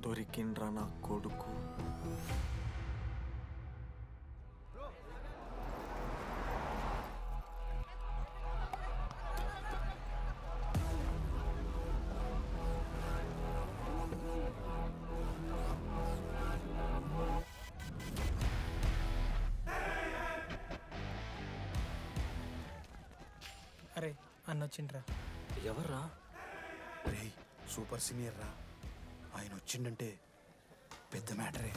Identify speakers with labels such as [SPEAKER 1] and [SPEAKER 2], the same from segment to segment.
[SPEAKER 1] దొరికిండ్రా నా కొడుకు.
[SPEAKER 2] అరే అన్నొచ్చిండ్రా.
[SPEAKER 1] ఎవర్రా?
[SPEAKER 3] రే సూపర్ సీనియర్ రా, ఆయన వచ్చిండంటే పెద్ద మ్యాటరే.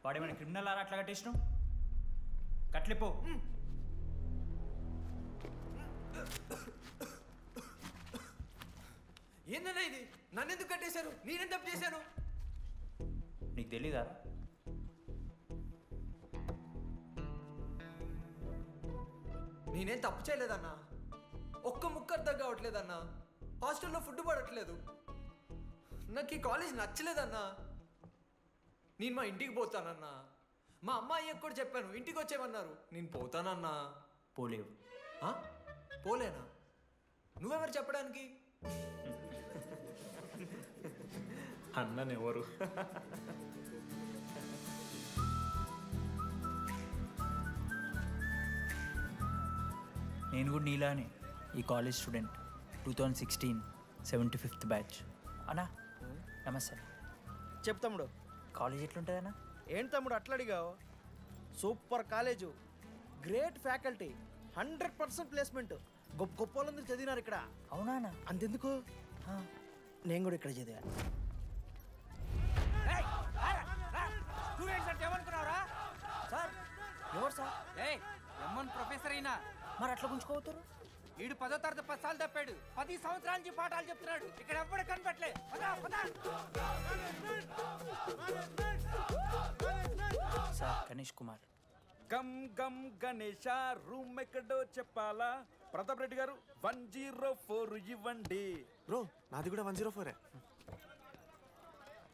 [SPEAKER 4] వాడేమైనా క్రిమినల్ ఆరా అట్లా కట్టేసినావు? కట్లిపో.
[SPEAKER 5] ఏందన్నా ఇది? నన్నెందుకు కట్టేశారు? నేనేం తప్పు చేశాను?
[SPEAKER 4] నీకు తెలీదా?
[SPEAKER 5] నేనేం తప్పు చేయలేదన్నా. ఒక్క ముక్క అర్థం కావట్లేదన్నా. హాస్టల్లో ఫుడ్ పడట్లేదు. నాకు ఈ కాలేజ్ నచ్చలేదన్నా. నేను మా ఇంటికి పోతానన్నా. మా అమ్మాయి కూడా చెప్పాను, ఇంటికి వచ్చేమన్నారు. నేను పోతానన్నా.
[SPEAKER 4] పోలేవు.
[SPEAKER 5] పోలేనా? నువ్వెవరు చెప్పడానికి?
[SPEAKER 1] అన్ననెవరు?
[SPEAKER 4] నేను కూడా నీలానే ఈ కాలేజ్ స్టూడెంట్, 2016 75th బ్యాచ్. అన్నా నమస్తే.
[SPEAKER 6] చెప్పు తమ్ముడు.
[SPEAKER 4] కాలేజ్ ఎట్లుంటుంది అన్న?
[SPEAKER 6] ఏంటి తమ్ముడు అట్లా అడిగావు? Super college, great faculty, 100% placement. గొప్ప గొప్ప వాళ్ళందరూ చదివినారు ఇక్కడ.
[SPEAKER 4] అవునా అన్న?
[SPEAKER 6] అంతెందుకు, నేను కూడా ఇక్కడ చదివా.
[SPEAKER 4] సార్ ఎవరు సార్?
[SPEAKER 7] ప్రొఫెసర్ అయినా
[SPEAKER 4] మరి అట్లా గుంజుకోవతారు?
[SPEAKER 7] వీడు 10వ తరగతి 10 సార్లు తప్పాడు. 10 సంవత్సరాల నుంచి పాఠాలు చెప్తున్నాడు. ఇక్కడ ఎవ్వడు కనపట్లే.
[SPEAKER 4] సార్ గణేష్ కుమార్.
[SPEAKER 8] గమ్ గమ్ గణేష, రూమ్ ఎక్కడో చెప్పాలా? ప్రతాప్ రెడ్డి గారు 104 ఇవ్వండి.
[SPEAKER 1] బ్రో నాది కూడా 104.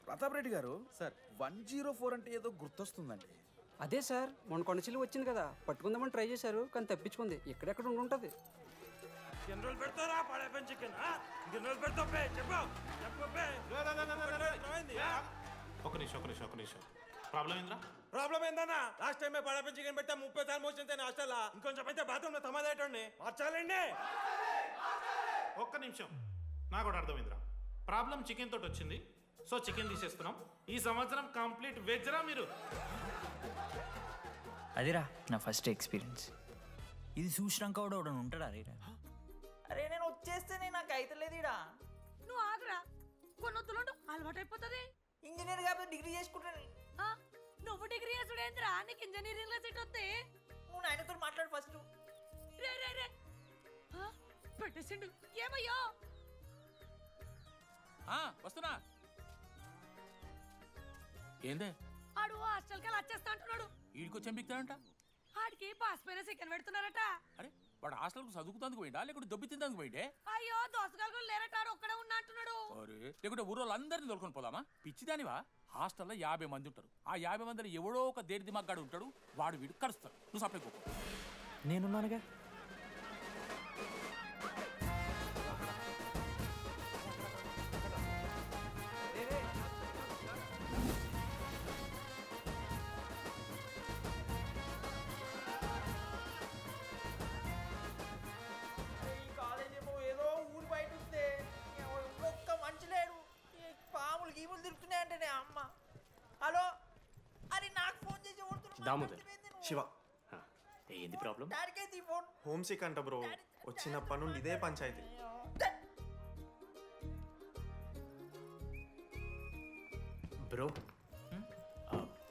[SPEAKER 8] ప్రతాప్ రెడ్డి గారు సార్ 104 అంటే ఏదో గుర్తొస్తుందండి.
[SPEAKER 9] అదే సార్, మొన్న కొండచిల్లి వచ్చింది కదా, పట్టుకుందామని ట్రై చేశారు కానీ తప్పించుకుంది. ఎక్కడెక్కడ ఉండుంటది.
[SPEAKER 10] ఒక నిమిషం ప్రాబ్లం ఏంద్రా?
[SPEAKER 11] ప్రాబ్లం ఏందన్నా? లాస్ట్ టైం పడపం చికెన్ పెట్టా 30 సార్లు మోషన్ హాస్టల్లా. ఇంకొంచెం అయితే బాత్రూమ్ లో తమాదేటండి మార్చాలండి.
[SPEAKER 10] ఒక్క నిమిషం, నాకు కూడా అర్థమైందిరా. ప్రాబ్లం చికెన్ తోటి వచ్చింది, సో చికెన్ తీసేస్తున్నాం. ఈ సంవత్సరం కంప్లీట్ వెజ్ రా మీరు.
[SPEAKER 4] అదిరా నా ఫస్ట్ ఎక్స్పీరియన్స్. ఇది చూసినాక కూడా ఒకడు ఉంటాడా రేరా?
[SPEAKER 7] అరే నేను వచ్చేస్తేనే నాకు అయితే లేదు ఇడా.
[SPEAKER 12] నువ్వు ఆగరా, కొన్నొత్తులు అలవాటు అయిపోతుంది.
[SPEAKER 7] ఇంజనీర్ కాబట్టి డిగ్రీ చేసుకుంటాను.
[SPEAKER 12] నువ్వు డిగ్రీ చేసుడేంద్రా, నీకు ఇంజనీరింగ్ లో సీట్ వస్తే.
[SPEAKER 7] నువ్వు నాయనతో మాట్లాడు ఫస్ట్.
[SPEAKER 12] రే రే రే పెట్టేసిండు. ఏమయ్యో?
[SPEAKER 13] వస్తున్నా. ఏందే
[SPEAKER 12] ఆడు హాస్టల్ కి వచ్చేస్తా అంటున్నాడు.
[SPEAKER 13] ఈడికొచ్చి ఎంపిక్తాడంట.
[SPEAKER 12] ఆడికి పాస్ పైన చికెన్ పెడుతున్నారట.
[SPEAKER 13] అరే వాడు హాస్టల్కు చదువుకుతానికి పోయిండా లేకుంటే దొబ్బి తిందానికి పోయిండే?
[SPEAKER 12] అయ్యో దోసగాలు లేరట, ఆడు ఒక్కడే ఉన్నా అంటున్నాడు.
[SPEAKER 13] అరే లేకుంటే ఊరోళ్ళందరినీ దొరుకుని పోదామా? పిచ్చిదానివా? హాస్టల్లో 50 మంది ఉంటారు. ఆ 50 మందిలో ఎవడో ఒక దేడి దిమాగ్గాడు ఉంటాడు. వాడు వీడు కలుస్తాడు. నువ్వు సప్లై కోకు.
[SPEAKER 4] నేనున్నానుగా.
[SPEAKER 7] పాములు గీములు తిరుగుతున్నాయంటే అమ్మ. హలో, అరే నాకు ఫోన్ చేసి
[SPEAKER 1] దామోదర్ శివ,
[SPEAKER 10] ఏంది ప్రాబ్లం?
[SPEAKER 7] డాడీకి ఫోన్.
[SPEAKER 1] హోమ్ సిక్ అంట బ్రో. వచ్చినప్పటి నుండి ఇదే పంచాయతీ.
[SPEAKER 10] బ్రో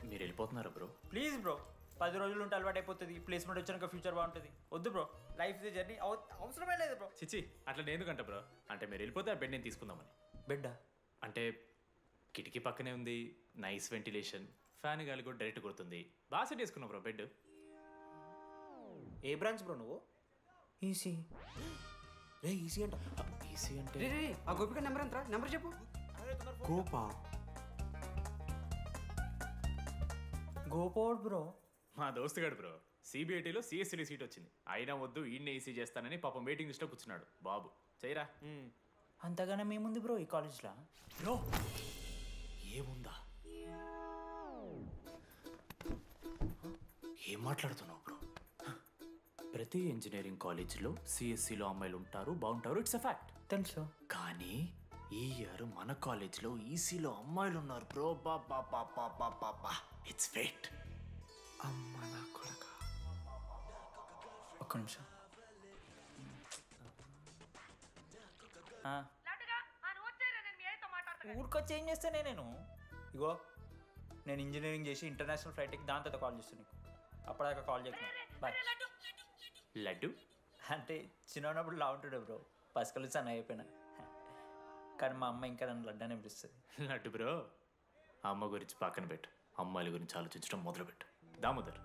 [SPEAKER 10] మీరు వెళ్ళిపోతున్నారా బ్రో?
[SPEAKER 4] ప్లీజ్ బ్రో, 10 రోజులు ఉంటే అలవాటు అయిపోతుంది. ప్లేస్మెంట్ వచ్చాక ఫ్యూచర్ బాగుంటుంది. వద్దు బ్రో, లైఫ్ జర్నీ అవసరమే లేదు బ్రో.
[SPEAKER 10] చిచి అట్లా నేను కంట బ్రో. అంటే మీరు వెళ్ళిపోతే ఆ బెడ్ నేను తీసుకుందామని.
[SPEAKER 4] బెడ్డా?
[SPEAKER 10] అంటే కిటికీ పక్కనే ఉంది, నైస్ వెంటిలేషన్, ఫ్యాన్ గాలి కూడా డైరెక్ట్ కొడుతుంది. బాగా సెట్ చేసుకున్నావు బ్రో బెడ్.
[SPEAKER 4] ఏ బ్రాంచ్ బ్రో నువ్వు? ఈసీ.
[SPEAKER 1] రే ఈసీ అంట.
[SPEAKER 10] ఈసీ అంటే
[SPEAKER 9] రే రే ఆ గోపిక నెంబర్ ఎంతరా? నెంబర్ చెప్పు.
[SPEAKER 1] కోపా
[SPEAKER 4] గోపోడ్ బ్రో.
[SPEAKER 14] మా దోస్తుగాడు బ్రో సిబిఐటీలో సిఎస్సిడి సీట్ వచ్చింది. అయినా వద్దు ఈయన్నే ఈసీ చేస్తానని పాపం వెయిటింగ్ లిస్ట్లో కూర్చున్నాడు. బాబు చేయరా.
[SPEAKER 4] అంతగానే మేముంది బ్రో ఈ కాలేజ్లో.
[SPEAKER 14] బ్రో ఏముందా? ఏం మాట్లాడుతున్నావు బ్రో? ప్రతి ఇంజనీరింగ్ కాలేజీలో సిఎస్సిలో అమ్మాయిలు ఉంటారు, బాగుంటారు. It's a fact.
[SPEAKER 4] తెలుసు.
[SPEAKER 14] కానీ ఈ ఇయర్ మన కాలేజీలో ఈసీలో అమ్మాయిలు ఉన్నారు బ్రో. Baba it's fate.
[SPEAKER 1] అమ్మ నా కొడక.
[SPEAKER 4] ఒక్క నిమిషం. ఊరికొచ్చి ఏం చేస్తానే నేను? ఇగో నేను ఇంజనీరింగ్ చేసి ఇంటర్నేషనల్ ఫ్లైట్కి దాని తర్వాత కాల్ చేస్తాను నీకు. అప్పటిదాకా కాల్ చేయకు. బాయ్.
[SPEAKER 14] లడ్డు
[SPEAKER 4] అంటే చిన్నప్పుడు లా ఉంటుండే బ్రో, పసుకలు సన్న అయిపోయినా. కానీ మా అమ్మ ఇంకా నన్ను లడ్డు అనే పిలుస్తుంది.
[SPEAKER 14] లడ్డు బ్రో అమ్మ గురించి పక్కన పెట్టు, అమ్మాయిల గురించి ఆలోచించడం మొదలుపెట్టు. దామోదర్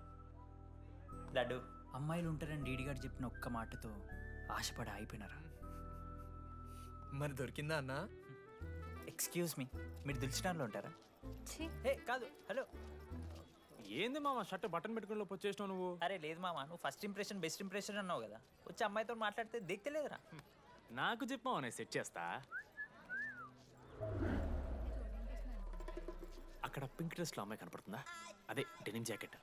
[SPEAKER 4] లడ్డు, అమ్మాయిలు ఉంటారని డీడీ గారు చెప్పిన ఒక్క మాటతో ఆశపడి అయిపోయినారా?
[SPEAKER 5] మరి దొరికిందా అన్న?
[SPEAKER 4] ఎక్స్క్యూజ్ మీ, మీరు దిల్చినార్లో ఉంటారా? ఏ కాదు, హలో.
[SPEAKER 14] ఏంది మామ షర్ట్ బటన్ పెట్టుకుని లోపు వచ్చేసినావు నువ్వు?
[SPEAKER 4] అరే లేదు మామ, నువ్వు ఫస్ట్ ఇంప్రెషన్ బెస్ట్ ఇంప్రెషన్ అన్నావు కదా. వచ్చి అమ్మాయితో మాట్లాడితే దిక్కలేదురా.
[SPEAKER 14] నాకు చెప్పావు నేను సెట్ చేస్తా. అక్కడ పింక్ డ్రెస్లో అమ్మాయి కనపడుతుందా? అదే డెనిమ్ జాకెట్.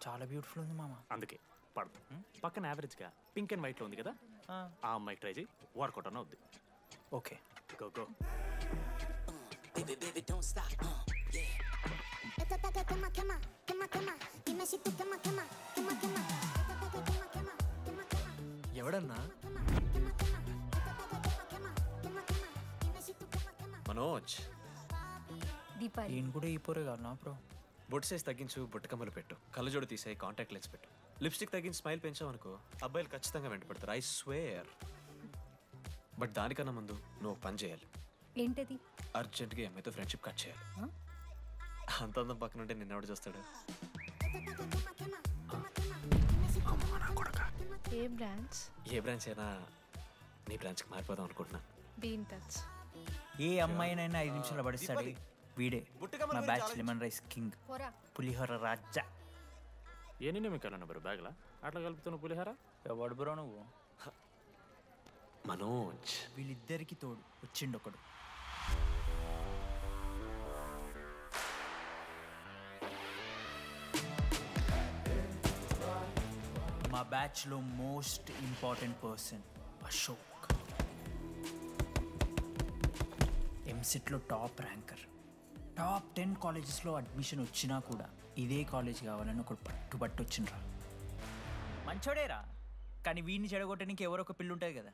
[SPEAKER 4] చాలా బ్యూటిఫుల్ ఉంది మామ.
[SPEAKER 14] అందుకే పడదు. పక్కన యావరేజ్గా పింక్ అండ్ వైట్లో ఉంది కదా, ఆ అమ్మాయి ట్రై చేయి. వర్కౌట్ అన్న వద్దు.
[SPEAKER 4] Okay
[SPEAKER 14] go go.
[SPEAKER 5] ఎవడన్నా?
[SPEAKER 15] మనోజ్.
[SPEAKER 4] ఈయన కూడా ఈ పోరే కాదు నా బ్రో.
[SPEAKER 15] బొట్టు సైజ్ తగ్గించు, బొట్టు కమ్మలు పెట్టు, కళ్ళజోడు తీసేయి, కాంటాక్ట్ లెన్స్ పెట్టు, లిప్స్టిక్ తగ్గించి స్మైల్ పెంచావనుకో అబ్బాయిలు ఖచ్చితంగా వెంట పెడతారు. I swear. బట్ దానికన్నా ముందు నువ్వు ఒక పని చేయాలి.
[SPEAKER 12] ఏంటది?
[SPEAKER 15] అర్జెంట్గా అమ్మాయితో ఫ్రెండ్షిప్ కట్ చేయాలి. అంత అందం పక్కన ఉంటే నిన్నెవడు చూస్తాడు?
[SPEAKER 12] ఏ బ్రాంచ్?
[SPEAKER 15] ఏ బ్రాంచ్ అయినా నీ బ్రాంచ్కి మారిపోదాం అనుకుంటున్నా.
[SPEAKER 12] Be in touch.
[SPEAKER 4] ఏ అమ్మాయినైనా 5 నిమిషాలు పడిస్తాడు వీడే. మా బ్యాచ్ లెమన్ రైస్ కింగ్, పులిహోర రాజా.
[SPEAKER 14] ఎన్ని నిమిషాలు బ్రో బ్యాగ్లా అట్లా కలుపుతున్న పులిహోర?
[SPEAKER 4] ఎవడు బ్రో నువ్వు?
[SPEAKER 15] మనోజ్.
[SPEAKER 4] వీళ్ళిద్దరికి తోడు వచ్చిండు ఒకడు. మా బ్యాచ్లో మోస్ట్ ఇంపార్టెంట్ పర్సన్ అశోక్. ఎంసెట్లో టాప్ ర్యాంకర్. టాప్ 10 కాలేజెస్లో అడ్మిషన్ వచ్చినా కూడా ఇదే కాలేజ్ కావాలని ఒకడు పట్టుబట్టి వచ్చిండ్రా. మంచోడేరా, కానీ వీడిని చెడగొట్టడానికి ఎవరో ఒక పిల్లు ఉంటుంది కదా.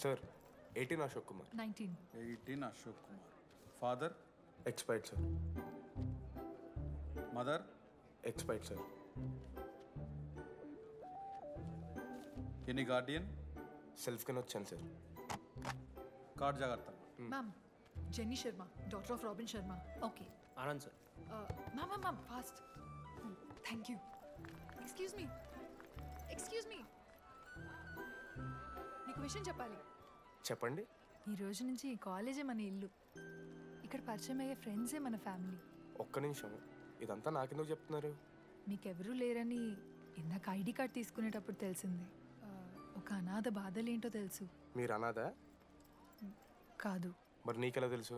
[SPEAKER 1] Sir 18 Ashok Kumar.
[SPEAKER 8] 18 Ashok Kumar. Father?
[SPEAKER 1] Expired sir.
[SPEAKER 8] Mother?
[SPEAKER 1] Expired sir.
[SPEAKER 8] Any Guardian?
[SPEAKER 1] Self కింద వచ్చాను సార్.
[SPEAKER 8] కార్డ్ జాగ్రత్త.
[SPEAKER 16] Ma'am, Jenny Sharma, daughter of Robin Sharma.
[SPEAKER 4] Okay.
[SPEAKER 1] Anand sir.
[SPEAKER 16] Ma'am, fast. Thank you. Excuse me. నీకు విషయం చెప్పాలి.
[SPEAKER 1] చెప్పండి.
[SPEAKER 16] ఈ రోజు నుంచి ఈ కాలేజే మన ఇల్లు. ఇక్కడ పరిచయం అయ్యే ఫ్రెండ్సే మన ఫ్యామిలీ.
[SPEAKER 1] ఒక్క నిమిషం, ఇదంతా నాకెందుకు చెప్తున్నారు?
[SPEAKER 16] మీకెవరూ లేరని ఇందాక ఐడి కార్డ్ తీసుకునేటప్పుడు తెలిసింది. ఒక అనాథ బాధలేంటో తెలుసు.
[SPEAKER 1] మీరు అనాథా?
[SPEAKER 16] కాదు.
[SPEAKER 1] మరి నీకెలా తెలుసు?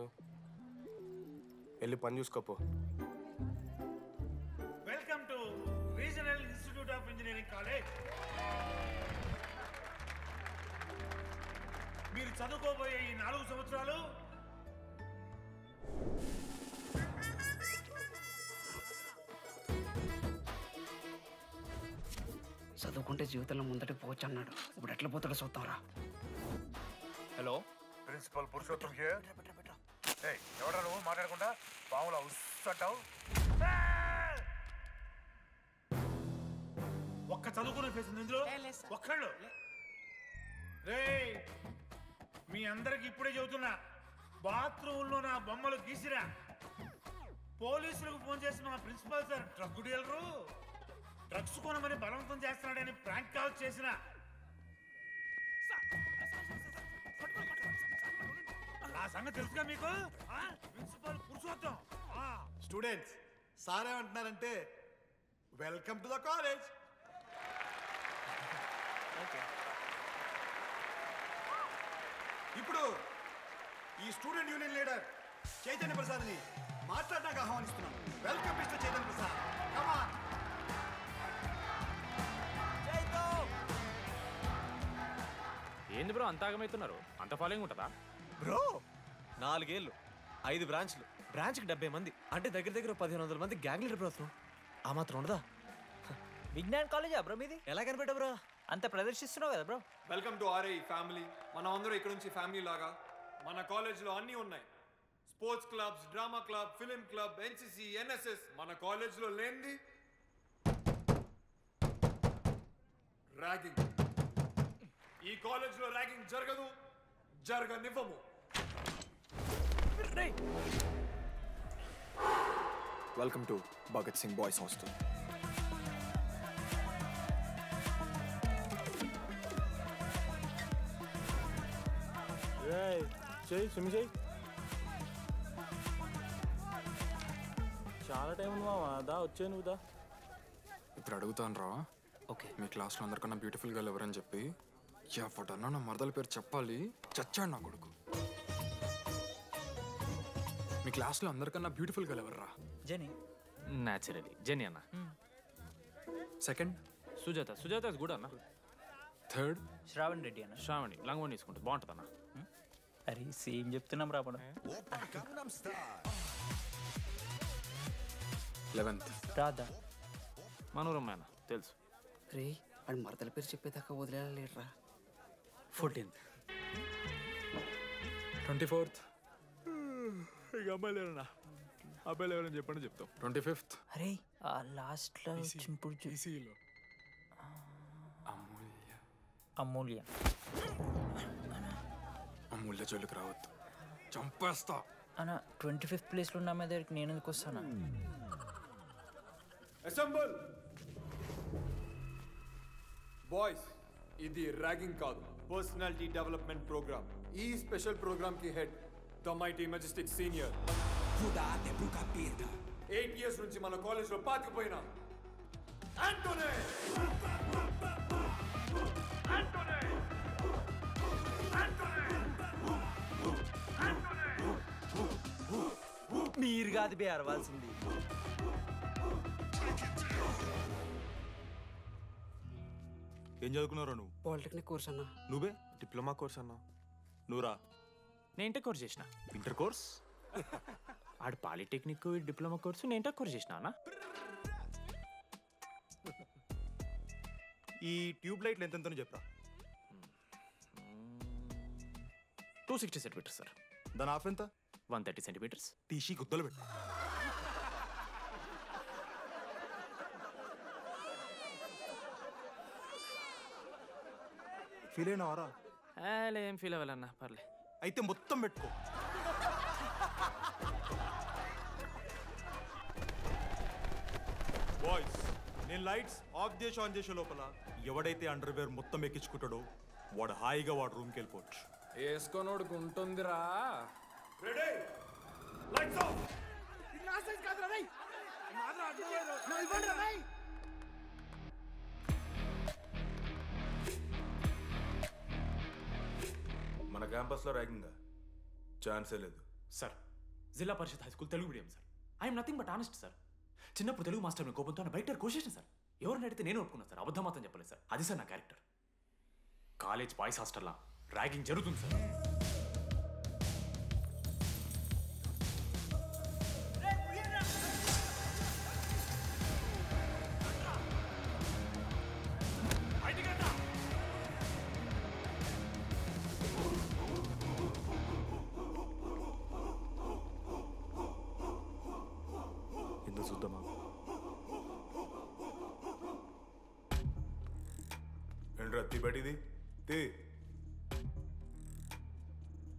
[SPEAKER 1] వెళ్ళి పని చూసుకోపో.
[SPEAKER 11] Welcome to regional institute of engineering college. మీరు చదువుకోబోయే ఈ 4 సంవత్సరాలు
[SPEAKER 9] చదువుకుంటే జీవితంలో ముందటి పోవచ్చు అన్నాడు. ఇప్పుడు ఎట్లా పోతాడో చూద్దాంరా.
[SPEAKER 14] Hello,
[SPEAKER 17] principal Purushottam here. ఎవడా నువ్వు మాట్లాడకుండా పాములా ఉస్సంటావు?
[SPEAKER 11] ఒక్క చదువుకునే ఫేస్ ఉంది ఇందులో. ఒక్కళ్ళు రేయ్, మీ అందరికి ఇప్పుడే చెబుతున్నా, బాత్రూంలో నా బొమ్మలు గీసిరా
[SPEAKER 17] పోలీసులకు ఫోన్ చేసిన మా principal sir drug dealer drugs కొనమని బలవంతం చేస్తున్నాడని ప్రాంక్ కాల్ చేసిన ఆ సంగతి తెలుసుగా మీకు? ప్రిన్సిపాల్ పురుషోత్తం.
[SPEAKER 3] స్టూడెంట్స్ సార్ ఏమంటున్నారంటే వెల్కమ్ టు ద కాలేజ్. ఇప్పుడు ఈ స్టూడెంట్ యూనియన్ లీడర్ చైతన్య ప్రసాద్ని మాట్లాడడానికి ఆహ్వానిస్తున్నాను. Welcome mister Chaitanya Prasad. Come on.
[SPEAKER 15] ఏంది బ్రో అంత ఆగమవుతున్నారు? అంత ఫాలోయింగ్ ఉంటుందా బ్రో? 4 ఏళ్ళు 5 బ్రాంచ్లు, బ్రాంచ్కి 70 మంది అంటే దగ్గర దగ్గర 1500 మంది గ్యాంగ్ లీడర్ బ్రో. అసలు ఆ మాత్రం ఉండదా?
[SPEAKER 4] విజ్ఞాన్ కాలేజా బ్రో మీది?
[SPEAKER 15] ఎలా కనిపెట్టా బ్రో?
[SPEAKER 4] అంత ప్రదర్శిస్తున్నావు కదా bro.
[SPEAKER 5] Welcome to RI family. మనం అందరూ ఇక్కడ నుంచి ఫ్యామిలీ లాగా. మన కాలేజ్లో అన్నీ ఉన్నాయి. Sports clubs, drama club, film club, NCC, NSS. మన కాలేజ్లో లేనిది ర్యాగింగ్. ఈ కాలేజ్లో ర్యాగింగ్ జరగదు, జరగనివ్వము.
[SPEAKER 1] Welcome to Bhagat Singh boys hostel.
[SPEAKER 8] చెయ్యి స్విమ్మింగ్ చెయ్యి. చాలా టైం ఉంది మావా. దా వచ్చే నువ్వు దా.
[SPEAKER 1] ఇప్పుడు అడుగుతాను రా.
[SPEAKER 4] ఓకే.
[SPEAKER 1] మీ క్లాస్లో అందరికన్నా బ్యూటిఫుల్ గర్ల్ ఎవరని చెప్పి ఎవడన్నా నా మరదల పేరు చెప్పాలి. చచ్చాడు నా కొడుకు. మీ క్లాస్లో అందరికన్నా బ్యూటిఫుల్ గర్ల్ ఎవర్రా?
[SPEAKER 4] జెనీ.
[SPEAKER 15] న్యాచురలీ జెనీ అన్న.
[SPEAKER 1] Second
[SPEAKER 15] Sujatha. Sujatha is good అన్న.
[SPEAKER 1] థర్డ్
[SPEAKER 4] శ్రావణ్ రెడ్డి అన్న.
[SPEAKER 15] శ్రావణి లంగోని తీసుకుంటుంది, బాగుంటుంది అన్న.
[SPEAKER 4] అరే సేమ్ చెప్తున్నాం రాపడం.
[SPEAKER 1] 11th
[SPEAKER 4] రాధా.
[SPEAKER 15] మనోరమ్మ అన్న తెలుసు.
[SPEAKER 9] రే అని మరదల పేరు చెప్పేదాకా వదిలేరా.
[SPEAKER 4] 14th
[SPEAKER 1] 24th
[SPEAKER 15] ఇక అమ్మాయిలు ఎవరన్నా అబ్బాయిలు ఎవరని చెప్పండి చెప్తాం.
[SPEAKER 1] 25th
[SPEAKER 4] అరే ఆ లాస్ట్లో చింపుడు
[SPEAKER 1] ఈసీలో
[SPEAKER 4] అమూల్య.
[SPEAKER 1] అమూల్య జోలికి రావద్దు, చంపేస్తా.
[SPEAKER 4] అన్న 25th ప్లేస్లో ఉన్న అమ్మాయి దగ్గరికి నేను ఎందుకు వస్తానా?
[SPEAKER 5] Assemble boys. ఇది ర్యాగింగ్ కాదు, పర్సనాలిటీ డెవలప్మెంట్ ప్రోగ్రామ్. ఈ స్పెషల్ ప్రోగ్రామ్ కి head the mighty Majestic senior. 8 years నుంచి మన కాలేజ్లో పాతికిపోయిన ఆంటోనీ.
[SPEAKER 6] మీరు కాదు బే అరవాల్సింది.
[SPEAKER 8] ఏం చదువుకున్నారా నువ్వు?
[SPEAKER 9] పాలిటెక్నిక్ కోర్స్ అన్నా.
[SPEAKER 8] నువ్వే డిప్లొమా కోర్స్ అన్నా. నువ్వురా?
[SPEAKER 15] నేను ఇంటర్ కోర్స్ చేసిన.
[SPEAKER 8] Inter course?
[SPEAKER 15] ఆడు పాలిటెక్నిక్ డిప్లొమా కోర్సు, నేను ఇంటర్ కోర్స్ చేసిన అన్న.
[SPEAKER 8] ఈ ట్యూబ్ లైట్లు ఎంతెంతనో చెప్పరా.
[SPEAKER 15] 260 సెంటీమీటర్స్ సార్.
[SPEAKER 8] దాని ఆఫ్ ఎంత?
[SPEAKER 15] 130 సెంటీమీటర్స్.
[SPEAKER 8] టీసీ గుద్దలు పెట్టు. ఫీల్ అయినావారా?
[SPEAKER 15] ఏం ఫీల్ అవ్వాలన్నా, పర్లే.
[SPEAKER 8] అయితే మొత్తం పెట్టుకో. బాయ్స్, నేను లైట్స్ ఆఫ్ చేసి ఆన్ చేసే లోపల ఎవడైతే అండర్వేర్ మొత్తం ఎక్కించుకుంటాడో వాడు హాయిగా వాడు రూమ్కి వెళ్ళిపోవచ్చు.
[SPEAKER 1] వేసుకోనోడుకు ఉంటుందిరా.
[SPEAKER 5] Ready, lights off.
[SPEAKER 11] మన క్యాంపస్లో ర్యాగింగ్ ఛాన్సే లేదు
[SPEAKER 15] sir. Zilla Parishad high school Telugu medium sir. I'm nothing but honest sir. చిన్నప్పుడు తెలుగు మాస్టర్ కోపంతో బయట కోసేసిన సార్. ఎవరిని అడిగితే నేను ఒప్పుకున్నాను సార్. అబద్ధం మాత్రం చెప్పలేదు సార్. అది సార్ నా క్యారెక్టర్. కాలేజ్ బాయ్స్ హాస్టల్లా ర్యాగింగ్ జరుగుతుంది సార్.
[SPEAKER 8] ఎందుకు చూద్దామా?
[SPEAKER 11] ఏంట్రా తీపటిది? తీ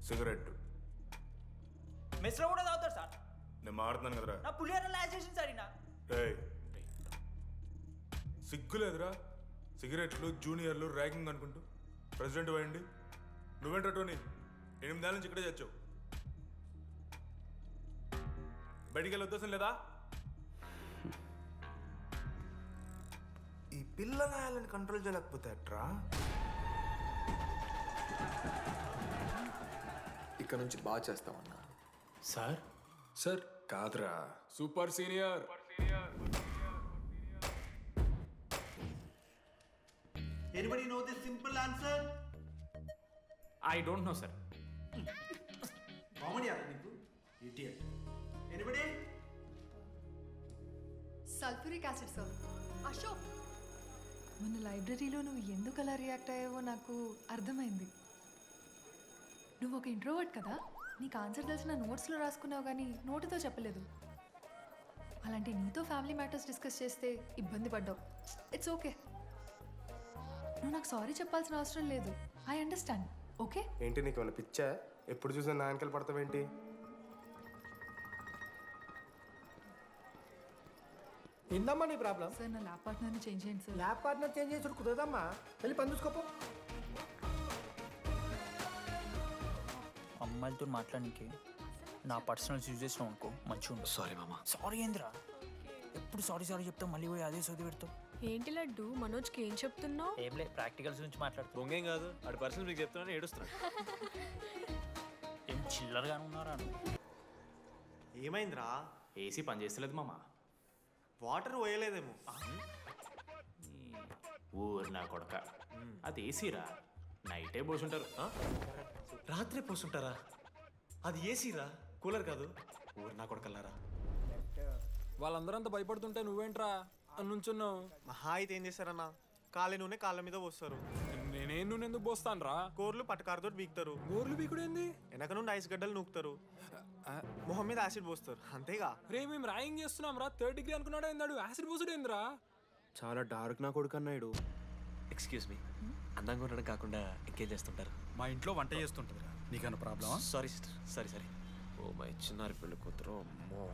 [SPEAKER 11] సిగరెట్.
[SPEAKER 4] మెస్లో కూడా తాగుతారు సార్.
[SPEAKER 18] నేను మాడుతున్నాను కదరా.
[SPEAKER 4] నా పులిహోర లాస్ట్ చేసింది సరేనా?
[SPEAKER 18] ఏయ్ సిగ్గులేదురా? సిగరెట్లు జూనియర్లు ర్యాగింగ్ అనుకుంటూ ప్రెసిడెంట్ పోయండి. నువ్వేంట్రా టోనీ 8 నెలల నుంచి ఇక్కడే చచ్చావు. బయటికి వెళ్ళే ఉద్దేశం లేదా?
[SPEAKER 19] ఈ పిల్లగాయలను కంట్రోల్ చేయలేకపోతే అట్రా.
[SPEAKER 1] ఇక్కడ నుంచి బాగా చేస్తామన్నా.
[SPEAKER 15] సార్
[SPEAKER 1] సార్ కాదురా, super senior.
[SPEAKER 3] Anybody know the simple answer?
[SPEAKER 15] I don't know, sir.
[SPEAKER 3] Comedy aapne niku idiot. Anybody?
[SPEAKER 16] Sulphuric acid sir. Ashok, మొన్న లైబ్రరీలో నువ్వు ఎందుకు అలా రియాక్ట్ అయ్యావో నాకు అర్థమైంది. నువ్వు ఒక ఇంట్రోవర్ట్ కదా, నీకు ఆన్సర్ తెలిసిన నోట్స్లో రాసుకున్నావు కానీ నోటితో చెప్పలేదు. అలాంటి నీతో ఫ్యామిలీ మ్యాటర్స్ డిస్కస్ చేస్తే ఇబ్బంది పడ్డావు. ఇట్స్ ఓకే, నువ్వు నాకు సారీ చెప్పాల్సిన అవసరం లేదు. I understand. ఓకే?
[SPEAKER 19] ఏంటి నీకు ఏమైనా పిచ్చా? ఎప్పుడు చూసినా నా వెనకాల పడతావేంటి?
[SPEAKER 6] ఏందమ్మా నీ ప్రాబ్లం?
[SPEAKER 16] సార్ నా ల్యాబ్ పార్ట్నర్ని చేంజ్ చేయండి సార్.
[SPEAKER 6] ల్యాబ్ పార్ట్నర్ చేంజ్ చేసి కుదరదమ్మా. వెళ్ళి పని చూసుకోపో.
[SPEAKER 4] అమ్మాయిలతో మాట్లాడడానికి నా పర్సనల్స్ యూజ్ చేసినావు అనుకో మంచిగా ఉండదు.
[SPEAKER 14] సారీ మామ.
[SPEAKER 4] సారీ ఏంద్రా? ఎప్పుడు సారీ సారీ చెప్తావు, మళ్ళీ పోయి అదే సోది పెడతావు.
[SPEAKER 12] ఏంటి లడ్డు మనోజ్కి ఏం చెప్తున్నావు?
[SPEAKER 4] ఏం లే, ప్రాక్టికల్స్ గురించి మాట్లాడుతూ.
[SPEAKER 15] దొంగేం కాదు, ఆడి పర్సనల్ మీకు చెప్తున్నాను ఏడుస్తున్నాడు.
[SPEAKER 4] ఏం చిల్లరగా ఉన్నారా?
[SPEAKER 11] ఏమైందిరా?
[SPEAKER 15] ఏసీ పని చేస్తలేదు మామ.
[SPEAKER 11] వాటర్ పోయలేదేమో.
[SPEAKER 15] ఊరు నా కొడక, అది ఏసీరా, నైటే పోసుంటారు.
[SPEAKER 11] రాత్రి పోసుంటారా? అది ఏసీరా, కూలర్ కాదు. ఊరు నా కొడకల్లారా.
[SPEAKER 8] వాళ్ళందరూ అంతా భయపడుతుంటే నువ్వేంట్రా నుంచున్నావు?
[SPEAKER 11] మహా అయితే ఏం చేస్తారన్నా, కాళ్ళ నూనె కాళ్ళ మీద పోస్తారు.
[SPEAKER 8] నేనేం నూనె ఎందుకు పోస్తాను రా?
[SPEAKER 11] కూరలు పట్టకారుతో బీకుతారు.
[SPEAKER 8] గోర్లు బీకుడు ఏంది?
[SPEAKER 11] వెనక నుండి ఐస్ గడ్డలు నూకుతారు. మొహం మీద యాసిడ్ పోస్తారు, అంతేగా.
[SPEAKER 8] రే మేము ర్యాగింగ్ చేస్తున్నాం రా. 3rd డిగ్రీ అనుకున్నాడు ఏందాడు, యాసిడ్ పోసుడు ఏందిరా?
[SPEAKER 19] చాలా డార్క్ నా కొడుకు అన్నాడు.
[SPEAKER 14] ఎక్స్క్యూజ్ మీ, అందంగా ఉండడం కాకుండా ఇంకేం చేస్తుంటారు?
[SPEAKER 8] మా ఇంట్లో వంట చేస్తుంటారా? నీకన్నా ప్రాబ్లమా?
[SPEAKER 14] Sorry sister, sorry. Oh my చిన్నారి పెళ్ళి కూతురు, అమ్మో.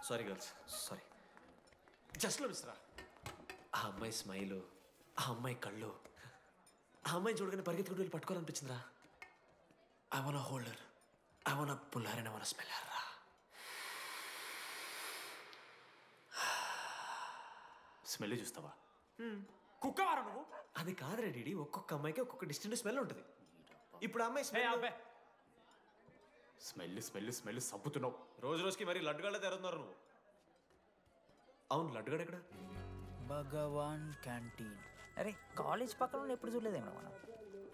[SPEAKER 14] Sorry girls, sorry. జస్ట్ లో మిస్రా, ఆ అమ్మాయి స్మైలు, ఆ అమ్మాయి కళ్ళు, ఆ అమ్మాయి చూడగానే పరిగెత్తుకుంటూ వెళ్ళి పట్టుకోవాలనిపించిందిరా. I want hold her, I want pull her and I want smell her రా.
[SPEAKER 15] స్మెల్ చూస్తావా?
[SPEAKER 11] కుక్కవారా నువ్వు?
[SPEAKER 14] అది కాదురా డీడీ, ఒక్కొక్క అమ్మాయికి ఒక్కొక్క డిస్టింట్ స్మెల్ ఉంటుంది.
[SPEAKER 11] ఇప్పుడు అమ్మాయి
[SPEAKER 15] స్మెల్ సబ్బుతున్నావు.
[SPEAKER 11] రోజు రోజుకి మరి లడ్డుగడ్డ తెరుతున్నారు నువ్వు.
[SPEAKER 14] అవును, లడ్డుగాడు ఎక్కడ?
[SPEAKER 4] భగవాన్ క్యాంటీన్. అరే కాలేజ్ పక్కన ఎప్పుడు చూడలేదేమో మనం.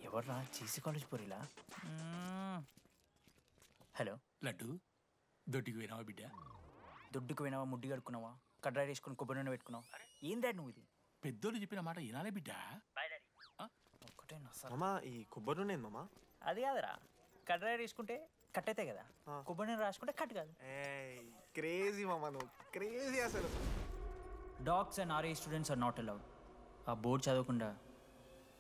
[SPEAKER 4] ఎవర్రా జీసీ కాలేజ్ పోరిలా? హలో
[SPEAKER 13] లడ్డు, దొడ్డికి పోయినావా బిడ్డ?
[SPEAKER 4] దొడ్డుకు పోయినావా, ముడ్డి కడుక్కున్నావా, కడ్రాయి వేసుకుని కొబ్బరి నూనె పెట్టుకున్నావా? ఏం డాడ్ నువ్వు ఇది?
[SPEAKER 13] పెద్దోళ్ళు చెప్పిన మాట వినాలే బిడ్డ.
[SPEAKER 4] ఒక్కటే
[SPEAKER 11] మామా, ఈ కొబ్బరి నూనె ఏంది మామా?
[SPEAKER 4] అది కాదురా, కడ్రాయి వేసుకుంటే కట్ అవుతాయి కదా, కొబ్బరి నూనె రాసుకుంటే కట్ కాదు.
[SPEAKER 11] క్రేజీ మామా, నువ్వు క్రేజీ అసలు.
[SPEAKER 4] Dogs and RA students are not allowed. ఆ బోర్డు చదవకుండా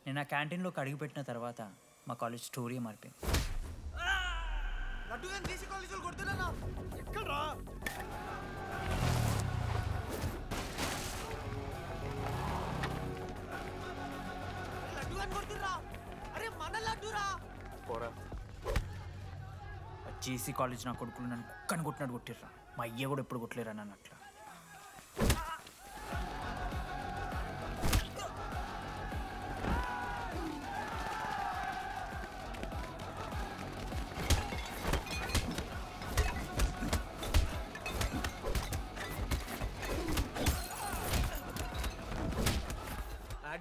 [SPEAKER 4] నేను ఆ క్యాంటీన్లోకి అడుగుపెట్టిన తర్వాత మా కాలేజ్ స్టోరీ మారిపోయింది.
[SPEAKER 3] లడ్డు గాని తీసి కాలేజీలో కొడుతున్నా. ఎక్కడ్రా? లడ్డు గాని కొడుతున్నా. అరే మన లడ్డురా.
[SPEAKER 14] పోరా.
[SPEAKER 4] జేసీ కాలేజ్ నా కొడుకులు నన్ను కుక్కని కొట్టినట్టు కొట్టిర్రా. మా అయ్య కూడా ఎప్పుడు కొట్టలేరా నన్ను అట్లా.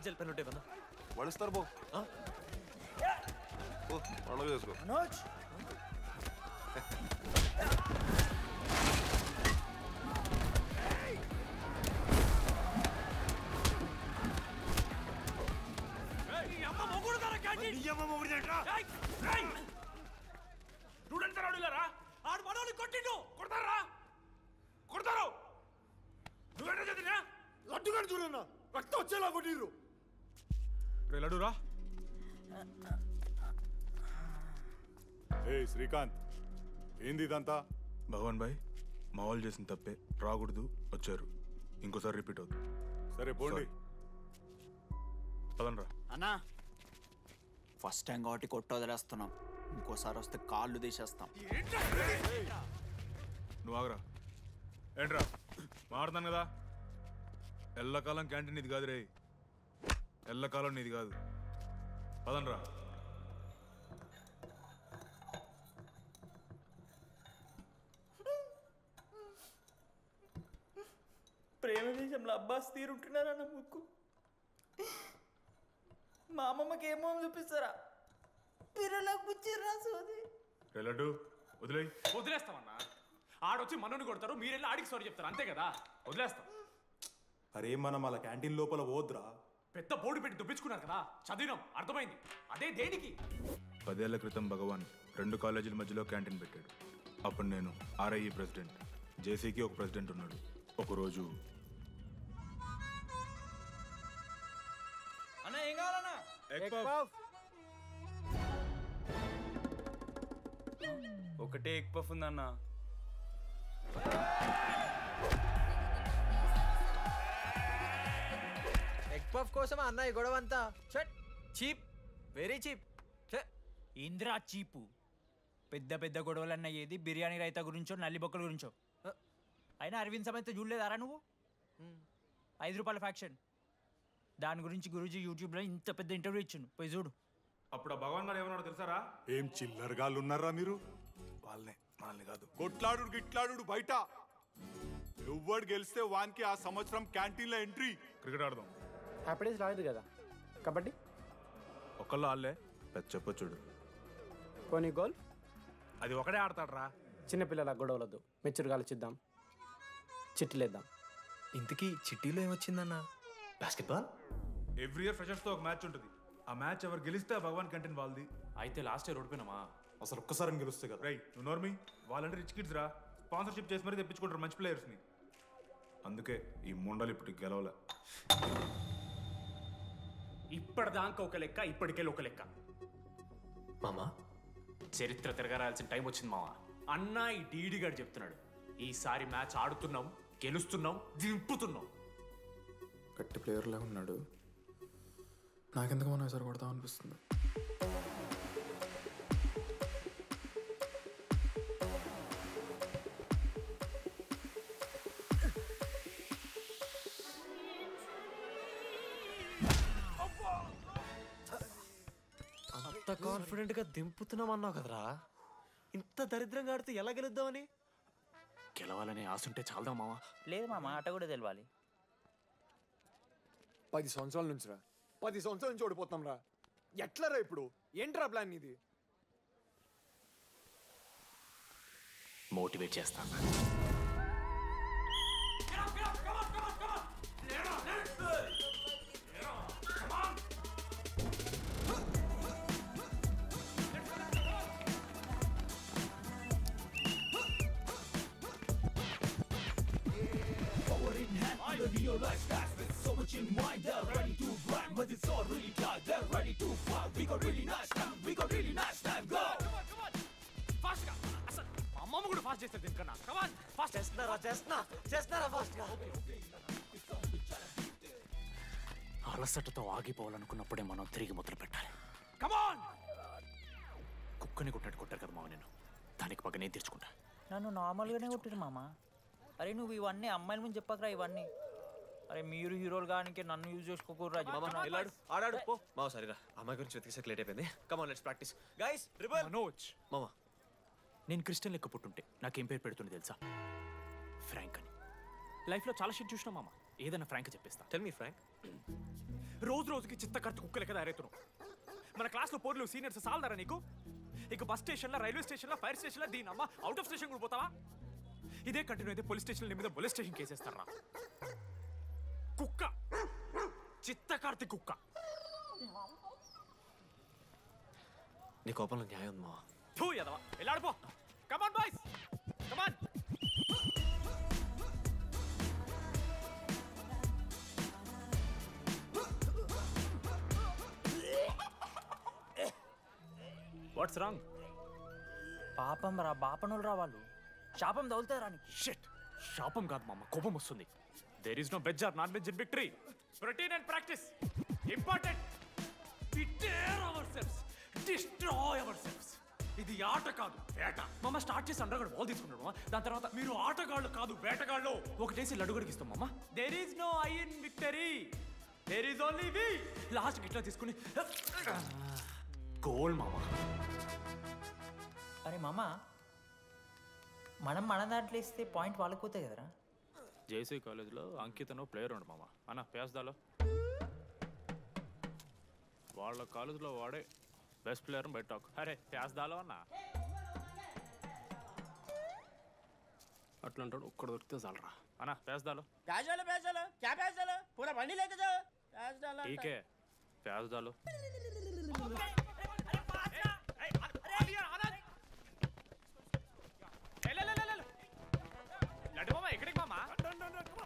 [SPEAKER 14] బ్లాక్ జెల్ పెన్ ఉంటాయి కదా
[SPEAKER 20] వాడిస్తారు బో పండుగ చేసుకో
[SPEAKER 6] మనోజ్
[SPEAKER 11] ఆడు మనోని కొట్టిండు కొడతారా కొడతారు నువ్వేంటో చదివినా లడ్డుగాని చూడన్నా రక్తం వచ్చేలా కొట్టిర్రు
[SPEAKER 18] రే లడ్డురా
[SPEAKER 20] ఏ శ్రీకాంత్ ఏంది ఇదంతా
[SPEAKER 18] భగవాన్ భాయ్ మా వాళ్ళు చేసిన తప్పే రాకూడదు వచ్చారు ఇంకోసారి రిపీట్ అవుతుంది
[SPEAKER 20] సరే పోండి
[SPEAKER 18] పదనరా
[SPEAKER 4] అన్నా ఫస్ట్ టైం కాబట్టి కొట్టు వదిలేస్తున్నాం ఇంకోసారి వస్తే కాళ్ళు తీసేస్తాం
[SPEAKER 18] నువ్వు ఆగరా ఏంట్రా మారుతాను కదా ఎల్లకాలం క్యాంటీన్ ఇది కాదు రే ఎల్లకాలం నీది కాదు పదనరా
[SPEAKER 4] ప్రేమ దేశంలో అబ్బాస్ తీరుంటున్నారన్న ముక్కు మా అమ్మమ్మకి ఏమో చూపిస్తారా పిల్లలకు పుచ్చిర్రా సోది
[SPEAKER 18] రే లడ్డు వదిలే
[SPEAKER 15] వదిలేస్తామన్నా ఆడొచ్చి మనోని కొడతారు మీరెళ్ళి ఆడికి సారీ చెప్తారు అంతే కదా వదిలేస్తాం
[SPEAKER 20] అరే మనం అలా క్యాంటీన్ లోపల పోద్రా
[SPEAKER 15] పెద్ద బోర్డు పెట్టి దుబ్బించుకున్నారు కదా చదివినాం అర్థమైంది అదే దేనికి
[SPEAKER 18] 10 ఏళ్ల క్రితం భగవాన్ 2 కాలేజీల మధ్యలో క్యాంటీన్ పెట్టాడు అప్పుడు నేను ఆర్ఐఈ ప్రెసిడెంట్ జేసీకి ఒక ప్రెసిడెంట్ ఉన్నాడు ఒకరోజు
[SPEAKER 5] అన్న ఏం కావాలన్నా
[SPEAKER 19] ఒకటే ఎగ్ పఫ్ ఉందన్నా
[SPEAKER 5] ఎగ్ పఫ్ కోసం అన్న ఈ గొడవ అంతా చీప్ వెరీ చీప్
[SPEAKER 4] ఇంద్రా చీపు పెద్ద పెద్ద గొడవలన్న ఏది బిర్యానీ రైతా గురించో నల్లి బొక్కల గురించో అయినా అరవింద్ సమేత చూడలేదారా నువ్వు 5 రూపాయల ఫ్యాక్షన్ దాని గురించి గురూజీ యూట్యూబ్లో ఇంత పెద్ద ఇంటర్వ్యూ ఇచ్చిండు పోయి చూడు
[SPEAKER 18] అప్పుడు ఆ భగవాన్ గారు ఏమన్నాడు తెలుసారా
[SPEAKER 20] ఏం చిల్లరగాళ్ళు ఉన్నారా మీరు
[SPEAKER 18] వాళ్ళనే మనల్ని కాదు
[SPEAKER 20] కొట్లాడు గిట్లాడు బయట ఎవ్వడు గెలిస్తే వానికి ఆ సంవత్సరం క్యాంటీన్ లో ఎంట్రీ
[SPEAKER 18] క్రికెట్ ఆడదాం
[SPEAKER 6] హ్యాపీడేస్ రాలేదు కదా కబడ్డీ
[SPEAKER 18] ఒకళ్ళు ఆడలే పెద్ద చెప్పొచ్చుడు
[SPEAKER 6] కొన్ని గోల్
[SPEAKER 18] అది ఒకడే ఆడతాడు రా
[SPEAKER 6] చిన్నపిల్లల గొడవలొద్దు మెచ్యూర్గా ఆలోచిద్దాం చిట్టిలేద్దాం
[SPEAKER 5] ఇంతకీ చిట్టీలో ఏమొచ్చిందన్న
[SPEAKER 14] బాస్కెట్బాల్
[SPEAKER 18] ఎవ్రీ ఇయర్ ఫ్రెషర్స్ తో ఒక మ్యాచ్ ఉంటుంది ఆ మ్యాచ్ ఎవరు గెలిస్తే ఆ భగవాన్ క్యాంటీన్ వాళ్ళది
[SPEAKER 15] అయితే లాస్ట్ ఇయర్ ఓడిపోయినామా
[SPEAKER 20] అసలు ఒక్కసారి గెలుస్తే కదా
[SPEAKER 18] రై నువ్వు నోర్మి వాళ్ళంటే రిచ్ కిడ్స్ రా స్పాన్సర్షిప్ చేసి మరీ తెప్పించుకుంటారు మంచి ప్లేయర్స్ని అందుకే ఈ ముండలు ఇప్పుడు గెలవలే
[SPEAKER 15] ఇప్పటిదాకా ఒక లెక్క ఇప్పటికెళ్ళి ఒక లెక్క
[SPEAKER 14] మామా
[SPEAKER 15] చరిత్ర తిరగరాల్సిన టైం వచ్చింది మావా అన్నా ఈ డీడీ గారు చెప్తున్నాడు ఈసారి మ్యాచ్ ఆడుతున్నాం గెలుస్తున్నాం దింపుతున్నాం
[SPEAKER 1] గట్టి ప్లేయర్లా ఉన్నాడు నాకెందుకు మనం ఎసరు కొడతాం అనిపిస్తుంది
[SPEAKER 14] అంత కాన్ఫిడెంట్ గా దింపుతున్నాం అన్నావు కదరా ఇంత దరిద్రంగా ఆడితే ఎలా గెలుద్దామని
[SPEAKER 15] గెలవాలనే ఆశుంటే చాలదా మావా
[SPEAKER 4] లేదు మామ ఆట కూడా తెలవాలి
[SPEAKER 3] 10 సంవత్సరాల నుంచి రా 10 సంవత్సరాల నుంచి ఓడిపోతాం రా ఎట్లా రా ఇప్పుడు ఏంట్రా ప్లాన్ ఇది
[SPEAKER 15] మోటివేట్ చేస్తాను అమ్మమ్మ కూడా ఫాస్ట్ చేస్తారు దీనికన్నా కమాన్ ఫాస్ట్
[SPEAKER 14] చేస్తున్నారా ఫాస్ట్ గా
[SPEAKER 15] అలసటతో ఆగిపోవాలనుకున్నప్పుడే మనం తిరిగి మొదలు పెట్టాలి కమాన్ కుక్కని కొట్టాడు కొట్టారు కదా మావ నేను దానికి పక్క నేను తెచ్చుకుంటా
[SPEAKER 4] నన్ను నార్మల్గానే కొట్టిరు మామ అరే నువ్వు ఇవన్నీ అమ్మాయిల ముందు చెప్పకరా ఇవన్నీ అరే మీరు హీరోలు కానీ నన్ను యూజ్ చేసుకోకూడరా
[SPEAKER 14] ఆడాడు పో మావ సరిగా అమ్మాయి గురించి వెతికేసరికి లేట్ అయిపోయింది come on let's practice guys rebel
[SPEAKER 15] Manoj
[SPEAKER 14] మామ
[SPEAKER 15] నేను క్రిస్టియన్ లెక్క పుట్టుంటే నాకేం పేరు పెడుతుంది తెలుసా ఫ్రాంక్ అని లైఫ్లో చాలా షిట్ చూసినా మామ ఏదైనా ఫ్రాంక్ చెప్పేస్తా.
[SPEAKER 14] Tell me frank.
[SPEAKER 15] రోజు రోజుకి చిత్త కట్టు కుక్కలే కదా అరేతున్నావు. మన క్లాస్లో పోర్లు సీనియర్స్ సాల్దారా నీకు? ఇక బస్ స్టేషన్లో, రైల్వే స్టేషన్లో, ఫైర్ స్టేషన్లో దీని అమ్మ అవుట్ ఆఫ్ స్టేషన్ కూడా పోతావా? ఇదే కంటిన్యూ అయితే పోలీస్ స్టేషన్ మీద పోలీస్ స్టేషన్ కేసేస్తారా? కుక్క, చిత్త కార్తి కుక్క.
[SPEAKER 14] నీ కోపంలో న్యాయం ఉందా?
[SPEAKER 15] థూ యదవా, వెళ్ళాడిపో. Come on boys, come on. What's wrong?
[SPEAKER 4] పాపం రా, బాపనులు రా వాళ్ళు. శాపం తగులుతారా నీకు?
[SPEAKER 15] షిట్, శాపం కాదు మామ, కోపం వస్తుంది. There is no veg or non veg in victory. Routine and practice important. We dare ourselves, destroy ourselves. ఇది ఆట కాదు, వేట. మామ స్టార్ట్ చేసి అండర్గాడు బాల్ తీసుకున్నాడు మామ. దాని తర్వాత మీరు ఆటగాళ్ళు కాదు, వేటగాళ్ళు. ఒకటేసి లడ్డు గడికిస్తాం మామ. There is no I in victory, there is only we. Last ఇట్లా తీసుకుని గోల్ మామ.
[SPEAKER 4] అరే మామ, మనం మన దాంట్లో ఇస్తే పాయింట్ వాళ్ళకి పోతాయి కదరా.
[SPEAKER 15] జేసీ కాలేజ్లో అంకితను ప్లేయర్ ఉండు మామ. అన్న పేస్దాలో వాళ్ళ కాలేజ్లో వాడే బెస్ట్ ప్లేయర్ బయట టాక్. అరే పేస్దాలో అన్న అట్లా అంటాడు. ఒక్కడ దొరికితే చాలరా అన్న. పేస్దాలో
[SPEAKER 7] क्या प्याज डालो पूरा बंडी लेके जाओ प्याज डालो
[SPEAKER 15] ठीक है प्याज डालो. లడ్డు మామ ఎక్కడికి మామ?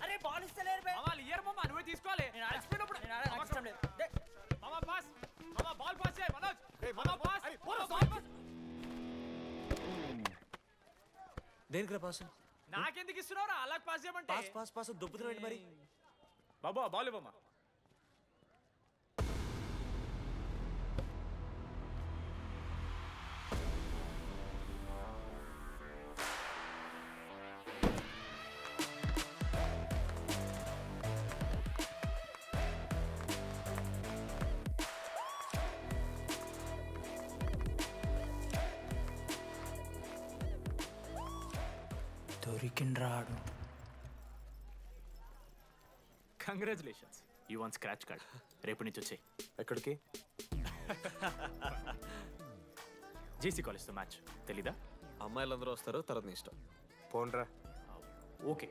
[SPEAKER 7] अरे बॉल ఇస్తలేరు బే
[SPEAKER 15] మామ ఇయర్ మామ నువ్వే తీసుకోవాలి.
[SPEAKER 7] నేను ఆడిపోయినప్పుడు నాకు ఇష్టం లేదు.
[SPEAKER 15] మామ పాస్, మామ బాల్ పాస్ చేయి మనోజ్. మామ పాస్, బాల్ పాస్.
[SPEAKER 14] దేనికి పాస్?
[SPEAKER 15] నాకెందుకు ఇస్తున్నావురా? అలా పాస్ చేయమంటే.
[SPEAKER 14] పాస్ పాస్ పాస్ దొబ్బుతున్నాడు మరి.
[SPEAKER 15] బాబా బాల్ ఇవ్వమ్మా.
[SPEAKER 4] దొరికిండ్రాడు.
[SPEAKER 15] Congratulations, you won scratch card. రేపు నుంచి వచ్చాయి.
[SPEAKER 14] ఎక్కడికి?
[SPEAKER 15] జేసీ కాలేజ్తో మ్యాచ్ తెలీదా?
[SPEAKER 14] అమ్మాయిలందరూ వస్తారు, తర్వాత నీ ఇష్టం.
[SPEAKER 15] పోన్రా. ఓకే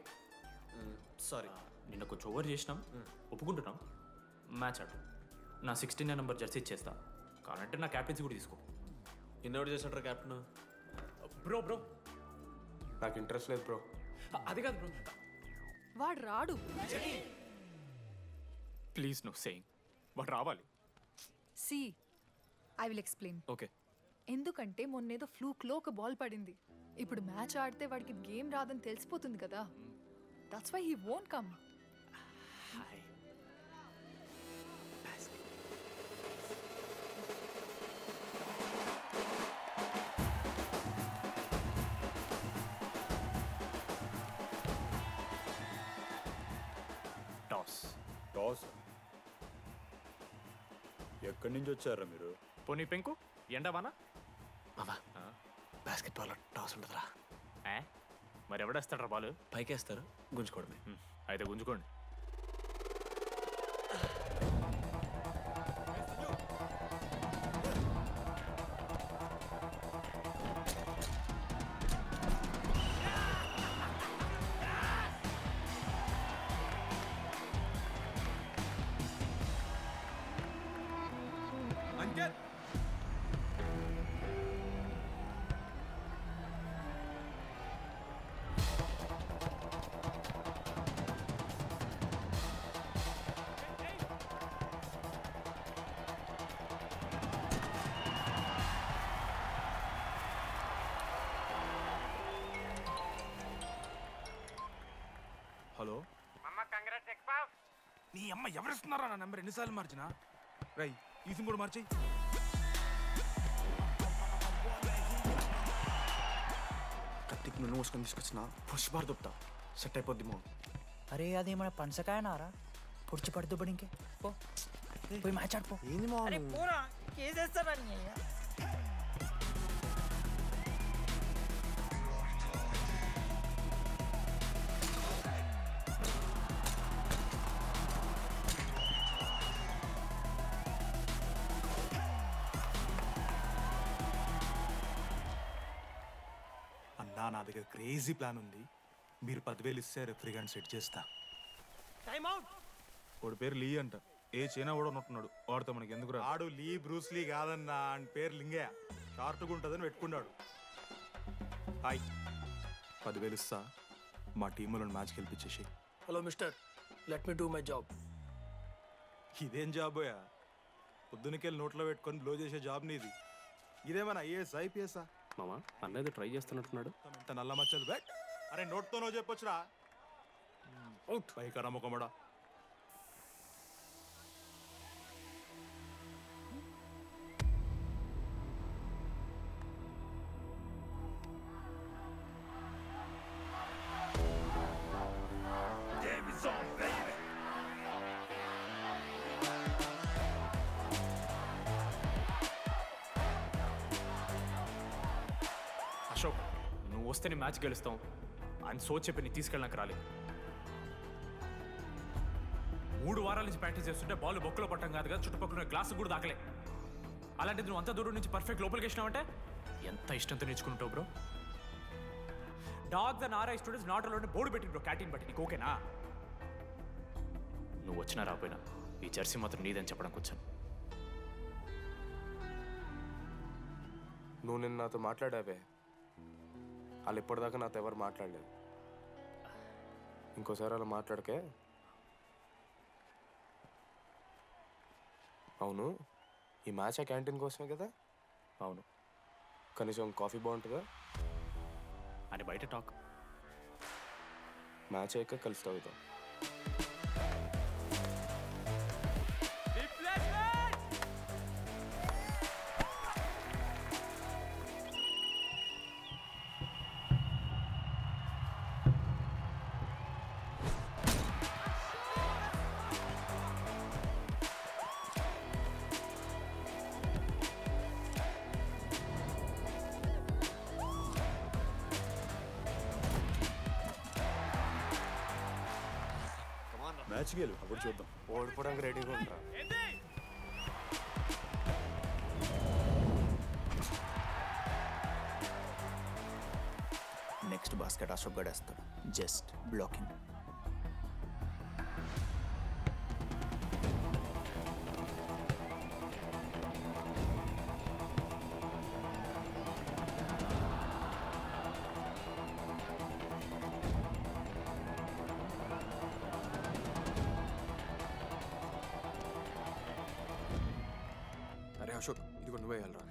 [SPEAKER 14] సారీ,
[SPEAKER 15] నిన్న కొంచెం ఓవర్ చేసినాం, ఒప్పుకుంటున్నాం. మ్యాచ్ ఆడు. నా 69 నెంబర్ జెర్సీ ఇచ్చేస్తా. కావాలంటే నా క్యాప్టెన్సీ కూడా తీసుకో.
[SPEAKER 14] ఇన్నోడు చేసాడు క్యాప్టెన్.
[SPEAKER 15] బ్రో బ్రో
[SPEAKER 19] నాకు ఇంట్రెస్ట్ లేదు బ్రో.
[SPEAKER 15] అది కాదు బ్రో.
[SPEAKER 16] వాడు రాడు.
[SPEAKER 15] Please no saying. వాడు రావాలి.
[SPEAKER 16] See I will explain.
[SPEAKER 14] Okay.
[SPEAKER 16] ఎందుకంటే మొన్నేదో ఫ్లూక్లో ఒక బాల్ పడింది. ఇప్పుడు మ్యాచ్ ఆడితే వాడికి గేమ్ రాదని తెలిసిపోతుంది కదా. That's why he won't come.
[SPEAKER 15] Toss.
[SPEAKER 18] Toss? ఎక్కడి నుంచి వచ్చారా మీరు?
[SPEAKER 15] పోనీ పెంకు ఎండవానా?
[SPEAKER 14] మామా బాస్కెట్బాల్ టాస్ ఉండదురా.
[SPEAKER 15] మరి ఎవడేస్తాడ్రా బాల్?
[SPEAKER 14] పైకేస్తారు, గుంజుకోవడమే.
[SPEAKER 15] అయితే గుంజుకోండి.
[SPEAKER 18] అంకిత్, హలో.
[SPEAKER 8] నీ అమ్మ ఎవరిస్తున్నారా నా నెంబర్? ఎన్నిసార్లు మార్చినా? రై ఈసం కూడా మార్చేయి.
[SPEAKER 1] కత్తికి నూనె పోసుకొని తీసుకొచ్చిన పుష్పార్ దొప్తా సెట్ అయిపోద్ది మో.
[SPEAKER 4] అరే అది మన పనసకాయనారా? పొడిచి పడుతూ ఇంకే పో, పోయి మ్యాచ్ ఆడిపో.
[SPEAKER 1] ఏంది మా
[SPEAKER 7] अरे पूरा కేసేస్తారా నీ
[SPEAKER 18] నా దగ్గర క్రేజీ ప్లాన్ ఉంది. మీరు 10,000 ఇస్తే రెఫ్రీ గారిని సెట్ చేస్తా.
[SPEAKER 11] Time out.
[SPEAKER 18] వాడి పేరు లీ అంట. ఏ చైనా కూడా ఉన్నట్టున్నాడు. వాడితో మనకి ఎందుకు రా?
[SPEAKER 20] ఆడు లీ బ్రూస్ లీ కాదన్నా, అని పేరు లింగయ్య. షార్ట్గా ఉంటుందని పెట్టుకున్నాడు.
[SPEAKER 18] హాయ్, 10,000 ఇస్తా. మా టీంలో మ్యాచ్ గెలిపించేసి.
[SPEAKER 2] Hello mister, let me do my job.
[SPEAKER 18] ఇదేం జాబోయా? పొద్దునకెళ్ళి నోట్లో పెట్టుకొని బ్లో చేసే జాబ్ నీది. ఇదేమన్నా ఐఏఎస్ ఐపీఎస్ఆ?
[SPEAKER 9] మామా అన్నది ట్రై చేస్తున్నట్టున్నాడు.
[SPEAKER 18] ఇంత నల్ల మచ్చలు బెట్. అరే నోట్తోనో చెప్పొచ్చురా. అవుట్ పైకరా ముఖమడా.
[SPEAKER 15] అశోక్, నువ్వు వస్తే నీ మ్యాచ్ గెలుస్తాం అని సోచ్ చెప్పి నీ తీసుకెళ్ళడానికి రాలేదు. 3 వారాల నుంచి ప్రాక్టీస్ చేస్తుంటే బాల్ బొక్కలో పట్టం కాదు కదా, చుట్టుపక్కల గ్లాసు కూడా దాకలే. అలాంటిది నువ్వు అంత దూరం నుంచి పర్ఫెక్ట్ లోపలికి వేసినావంటే ఎంత ఇష్టంతో నేర్చుకుంటావు bro. Dogs and RI students not allowed board పెట్టి బ్రో, క్యాటీన్ బట్టి. నీకు ఓకేనా? నువ్వు వచ్చినా రాపోయినా ఈ జెర్సీ మాత్రం నీదని చెప్పడానికి వచ్చాను.
[SPEAKER 19] నువ్వు నిన్న నాతో మాట్లాడావే, వాళ్ళు ఇప్పటిదాకా నాతో ఎవరు మాట్లాడలేదు. ఇంకోసారి అలా మాట్లాడకే. అవును, ఈ మ్యాచ్ ఆ క్యాంటీన్ కోసమే కదా?
[SPEAKER 15] అవును.
[SPEAKER 19] కనీసం కాఫీ బాగుంటుందా
[SPEAKER 15] అని బయట టాక్.
[SPEAKER 19] మ్యాచ్ అయ్యాక కలిసి తాగుతాం.
[SPEAKER 18] మ్యాచ్ గెలు, అప్పుడు చూద్దాం.
[SPEAKER 19] ఓడిపోవడానికి రెడీగా ఉంటా.
[SPEAKER 4] నెక్స్ట్ బాస్కెట్ అశోక్ గడేస్తాడు. Just blocking.
[SPEAKER 1] అరే అశోక్, ఇది నువ్వే వెళ్ళరా.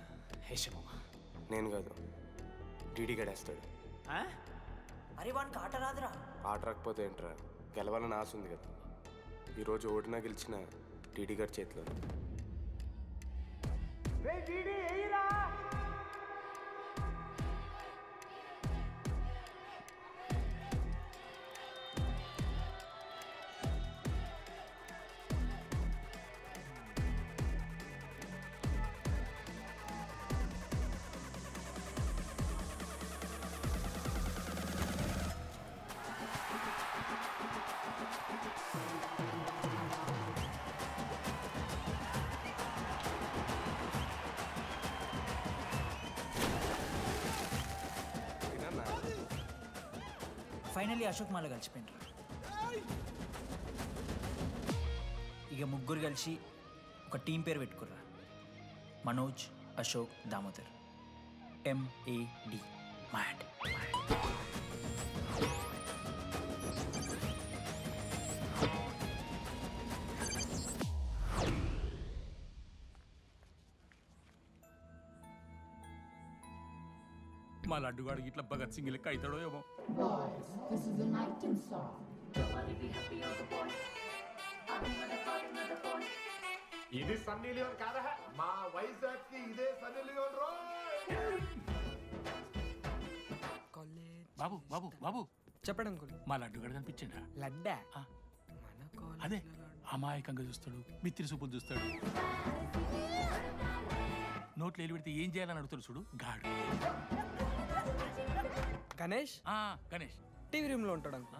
[SPEAKER 19] నేను కాదు, డీడీ గడేస్తాడు.
[SPEAKER 4] అరే వానికి ఆట రాదురా.
[SPEAKER 19] ఆట రాకపోతే ఏంట్రా, గెలవాలని ఆశ ఉంది కదా. ఈరోజు ఓడినా గెలిచిన డీడీ గారి చేతిలో.
[SPEAKER 4] ఫైనలీ అశోక్ మాల కలిసిపోయినరా. ఇక ముగ్గురు కలిసి ఒక టీం పేరు పెట్టుకుర్రా. మనోజ్, అశోక్, దామోదర్. MAD. మ్యాడ్.
[SPEAKER 13] మా లడ్డుగాడికి ఇట్లా భగత్ సింగ్ లెక్క అవుతాడో ఏమో.
[SPEAKER 17] ఇది సన్నీ లియోన్ కాదా? మా వైజాగ్ కి ఇదే సన్నీ లియోన్ రో.
[SPEAKER 13] బాబు బాబు బాబు
[SPEAKER 2] చెప్పండి అంకుల్.
[SPEAKER 13] మా లడ్డుగాడు కనిపించిండా?
[SPEAKER 2] లడ్డా?
[SPEAKER 13] అదే అమాయకంగా చూస్తాడు, మిత్రి చూపులు చూస్తాడు. నోట్లు ఎల్లి పెడితే ఏం చేయాలని అడుగుతాడు చూడు, గాడు.
[SPEAKER 2] గణేష్?
[SPEAKER 13] గణేష్
[SPEAKER 2] టీవీ రూమ్ లో ఉంటాడు అంకుల్.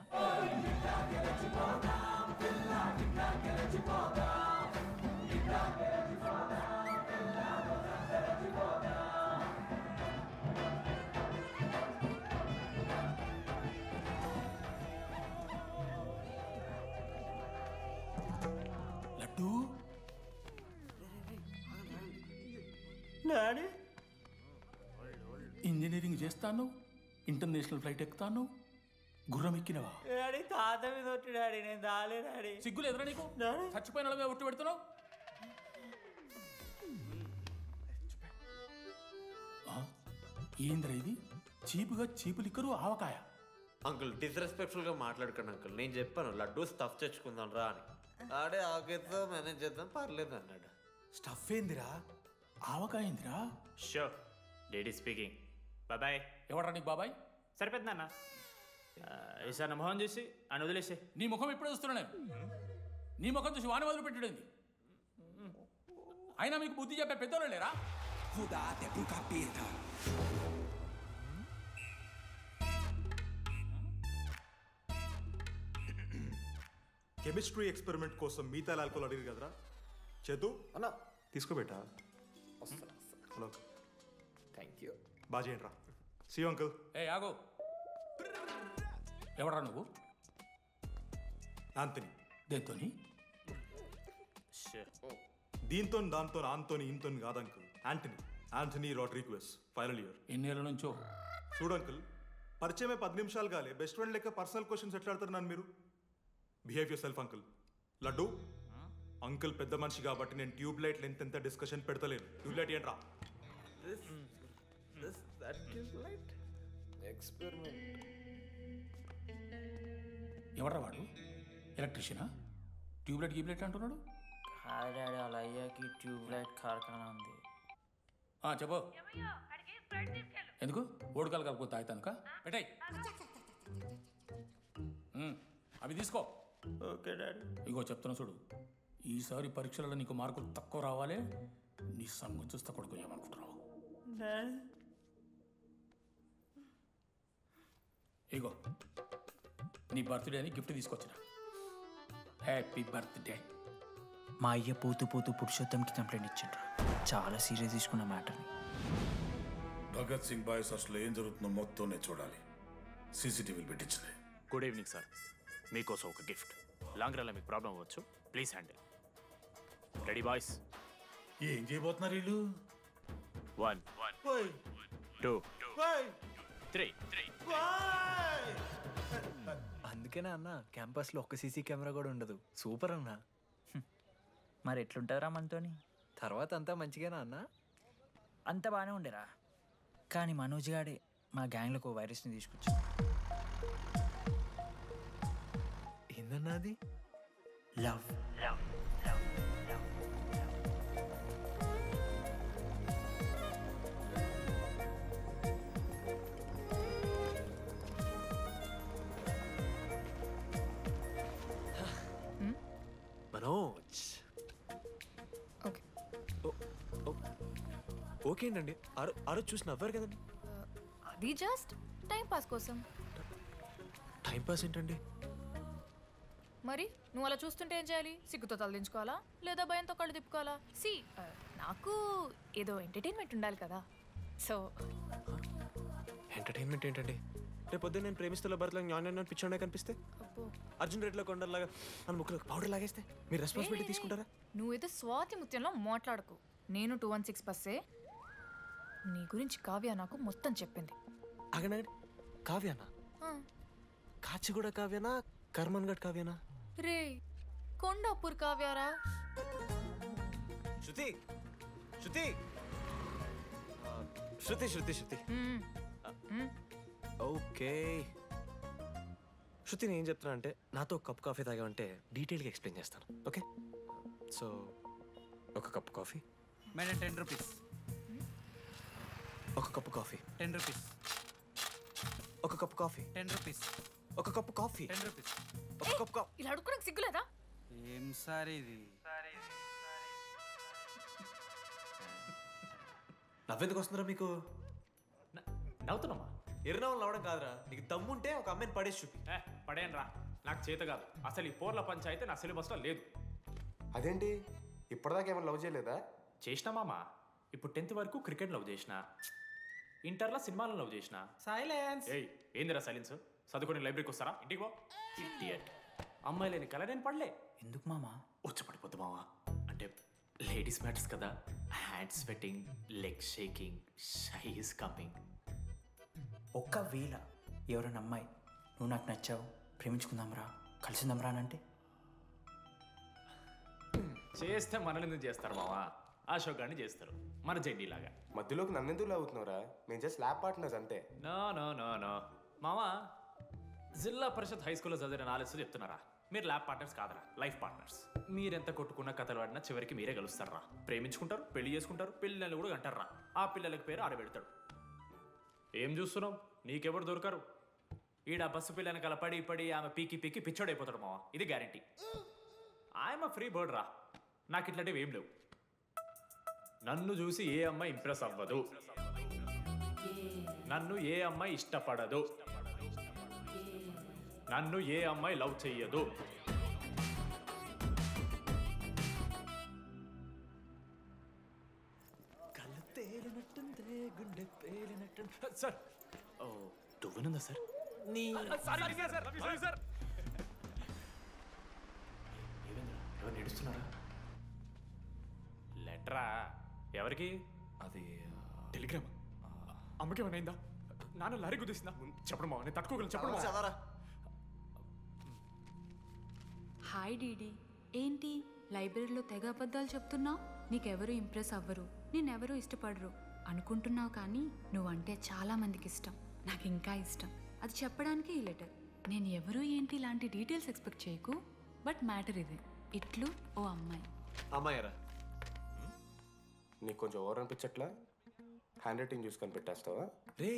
[SPEAKER 13] డాడీ ఇంజనీరింగ్ చేస్తాను, ఇంటర్నేషనల్ ఫ్లైట్ ఎక్కుతాను, గుర్రం ఎక్కినవా?
[SPEAKER 4] డాడీ తాత మీద ఒట్టు డాడీ, నేను దాలే డాడీ.
[SPEAKER 13] సిగ్గులు ఎదురా నీకు? చచ్చిపోయిన వాళ్ళ మీద ఒట్టు పెడుతున్నావు. ఏంద్రా ఇది? చీపుగా చీపు లిక్కరు ఆవకాయ.
[SPEAKER 14] అంకుల్ డిస్రెస్పెక్ట్ఫుల్గా మాట్లాడకండి అంకుల్. నేను చెప్పాను లడ్డూ స్టఫ్ తెచ్చుకుందాం రా అని. ఆడే ఆకేతో మేనేజ్ చేద్దాం పర్లేదు అన్నాడు.
[SPEAKER 13] స్టఫ్ ఏందిరా? ఆవకాయ ఏందిరా?
[SPEAKER 15] Show daddy speaking. బాబాయ్.
[SPEAKER 13] ఎవడ్రా నీకు బాబాయ్?
[SPEAKER 15] సరిపోతుందన్న. ఈసారి నా మొహం చూసి అని వదిలేసే.
[SPEAKER 13] నీ ముఖం ఎప్పుడే చూస్తున్నా నేను. నీ ముఖం చూసి వాని వదిలి పెట్టడండి. అయినా మీకు బుద్ధి చెప్పే పెద్దోళ్ళు లేరా?
[SPEAKER 3] కెమిస్ట్రీ ఎక్స్పెరిమెంట్ కోసం మిగతా ఆల్కహాల్ అడిగారు కదరా చేతు అన్న తీసుకోబెట్టా. Hello
[SPEAKER 5] thank you.
[SPEAKER 3] బాగా చేయండి రా. See uncle.
[SPEAKER 13] ఏ ఆగో, ఎవడరా నువ్వు?
[SPEAKER 3] ఆంథనీ.
[SPEAKER 13] దేంతోని?
[SPEAKER 3] దీంతో దాంతో ఆంతోని ఇంతో కాదు uncle. Anthony Rodrigues, final year.
[SPEAKER 13] ఎన్నేళ్ళ నుంచో?
[SPEAKER 3] చూడు అంకుల్, పరిచయమే 10 నిమిషాలు కాలే బెస్ట్ ఫ్రెండ్ లెక్క పర్సనల్ క్వశ్చన్స్ ఎట్లా ఆడతారు నన్ను మీరు? Behave yourself uncle. Laddu uncle పెద్ద మనిషి కాబట్టి నేను ట్యూబ్ లైట్ లెంత్ ఎంత డిస్కషన్ పెడతలేను. ట్యూబ్ లైట్ ఏంట్రా?
[SPEAKER 13] ఎవడ్రా వాడు? ఎలక్ట్రీషియనా? ట్యూబ్లైట్ గీబ్లైట్ అంటున్నాడు.
[SPEAKER 4] డాడీ అలా అయ్యాకి ట్యూబ్లైట్ కార్ఖానా ఉంది.
[SPEAKER 13] చెప్పు. ఎందుకు? ఓడికాలు కలుపుతా అవుతానుక పెట్టాయి. అవి తీసుకో.
[SPEAKER 4] Okay daddy.
[SPEAKER 13] ఇగో చెప్తున్నా చూడు, ఈసారి పరీక్షలలో నీకు మార్కులు తక్కువ రావాలి. నీ సంగతి చూస్తా కొడుకు ఏమనుకుంటున్నావు? ఇగో నీ బర్త్డే అని గిఫ్ట్ తీసుకొచ్చిన. Happy birthday.
[SPEAKER 4] మా అయ్య పోతూ పోతూ పురుషోత్తంకి కంప్లైంట్ ఇచ్చిండ్రు. చాలా సీరియస్ తీసుకున్న మ్యాటర్ని.
[SPEAKER 21] భగత్ సింగ్ బాయ్స్ అసలు ఏం జరుగుతుందో మొత్తం నేను చూడాలి. సీసీటీవీలు పెట్టించలే.
[SPEAKER 15] Good evening sir. మీకోసం ఒక గిఫ్ట్. లాంగ్ రన్లో మీకు ప్రాబ్లం అవ్వచ్చు, ప్లీజ్ హ్యాండిల్. Ready boys?
[SPEAKER 21] ఏం చేయబోతున్నారు వీళ్ళు?
[SPEAKER 15] 1 2 3.
[SPEAKER 5] అందుకేనా అన్న క్యాంపస్లో ఒక్క సీసీ కెమెరా కూడా ఉండదు. సూపర్ అన్న.
[SPEAKER 4] మరి ఎట్లుంటారా మనతోని?
[SPEAKER 5] తర్వాత అంతా మంచిగానా అన్న?
[SPEAKER 4] అంత బాగానే ఉండేరా, కానీ మనోజ్ గాడే మా గ్యాంగ్లకు వైరస్ని తీసుకొచ్చా.
[SPEAKER 5] ఏందన్నా అది?
[SPEAKER 4] లవ్.
[SPEAKER 14] మనోజ్. ఓకే అండి. ఆ రోజు చూసి నవ్వారు కదండి.
[SPEAKER 12] అది జస్ట్ టైం పాస్ కోసం.
[SPEAKER 14] టైం పాస్ ఏంటండి?
[SPEAKER 12] మరి నువ్వు అలా చూస్తుంటే ఏం చేయాలి? సిగ్గుతో తలదించుకోవాలా లేదా భయంతో కళ్ళు తిప్పుకోవాలా? నాకు ఏదో ఎంటర్టైన్మెంట్ ఉండాలి కదా. సో
[SPEAKER 14] ఎంటర్టైన్మెంట్ ఏంటండి? రేపు పొద్దున్న నేను ప్రేమిస్తున్న భర్తలో జ్ఞానం పిచ్చోడే కనిపిస్తే, అర్జున్ రెడ్డిలో కొండలాగా మన ముక్కులకు పౌడర్ లాగేస్తే మీరు రెస్పాన్సిబిలిటీ తీసుకుంటారా?
[SPEAKER 12] నువ్వేదో స్వాతి ముత్యంలో మాట్లాడకు. నేను 216 బస్సే. నీ గురించి కావ్య నాకు మొత్తం చెప్పింది.
[SPEAKER 14] అగనండి. కావ్యానా? కాచిగూడ కావ్యానా? కర్మన్ గడ్ కావ్యానా?
[SPEAKER 12] రే కొండాపూర్ కావ్యారా?
[SPEAKER 14] శృతి శృతి శృతి శృతి శృతి ఓకే. శృతి నేను ఏం చెప్తున్నా అంటే, నాతో ఒక కప్ కాఫీ తాగామంటే డీటెయిల్గా ఎక్స్ప్లెయిన్ చేస్తాను. ఓకే? సో ఒక కప్ కాఫీ.
[SPEAKER 7] Madam 10 rupees.
[SPEAKER 14] ఒక కప్పు కాఫీ.
[SPEAKER 7] 10 రూపీస్.
[SPEAKER 14] ఒక కప్పు కాఫీ.
[SPEAKER 7] 10 రూపీస్.
[SPEAKER 14] ఒక కప్పు కాఫీ.
[SPEAKER 7] 10 రూపీస్.
[SPEAKER 14] ఒక కప్పు కాఫీ.
[SPEAKER 12] ఇలా అడుక్కోడానికి సిగ్గులేదా?
[SPEAKER 7] ఏం సార్ ఇది?
[SPEAKER 14] నవ్వెందుకు వస్తున్నారా మీకు?
[SPEAKER 15] నవ్వుతున్నామా?
[SPEAKER 14] ఎర్రనవ్వులు నవ్వడం కాదురా. నీకు దమ్ముంటే ఒక అమ్మాయిని పడేసి చూపి.
[SPEAKER 15] పడేయను రా, నాకు చేత కాదు. అసలు ఈ పోర్ల పంచాయితీ నా సిలబస్లో లేదు.
[SPEAKER 19] అదేంటి ఇప్పటిదాకా ఏమైనా లవ్ చేయలేదా?
[SPEAKER 15] చేసినా మామ. ఇప్పుడు 10th వరకు క్రికెట్ లవ్ చేసిన, ఇంటర్లో సినిమాలను లవ్ చేసిన.
[SPEAKER 7] సైలెన్స్.
[SPEAKER 15] ఏయ్ ఏందిరా సైలెన్స్? చదువుకొని లైబ్రరీకి వస్తారా? ఇంటికి పో. ఇడియట్. అమ్మాయి లేని కల నేను పడలే.
[SPEAKER 4] ఎందుకు మామా?
[SPEAKER 15] వచ్చి పడిపోద్దు మావా. అంటే లేడీస్ మ్యాటర్స్ కదా, hand sweating, leg shaking, shy is coming.
[SPEAKER 4] ఒకవేళ ఎవరైనా అమ్మాయి నువ్వు నాకు నచ్చావు, ప్రేమించుకుందాంరా, కలిసిందాంరా అని అంటే
[SPEAKER 15] చేస్తే మనల్ని ఎందుకు చేస్తారు మావా? అశోక్ గారిని చేస్తారు, మన జెండీలాగా.
[SPEAKER 19] మధ్యలోకి నన్నెందుకు లాగుతున్నావురా? మేము జస్ట్ ల్యాబ్ పార్ట్నర్స్ అంతే.
[SPEAKER 15] నో నో నో నో మావా, జిల్లా పరిషత్ హై స్కూల్లో చదివిన నాలెడ్జ్ చెప్తున్నారా? మీరు ల్యాబ్ పార్ట్నర్స్ కాదరా, లైఫ్ పార్ట్నర్స్. మీరెంత కొట్టుకున్న కథలు ఆడినా చివరికి మీరే కలుస్తారా. ప్రేమించుకుంటారు, పెళ్లి చేసుకుంటారు, పిల్లల్ని కూడా అంటారా. ఆ పిల్లలకి పేరు ఆడబెడతాడు. ఏం చూస్తున్నావు? నీకెవరు దొరకరు. ఈడ బస్సు పిల్లని కల పడి పడి ఆమె పీకి పీకి పిచ్చోడైపోతాడు మావా, ఇది గ్యారంటీ. ఆయమ ఫ్రీ బర్డ్ రా, నాకు ఇట్లాంటివి ఏం లేవు. నన్ను చూసి ఏ అమ్మాయి ఇంప్రెస్ అవ్వదు, నన్ను ఏ అమ్మాయి ఇష్టపడదు, నన్ను ఏ అమ్మాయి లవ్ చెయ్యదు. కళ్ళు తేలినట్టుందే, గుండె పేలినట్టు. సార్, ఓ దువ్వనుందా సార్? నీ సార్ ఎవరు నడుస్తున్నారా? లెటరా? ఎవరికి? అది టెలిగ్రామ్. అమ్మకి ఏమైనా నాన్న లారీ గుద్దేసిందా? చెప్పడం మా నేను తట్టుకోగలను. చెప్పడం.
[SPEAKER 10] హాయ్ డీడీ, ఏంటి లైబ్రరీలో తెగ అబద్ధాలు చెప్తున్నావు? నీకెవరు ఇంప్రెస్ అవ్వరు, నేనెవరూ ఇష్టపడరు అనుకుంటున్నావు, కానీ నువ్వంటే చాలా మందికి ఇష్టం, నాకు ఇంకా ఇష్టం. అది చెప్పడానికి ఈ లెటర్. నేను ఎవరు ఏంటి ఇలాంటి డీటెయిల్స్ ఎక్స్పెక్ట్ చేయకు, బట్ మ్యాటర్ ఇది. ఇట్లు ఓ అమ్మాయి.
[SPEAKER 19] అమ్మాయిరా, నీకు కొంచెం ఓవర్ అనిపించట్లా? హ్యాండ్ రైటింగ్ చూసి కనిపెట్టేస్తావా?
[SPEAKER 14] రే,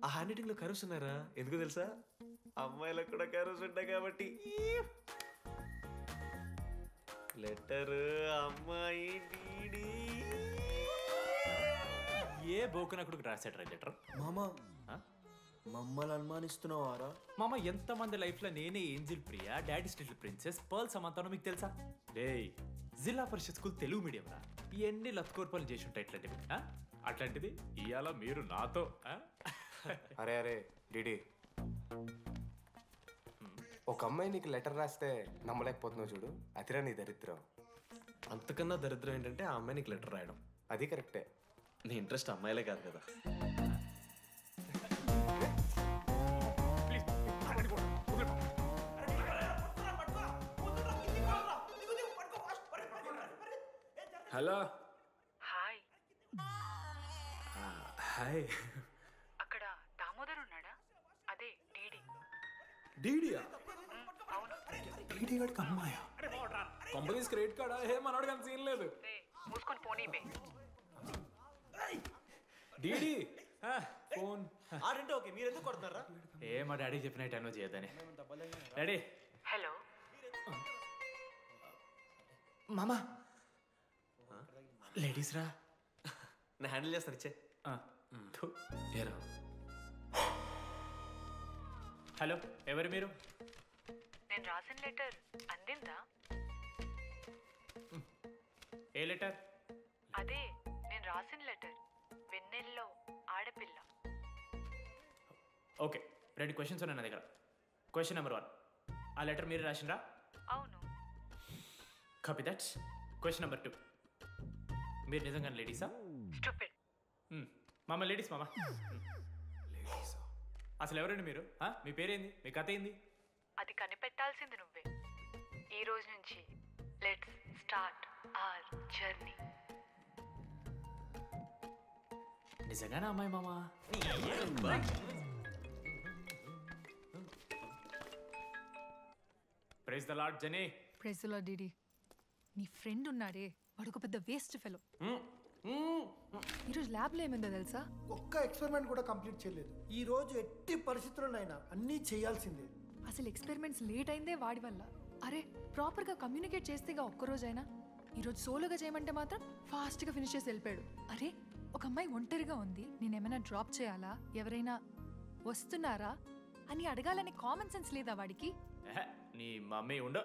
[SPEAKER 14] ఆ హ్యాండ్ రైటింగ్లో కర్వ్స్ ఉన్నారా? ఎందుకు తెలుసా? అమ్మాయిలకు కూడా కర్వ్స్ ఉంటాయి కాబట్టి. లెటర్ అమ్మాయి డీడీ.
[SPEAKER 15] ఏ బోకనకుడికి రాశాడు లెటర్?
[SPEAKER 6] మామా, మమ్మల్ని అనుమానిస్తున్నావారా?
[SPEAKER 15] మామ, ఎంతమంది లైఫ్లో నేనే angel Priya, daddy still princess, pearl సమంతానో మీకు తెలుసా? డే, జిల్లా పరిషత్ స్కూల్ తెలుగు మీడియం రా, ఎన్ని లత్కోర్పాలు చేసి ఉంటాయి ఇట్లాంటివి. అట్లాంటిది ఇవాళ మీరు నాతో.
[SPEAKER 19] అరే అరే డిడి, ఒక అమ్మాయి నీకు లెటర్ రాస్తే నమ్మలేకపోతున్నావు చూడు, అదిరా నీ దరిద్రం.
[SPEAKER 14] అంతకన్నా దరిద్రం ఏంటంటే ఆ అమ్మాయి నీకు లెటర్ రాయడం.
[SPEAKER 19] అది కరెక్టే.
[SPEAKER 14] నీ ఇంట్రెస్ట్ అమ్మాయిలే కాదు కదా.
[SPEAKER 15] హలో.
[SPEAKER 10] హాయ్.
[SPEAKER 15] హాయ్.
[SPEAKER 10] అక్కడ దామోదర్ ఉన్నాడా? అదే డీడీ.
[SPEAKER 2] డీడీయా?
[SPEAKER 10] అవును.
[SPEAKER 15] డీడీ గడికి అమ్మాయా? Companies credit కార్డా? ఏ మనోడు కానీ సీన్ లేదు.
[SPEAKER 10] మూసుకొని పోనీ బే.
[SPEAKER 15] డీడీ ఫోన్.
[SPEAKER 14] ఆడంటే ఓకే, మీరు ఎందుకు కొడుతున్నారా?
[SPEAKER 15] ఏ మా డాడీ చెప్పిన టైంలో చేయొద్దని. డాడీ.
[SPEAKER 10] హలో
[SPEAKER 15] మామా. లేడీస్ రా,
[SPEAKER 14] నేను హ్యాండిల్ చేస్తాను. ఇచ్చే. ఏరా.
[SPEAKER 15] హలో, ఎవరు మీరు?
[SPEAKER 10] నేను రాసిన లెటర్ అందిందా?
[SPEAKER 15] ఏ లెటర్?
[SPEAKER 10] అదే నేను రాసిన లెటర్, వెన్నెల్లో ఆడపిల్ల.
[SPEAKER 15] ఓకే, 2 క్వశ్చన్స్ ఉన్నాయి నా దగ్గర. క్వశ్చన్ నెంబర్ 1, ఆ లెటర్ మీరు రాసిండ్రా?
[SPEAKER 10] అవును.
[SPEAKER 15] Copy that. క్వశ్చన్ నెంబర్ 2, మీరు నిజంగా లేడీసా?
[SPEAKER 10] స్టూపిడ్.
[SPEAKER 15] మామ లేడీస్ మామ. అసలు ఎవరండి మీరు? మీ పేరేంది? మీ కథ ఏంది?
[SPEAKER 10] అది కనిపెట్టాల్సింది నువ్వే. ఈ రోజు నుంచి లెట్స్ స్టార్ట్ అవర్ జర్నీ.
[SPEAKER 15] నిజంగానే అమ్మాయి మామ? Praise the lord Jeeni.
[SPEAKER 16] Praise the lord DD. నీ ఫ్రెండ్ ఉన్నాడే, వాడు ఒక పెద్ద వేస్ట్ ఫెలో. ఈరోజు ల్యాబ్లో ఏమైందో తెలుసా?
[SPEAKER 2] ఒక్క ఎక్స్పెరిమెంట్ కూడా కంప్లీట్ చేయలేదు. ఈ రోజు ఎట్టి పరిస్థితుల్లోనైనా అన్నీ చేయాల్సిందే.
[SPEAKER 16] అసలు ఎక్స్పెరిమెంట్స్ లేట్ అయిందే వాడి వల్ల. అరే, ప్రాపర్గా కమ్యూనికేట్ చేస్తేగా ఒక్కరోజైనా. ఈరోజు సోలోగా చేయమంటే మాత్రం ఫాస్ట్గా ఫినిష్ చేసి వెళ్ళిపోయాడు. అరే, ఒక అమ్మాయి ఒంటరిగా ఉంది, నేనేమైనా డ్రాప్ చేయాలా, ఎవరైనా వస్తున్నారా అని అడగాలనే కామన్ సెన్స్ లేదా వాడికి?
[SPEAKER 15] నీ మమ్మీ ఉండ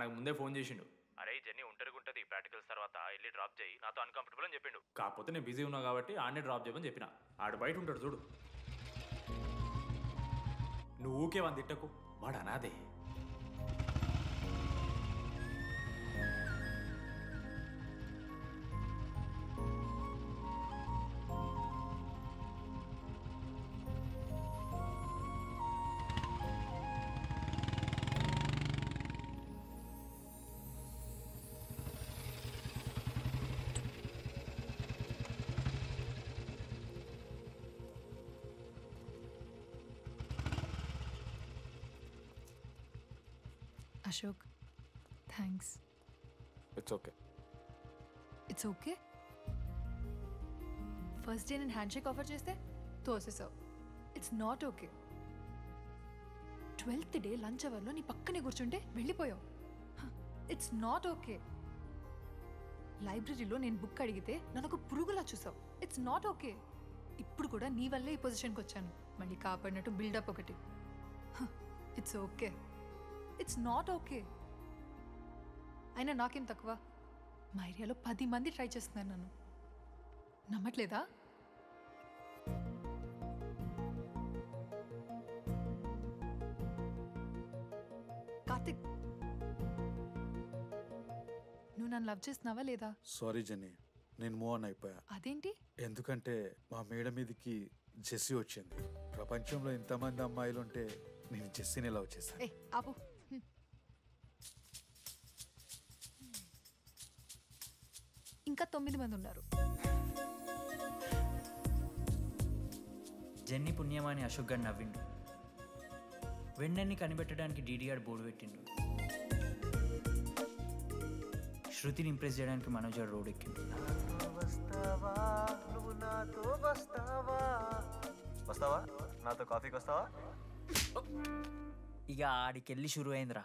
[SPEAKER 15] నాకు ముందే ఫోన్ చేసిండు. అరే జర్నీ ఒంటరిగా ఉంటుంది, ప్రాక్టికల్స్ తర్వాత వెళ్ళి డ్రాప్ చేయి, నాతో అన్కంఫర్టబుల్ అని చెప్పిండు. కాకపోతే నేను బిజీ ఉన్నా కాబట్టి ఆడనే డ్రాప్ చేయమని చెప్పిన. ఆడు బయట ఉంటాడు చూడు. నువ్వు ఊకే వాని తిట్టకు, వాడు అనాదే.
[SPEAKER 16] Ashok thanks.
[SPEAKER 19] It's okay.
[SPEAKER 16] It's okay. First day నేను హ్యాండ్ షేక్ ఆఫర్ చేస్తే తోసేసావు. It's not okay. 12th day lunch అవర్లో నీ పక్కనే కూర్చుంటే వెళ్ళిపోయావు. It's not okay. లైబ్రరీలో నేను బుక్ అడిగితే నన్ను ఒక పురుగులా చూసావు. It's not okay. ఇప్పుడు కూడా నీ వల్లే ఈ పొజిషన్కి వచ్చాను. మళ్ళీ కాపాడినట్టు బిల్డప్ ఒకటి. It's okay. It's not okay. అయినా నాకేం తక్కువ? మా ఏరియాలో 10 మంది ట్రై చేస్తున్నారు నన్ను. నమ్మట్లేదా? కార్తిక్, నువ్వు నన్ను లవ్ చేస్తున్నావా లేదా?
[SPEAKER 8] సారీ జెన్నీ, నేను మూవ్ ఆన్ అయిపోయా.
[SPEAKER 16] అదేంటి?
[SPEAKER 8] ఎందుకంటే మా మేడ మీదకి జెస్సీ వచ్చింది. ప్రపంచంలో ఇంతమంది అమ్మాయిలు ఉంటే నేను జెస్సీని లవ్ చేశాను.
[SPEAKER 16] ఆపు. ఇంకా 9 మంది ఉన్నారు.
[SPEAKER 4] జెన్నీ పుణ్యమాని అశోక్ గారు నవ్విండు. వెన్నెన్ని కనిపెట్టడానికి డీడీఆర్ బోర్డు పెట్టిండు. శృతిని ఇంప్రెస్ చేయడానికి మనోజ్ గారు రోడ్ ఎక్కిండు.
[SPEAKER 14] వస్తావా నాతో కాఫీకి వస్తావా?
[SPEAKER 4] ఇక ఆడికెళ్ళి షురు అయిందిరా.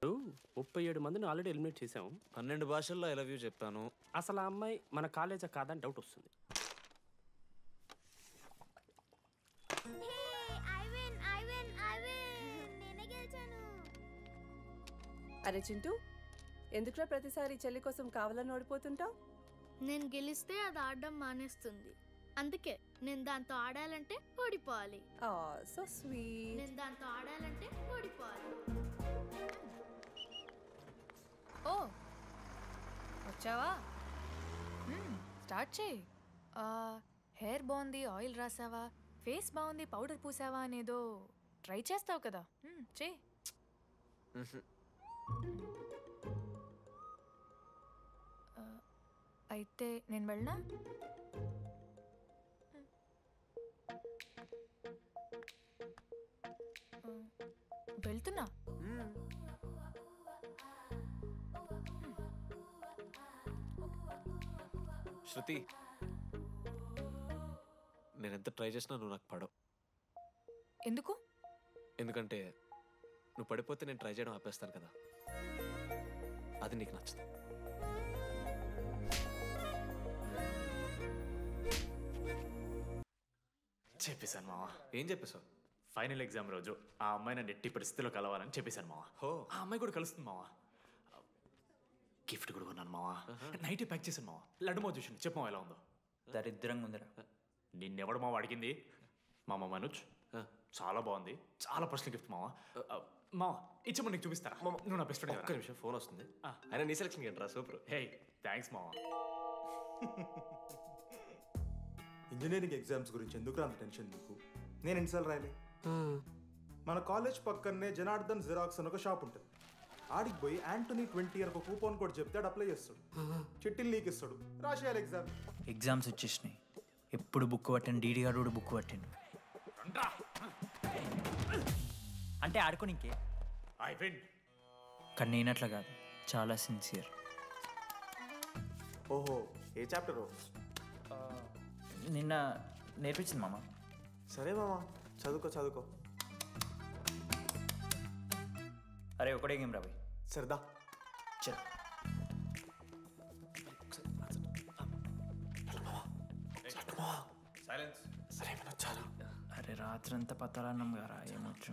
[SPEAKER 22] 37 మందిని ఆల్రెడీ ఎలిమినేట్ చేసాము.
[SPEAKER 14] 12 భాషల్లో ఐ లవ్ యూ చెప్పాను.
[SPEAKER 22] అసలు ఆ అమ్మాయి మన కాలేజా కాదని డౌట్ వస్తుంది.
[SPEAKER 23] అరే చింటూ, ఎందుకురా ప్రతిసారి చెల్లి కోసం కావాలని ఓడిపోతుంటావు?
[SPEAKER 24] నేను గెలిస్తే అది ఆడడం మానేస్తుంది. అందుకే నేను దాంతో ఆడాలంటే ఓడిపోవాలి.
[SPEAKER 23] So sweet.
[SPEAKER 24] నేను దాంతో ఆడాలంటే ఓడిపోవాలి.
[SPEAKER 12] ఓ వచ్చావా? స్టార్ట్ చేయి. హెయిర్ బాగుంది, ఆయిల్ రాసావా, ఫేస్ బాగుంది, పౌడర్ పూసావా అనేదో ట్రై చేస్తావు కదా, చేయి. అయితే నేను వెళ్ళనా? వెళ్తున్నా.
[SPEAKER 14] శృతి, నేను ఎంత ట్రై చేసినా నువ్వు నాకు పడవు.
[SPEAKER 12] ఎందుకు?
[SPEAKER 14] ఎందుకంటే నువ్వు పడిపోతే నేను ట్రై చేయడం ఆపేస్తాను కదా, అది నీకు నచ్చదు.
[SPEAKER 15] చెప్పేశాను మావా.
[SPEAKER 14] ఏం చెప్పేశావు?
[SPEAKER 15] ఫైనల్ ఎగ్జామ్ రోజు ఆ అమ్మాయి నన్ను ఎట్టి పరిస్థితిలో కలవాలని చెప్పేశాను మావా. ఆ అమ్మాయి కూడా కలుస్తుంది మావా. గిఫ్ట్ కూడా కొన్నాను మావా. నైట్ ప్యాక్ చేశాను మావా. లడ్డు మావ చూసాను. చెప్పు మావా ఎలా ఉందో.
[SPEAKER 4] దరిద్రంగా ఉందిరా.
[SPEAKER 15] నిన్నెవడు మావ అడిగింది? మామ మనోజ్. చాలా బాగుంది, చాలా పర్సనల్ గిఫ్ట్ మావా. మావా ఇచ్చమని నీకు చూపిస్తారా? నువ్వు నా బెస్ట్ ఫ్రెండ్.
[SPEAKER 14] ఒక్క నిమిషం, ఫోన్ వస్తుంది. అయినా నీ సెలక్షన్ ఏంట్రా? సూపర్.
[SPEAKER 15] హే థ్యాంక్స్ మావా.
[SPEAKER 3] ఇంజనీరింగ్ ఎగ్జామ్స్ గురించి ఎందుకు అంత టెన్షన్ నీకు? నేను ఎన్నిసార్లు రాయలే? మన కాలేజ్ పక్కనే జనార్దన్ జిరాక్స్ అని ఒక షాప్ ఉంటుంది. ఆడికి పోయి యాంటనీ 20 అని ఒక కూపన్ కోడ్ చెప్తే అప్లై చేస్తాడు. చిట్టిల్ నీకు ఇస్తాడు, రాసేయాలి ఎగ్జామ్.
[SPEAKER 4] ఎగ్జామ్స్ వచ్చేసినాయి. ఎప్పుడు బుక్ పట్టాను, డీడీ గారు కూడా బుక్ పట్టిండు. అంటే ఆడుకోనికే. కానీ నేనట్లా కాదు, చాలా సిన్సియర్.
[SPEAKER 14] ఓహో, ఏ చాప్టరు?
[SPEAKER 4] నిన్న నేర్పించింది మామ.
[SPEAKER 14] సరే మామ, చదువుకో చదువుకో.
[SPEAKER 4] అరే ఒకటే గేమ్ రాబోయ్.
[SPEAKER 14] సరదా
[SPEAKER 4] చల్. అరే రాత్రంతా పతరాన్నం గారా, ఏమొచ్చు?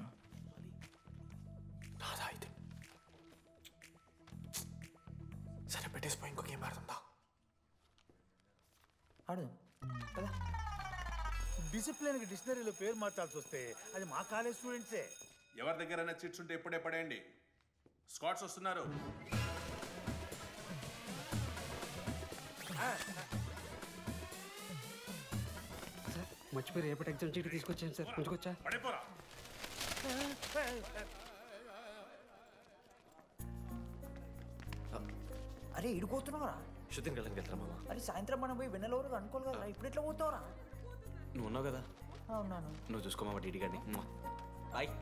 [SPEAKER 14] సరే పెట్టేసిపోయి ఇంకో గేమ్ ఆడుతుందా?
[SPEAKER 4] ఆడు.
[SPEAKER 17] డిసిప్లిన్కి డిక్షనరీలో పేరు మార్చాల్సి వస్తే అది మా కాలేజ్ స్టూడెంట్సే.
[SPEAKER 18] ఎవరి దగ్గర చిట్స్ ఉంటే ఇప్పుడే పడేయండి. స్కాట్స్ వస్తున్నారు.
[SPEAKER 9] మర్చిపోయి రేపటి ఎగ్జామ్ చీటి తీసుకొచ్చాను సార్. ఉంచుకొచ్చా?
[SPEAKER 18] పడిపోరా.
[SPEAKER 4] అరే ఇడిపోతున్నావురా?
[SPEAKER 14] శృతిని వెళ్ళడానికి వెళ్తారా మామ?
[SPEAKER 4] అరే సాయంత్రం మనం పోయి వెన్నెల వరకు అనుకోవాలి కదా, ఇప్పుడు ఎట్లా పోతావురా?
[SPEAKER 14] నువ్వు ఉన్నావు కదా,
[SPEAKER 4] ఉన్నాను.
[SPEAKER 14] నువ్వు చూసుకో మామ. డీడీ గారిని.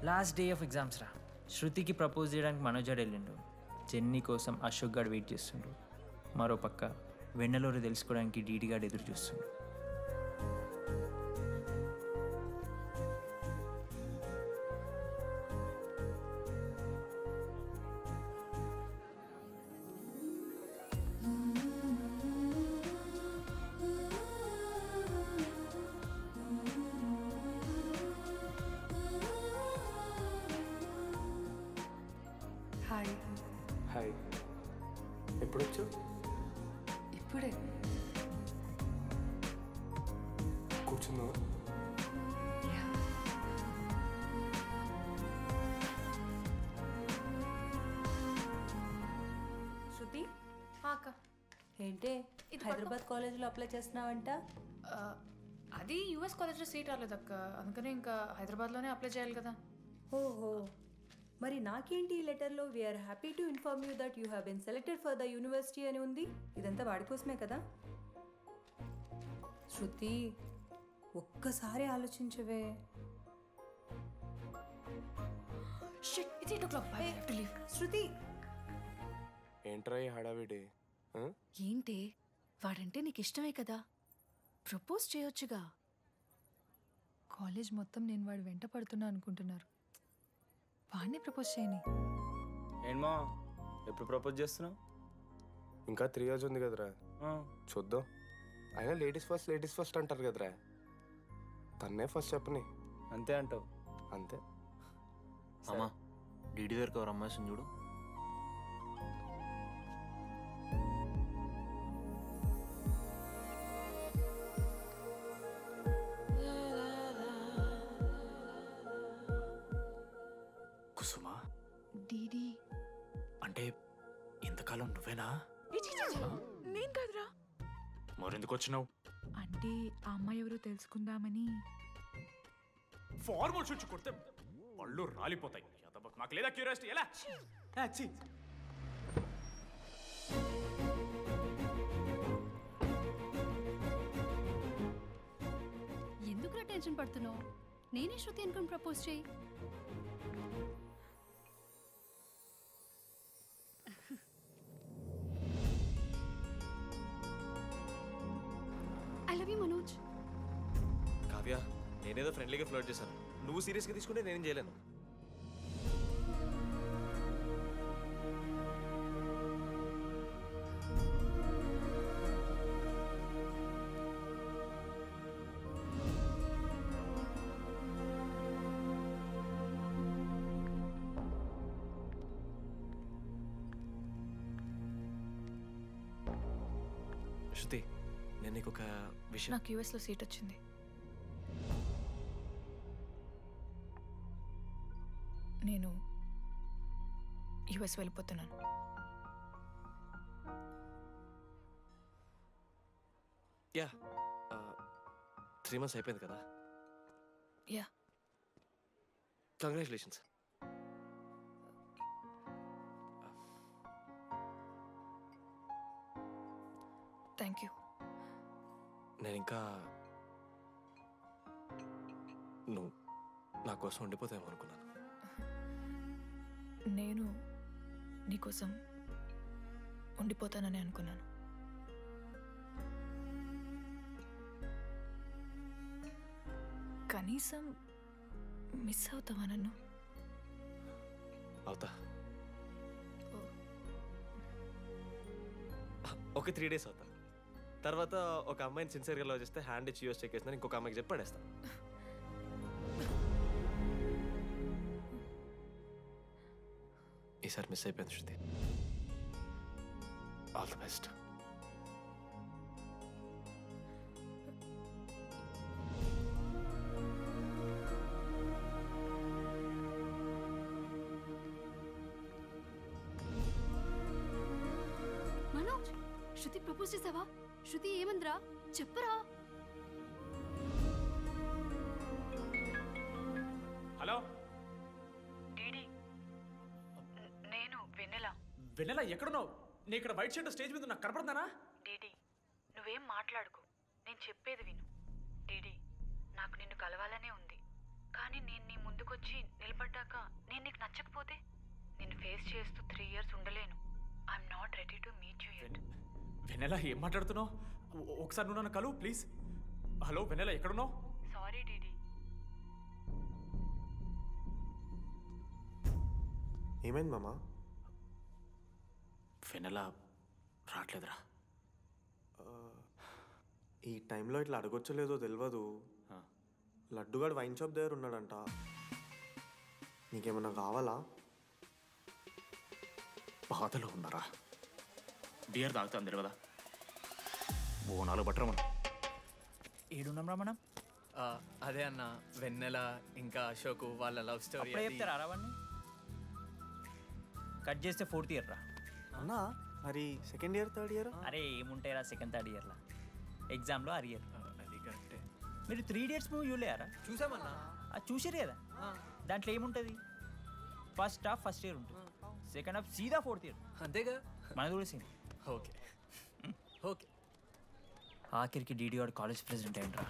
[SPEAKER 4] లాస్ట్ డే ఆఫ్ ఎగ్జామ్స్ రా. శృతికి ప్రపోజ్ చేయడానికి మనోజాడు వెళ్ళిండు. జెన్నీ కోసం అశోక్ గాడు వెయిట్ చేస్తుండు. మరోపక్క వెన్నెలూరు తెలుసుకోవడానికి డీడీ గాడు ఎదురు చూస్తుండు.
[SPEAKER 16] హాయ్.
[SPEAKER 19] హాయ్. ఎప్పుడు వచ్చావు?
[SPEAKER 16] ఇప్పుడే.
[SPEAKER 19] కూర్చున్నావా?
[SPEAKER 1] శృతి
[SPEAKER 12] అక్క
[SPEAKER 1] ఏంటే హైదరాబాద్ కాలేజ్లో అప్లై చేస్తున్నావంట?
[SPEAKER 12] అది యూఎస్ కాలేజ్లో సీట్ రాలేదు అక్క, అందుకనే ఇంకా హైదరాబాద్లోనే అప్లై చేయాలి కదా.
[SPEAKER 1] ఓహో, మరి నాకేంటి ఈ లెటర్లో we are happy to inform you that you have been selected for the university అని ఉంది. ఇదంతా వాడి కోసమే కదా? శృతి ఒక్కసారి ఆలోచించవే. శృతి
[SPEAKER 19] ఏంట్రా ఈ హడావిడి?
[SPEAKER 16] ఏంటి వాడంటే నీకు ఇష్టమే కదా, ప్రపోజ్ చేయొచ్చుగా. కాలేజ్ మొత్తం నేను వాడు వెంట పడుతున్నా అనుకుంటున్నారు. వాడిని ప్రపోజ్ చేయని.
[SPEAKER 11] ఏంటమ్మా ఎప్పుడు ప్రపోజ్ చేస్తున్నావు?
[SPEAKER 19] ఇంకా 3 years ఉంది కదరా, చూద్దాం. అయినా లేడీస్ ఫస్ట్ అంటారు కదరా, తన్నే ఫస్ట్ చెప్పని.
[SPEAKER 11] అంతే అంటావు?
[SPEAKER 19] అంతే.
[SPEAKER 11] అమ్మా డీడీ దగ్గరికి ఎవరు అమ్మాయిని చూడు.
[SPEAKER 15] కుసుమా
[SPEAKER 16] డీడీ
[SPEAKER 15] అంటే ఇంతకాలం నువ్వేనా?
[SPEAKER 16] నేను కాదురా.
[SPEAKER 15] మరెందుకు వచ్చినావు?
[SPEAKER 16] అంటే ఆ అమ్మాయి ఎవరో తెలుసుకుందామని.
[SPEAKER 15] ఫార్మల్ షూట్ కొడితే పళ్ళు రాలిపోతాయి. మాకు లేదా క్యూరియాసిటీ? ఎలా
[SPEAKER 10] ఎందుకు టెన్షన్ పడుతున్నావు? నేనే శృతి అనుకుని ప్రపోజ్ చేయి. I love you Manoj.
[SPEAKER 14] Kavya, నేనేదో ఫ్రెండ్లీగా ఫ్లర్ట్ చేశాను, నువ్వు సీరియస్గా తీసుకుంటే నేనేం చేయలేను. శృతి, నేను నీకు ఒక విషయం.
[SPEAKER 12] నాకు యూఎస్లో సీట్ వచ్చింది. నేను యూఎస్ వెళ్ళిపోతున్నాను.
[SPEAKER 14] యా 3 months అయిపోయింది కదా?
[SPEAKER 12] యా.
[SPEAKER 14] కంగ్రాచులేషన్స్.
[SPEAKER 12] Thank you.
[SPEAKER 14] నేను ఇంకా నువ్వు నా కోసం ఉండిపోతావేమో అనుకున్నాను.
[SPEAKER 12] నేను నీకోసం ఉండిపోతానని అనుకున్నాను. కనీసం మిస్ అవుతావా నన్ను?
[SPEAKER 14] అవుతా. ఒక 3 days అవుతా. తర్వాత ఒక అమ్మాయిని సిన్సియర్గా లవ్ చేస్తే హ్యాండ్ ఇచ్చి యూస్ చెక్ చేసిన ఇంకొక అమ్మాయికి చెప్పి పడేస్తాను. ఈసారి మిస్ అయిపోయింది Shruti. All the best.
[SPEAKER 10] Manoj, Shruti propose చేసావా? శృతి ఏమందిరా చెప్పరా?
[SPEAKER 15] హలో
[SPEAKER 13] డీడీ, నేను వెన్నెల.
[SPEAKER 15] వెన్నెల ఎక్కడున్నావు? నీ ఇక్కడ వైట్ షర్ట్ స్టేజ్ మీద నాకు కనపడుతున్నానా?
[SPEAKER 13] డీడీ, నువ్వేం మాట్లాడుకో, నేను చెప్పేది విను. డీడీ, నాకు నిన్ను కలవాలనే ఉంది. కానీ నేను నీ ముందుకొచ్చి నిలబడ్డాక నేను నీకు నచ్చకపోతే నేను ఫేస్ చేస్తూ 3 years ఉండలేను. I'm not ready to meet you yet.
[SPEAKER 15] Vennela ఏం మాట్లాడుతున్నావు? ఒకసారి నువ్వు నన్ను కలువు ప్లీజ్. హలో వెన్నెల, ఎక్కడున్నావు?
[SPEAKER 13] Sorry DD.
[SPEAKER 14] ఏమైంది మామా?
[SPEAKER 15] వెన్నెల రావట్లేదురా.
[SPEAKER 14] ఈ టైంలో ఇట్లా అడగొచ్చలేదో తెలియదు. లడ్డుగాడు వైన్ షాప్ దగ్గర ఉన్నాడంట. నీకేమన్నా కావాలా?
[SPEAKER 15] బాధలో ఉన్నారా? బియర్ తాగుతా అందరు కదా. ఓ 4 బట్టరా మనం.
[SPEAKER 4] ఏడున్నాం మనం.
[SPEAKER 5] అదే అన్న, వెన్నెల ఇంకా అశోక్ వాళ్ళ లవ్ స్టోరీ
[SPEAKER 4] అప్పుడే చెప్తారా రావన్నీ? కట్ చేస్తే 4th year రా
[SPEAKER 14] అన్నా. మరి 2nd year 3rd year?
[SPEAKER 4] అరే ఏముంటాయి రా 2nd 3rd yearలో. ఎగ్జామ్లో అరియర్.
[SPEAKER 5] అది కరెక్టే.
[SPEAKER 4] మీరు 3 Idiots మూవీ చూడలేరా?
[SPEAKER 5] చూసామన్నా.
[SPEAKER 4] అది చూసారు కదా. దాంట్లో ఏముంటుంది? ఫస్ట్ హాఫ్ ఫస్ట్ ఇయర్ ఉంటుంది, సెకండ్ హాఫ్ సీదా 4th year.
[SPEAKER 5] అంతేగా.
[SPEAKER 4] మనది కూడా సేమ్.
[SPEAKER 5] Okay okay.
[SPEAKER 4] ఆఖరికి డీడీ వాడు కాలేజ్ ప్రెసిడెంట్ అయ్యిండ్రా.